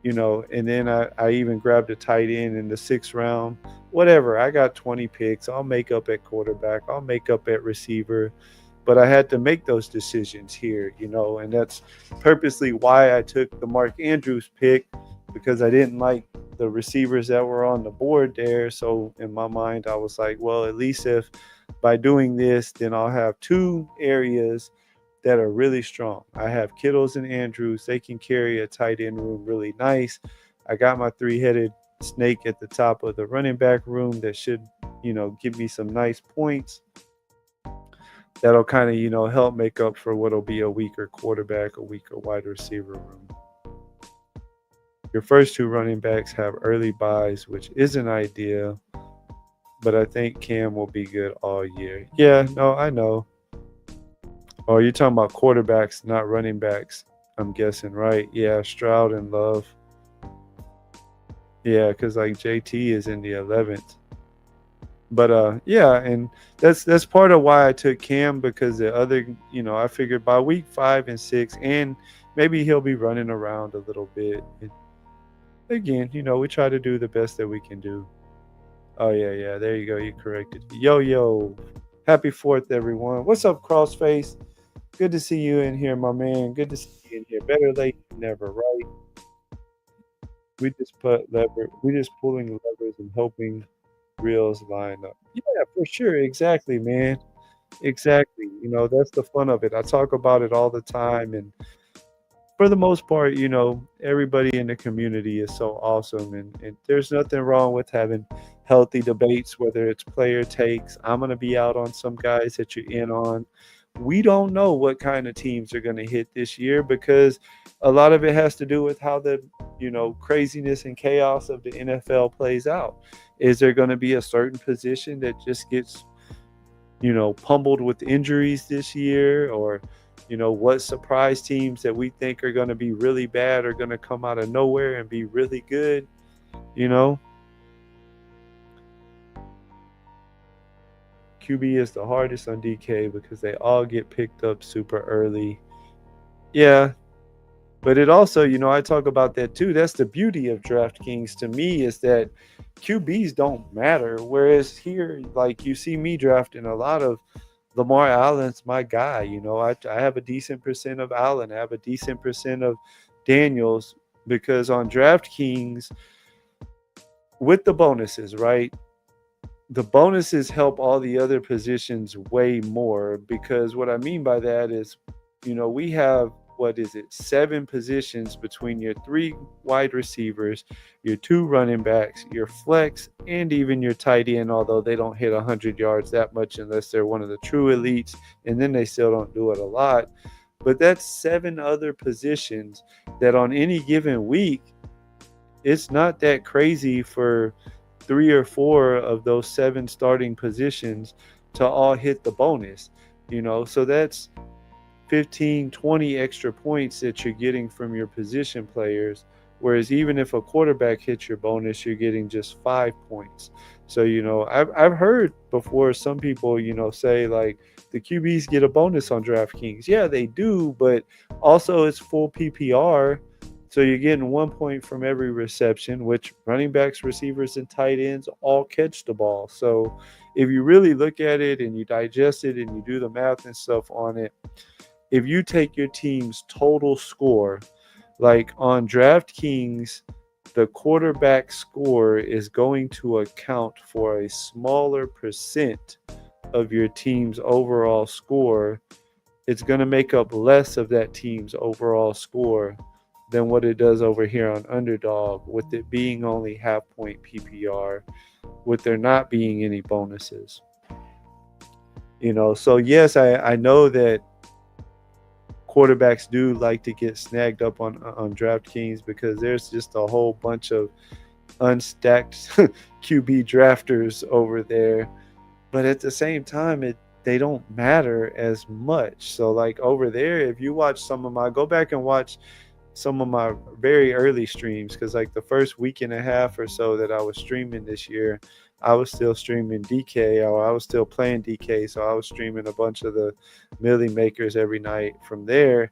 and then I even grabbed a tight end in the 6th round, whatever. I got 20 picks. I'll make up at quarterback. I'll make up at receiver. But I had to make those decisions here, and that's purposely why I took the Mark Andrews pick, because I didn't like the receivers that were on the board there. So in my mind, I was like, well, at least if by doing this, then I'll have 2 areas that are really strong. I have Kittles and Andrews. They can carry a tight end room really nice. I got my 3-headed snake at the top of the running back room that should, give me some nice points. That'll kind of, help make up for what'll be a weaker quarterback, a weaker wide receiver room. Your first two running backs have early buys, which isn't ideal, but I think Cam will be good all year. Yeah, no, I know. Oh, you're talking about quarterbacks, not running backs, I'm guessing, right? Yeah, Stroud and Love. Yeah, because like JT is in the 11th. But yeah, and that's part of why I took Cam, because the other, I figured by week 5 and 6, and maybe he'll be running around a little bit. And again, we try to do the best that we can do. Oh yeah, there you go. You corrected. Yo, happy 4th, everyone. What's up, Crossface? Good to see you in here, my man. Good to see you in here. Better late than never, right? We just pulling levers and hoping reels line up. Yeah, for sure. Exactly, man. Exactly. That's the fun of it. I talk about it all the time, and for the most part, everybody in the community is so awesome, and there's nothing wrong with having healthy debates, whether it's player takes. I'm gonna be out on some guys that you're in on. We don't know what kind of teams are gonna hit this year, because a lot of it has to do with how the craziness and chaos of the NFL plays out. Is there gonna be a certain position that just gets pummeled with injuries this year, or what surprise teams that we think are going to be really bad are going to come out of nowhere and be really good, you know? QB is the hardest on DK because they all get picked up super early. Yeah, but it also, I talk about that too. That's the beauty of DraftKings to me, is that QBs don't matter. Whereas here, like, you see me drafting a lot of Lamar Allen's my guy. I have a decent percent of Allen. I have a decent percent of Daniels, because on DraftKings, with the bonuses, right? The bonuses help all the other positions way more, because what I mean by that is, we have, what is it, 7 positions between your 3 wide receivers, your 2 running backs, your flex, and even your tight end, although they don't hit 100 yards that much unless they're one of the true elites, and then they still don't do it a lot. But that's 7 other positions that on any given week, it's not that crazy for 3 or 4 of those 7 starting positions to all hit the bonus, so that's 15, 20 extra points that you're getting from your position players. Whereas even if a quarterback hits your bonus, you're getting just 5 points. So, I've heard before some people, say like the QBs get a bonus on DraftKings. Yeah, they do, but also it's full PPR. So you're getting 1 point from every reception, which running backs, receivers, and tight ends all catch the ball. So if you really look at it and you digest it and you do the math and stuff on it, if you take your team's total score, like on DraftKings, the quarterback score is going to account for a smaller percent of your team's overall score. It's going to make up less of that team's overall score than what it does over here on Underdog, with it being only half-point PPR, with there not being any bonuses. So yes, I know that quarterbacks do like to get snagged up on DraftKings, because there's just a whole bunch of unstacked QB drafters over there. But at the same time, they don't matter as much. So like over there, if you watch go back and watch some of my very early streams, because like the first week and a half or so that I was streaming this year, I was still streaming DK, or I was still playing DK, so I was streaming a bunch of the Millie Makers every night from there.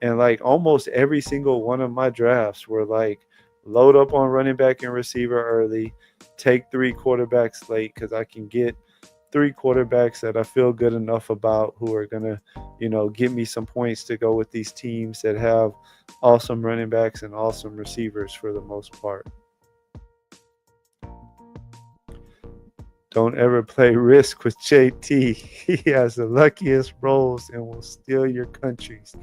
And like almost every single one of my drafts were like, load up on running back and receiver early, take 3 quarterbacks late, because I can get 3 quarterbacks that I feel good enough about, who are going to, give me some points to go with these teams that have awesome running backs and awesome receivers for the most part. Don't ever play Risk with JT. He has the luckiest rolls and will steal your countries.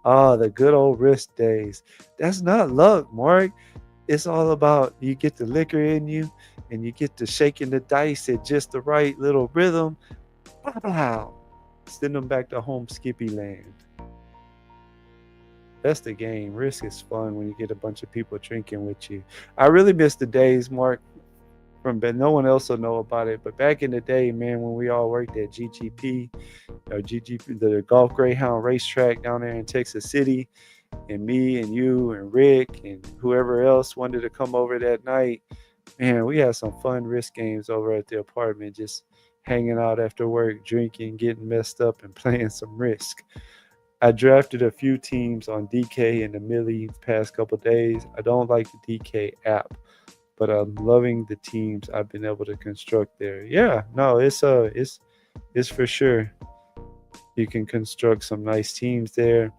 Ah, the good old Risk days. That's not luck, Mark. It's all about you get the liquor in you and you get to shaking the dice at just the right little rhythm. Blah, blah. Send them back to home skippy land. That's the game. Risk is fun when you get a bunch of people drinking with you. I really miss the days, Mark, but no one else will know about it. But back in the day, man, when we all worked at GGP, or GGP, the Golf Greyhound racetrack down there in Texas City, and me and you and Rick and whoever else wanted to come over that night, man, we had some fun Risk games over at the apartment, just hanging out after work, drinking, getting messed up, and playing some Risk. I drafted a few teams on DK and the Millie the past couple days. I don't like the DK app, but I'm loving the teams I've been able to construct there. Yeah, no, it's for sure. You can construct some nice teams there.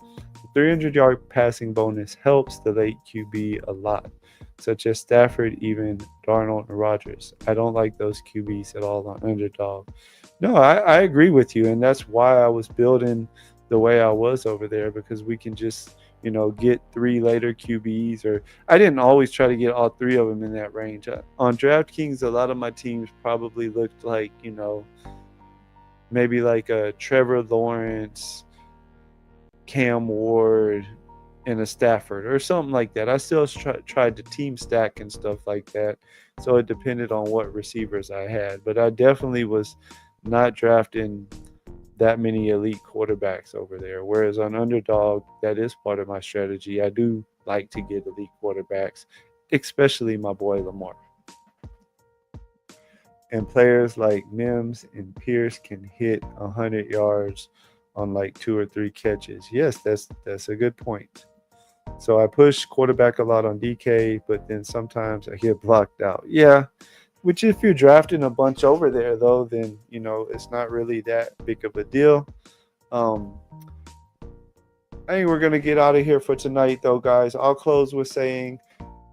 The 300-yard passing bonus helps the late QB a lot, such as Stafford, even Darnold and Rodgers. I don't like those QBs at all on underdog. No, I agree with you, and that's why I was building the way I was over there, because we can just, get 3 later QBs, or I didn't always try to get all 3 of them in that range. On DraftKings, a lot of my teams probably looked like, maybe like a Trevor Lawrence, Cam Ward, and a Stafford or something like that. I still tried to team stack and stuff like that, so it depended on what receivers I had. But I definitely was not drafting that many elite quarterbacks over there. Whereas on underdog, that is part of my strategy. I do like to get elite quarterbacks, especially my boy Lamar. And players like Mims and Pierce can hit 100 yards on like 2 or 3 catches. Yes, that's a good point. So I push quarterback a lot on DK, but then sometimes I get blocked out. Yeah, which if you're drafting a bunch over there, though, then, it's not really that big of a deal. I think we're going to get out of here for tonight, though, guys. I'll close with saying,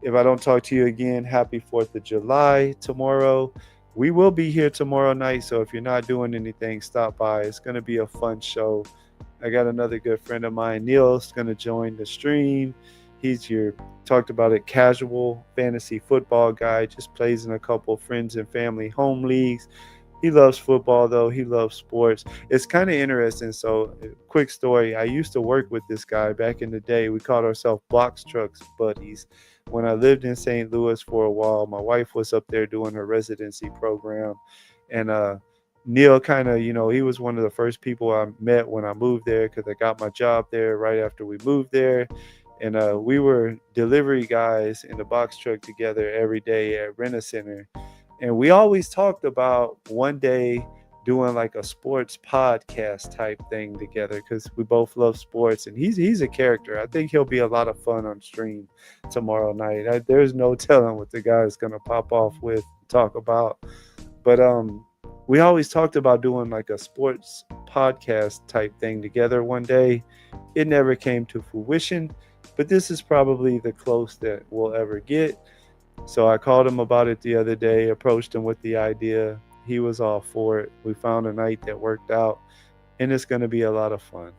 if I don't talk to you again, happy 4th of July tomorrow. We will be here tomorrow night, so if you're not doing anything, stop by. It's going to be a fun show. I got another good friend of mine, Neil's going to join the stream. He's your, talked about it, casual fantasy football guy, just plays in a couple friends and family home leagues. He loves football, though. He loves sports. It's kind of interesting. So, quick story. I used to work with this guy back in the day. We called ourselves Box Trucks Buddies. When I lived in St. Louis for a while, my wife was up there doing her residency program. And Neil kind of, he was one of the first people I met when I moved there, because I got my job there right after we moved there. And we were delivery guys in the box truck together every day at Rent-A-Center. And we always talked about one day doing like a sports podcast type thing together, because we both love sports. And he's a character. I think he'll be a lot of fun on stream tomorrow night. There's no telling what the guy is going to pop off with, talk about. But we always talked about doing like a sports podcast type thing together one day. It never came to fruition, but this is probably the close that we'll ever get. So I called him about it the other day, approached him with the idea. He was all for it. We found a night that worked out, and it's going to be a lot of fun.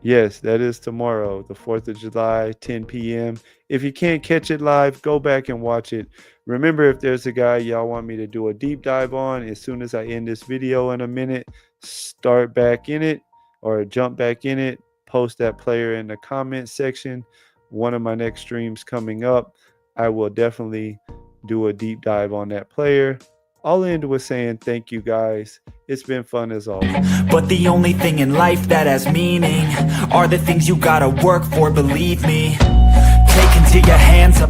Yes, that is tomorrow, the 4th of July, 10 p.m. If you can't catch it live, go back and watch it. Remember, if there's a guy y'all want me to do a deep dive on, as soon as I end this video in a minute, start back in it or jump back in it, post that player in the comment section. One of my next streams coming up, I will definitely do a deep dive on that player. I'll end with saying thank you, guys. It's been fun as always. But the only thing in life that has meaning are the things you gotta work for, believe me. Take into your hands up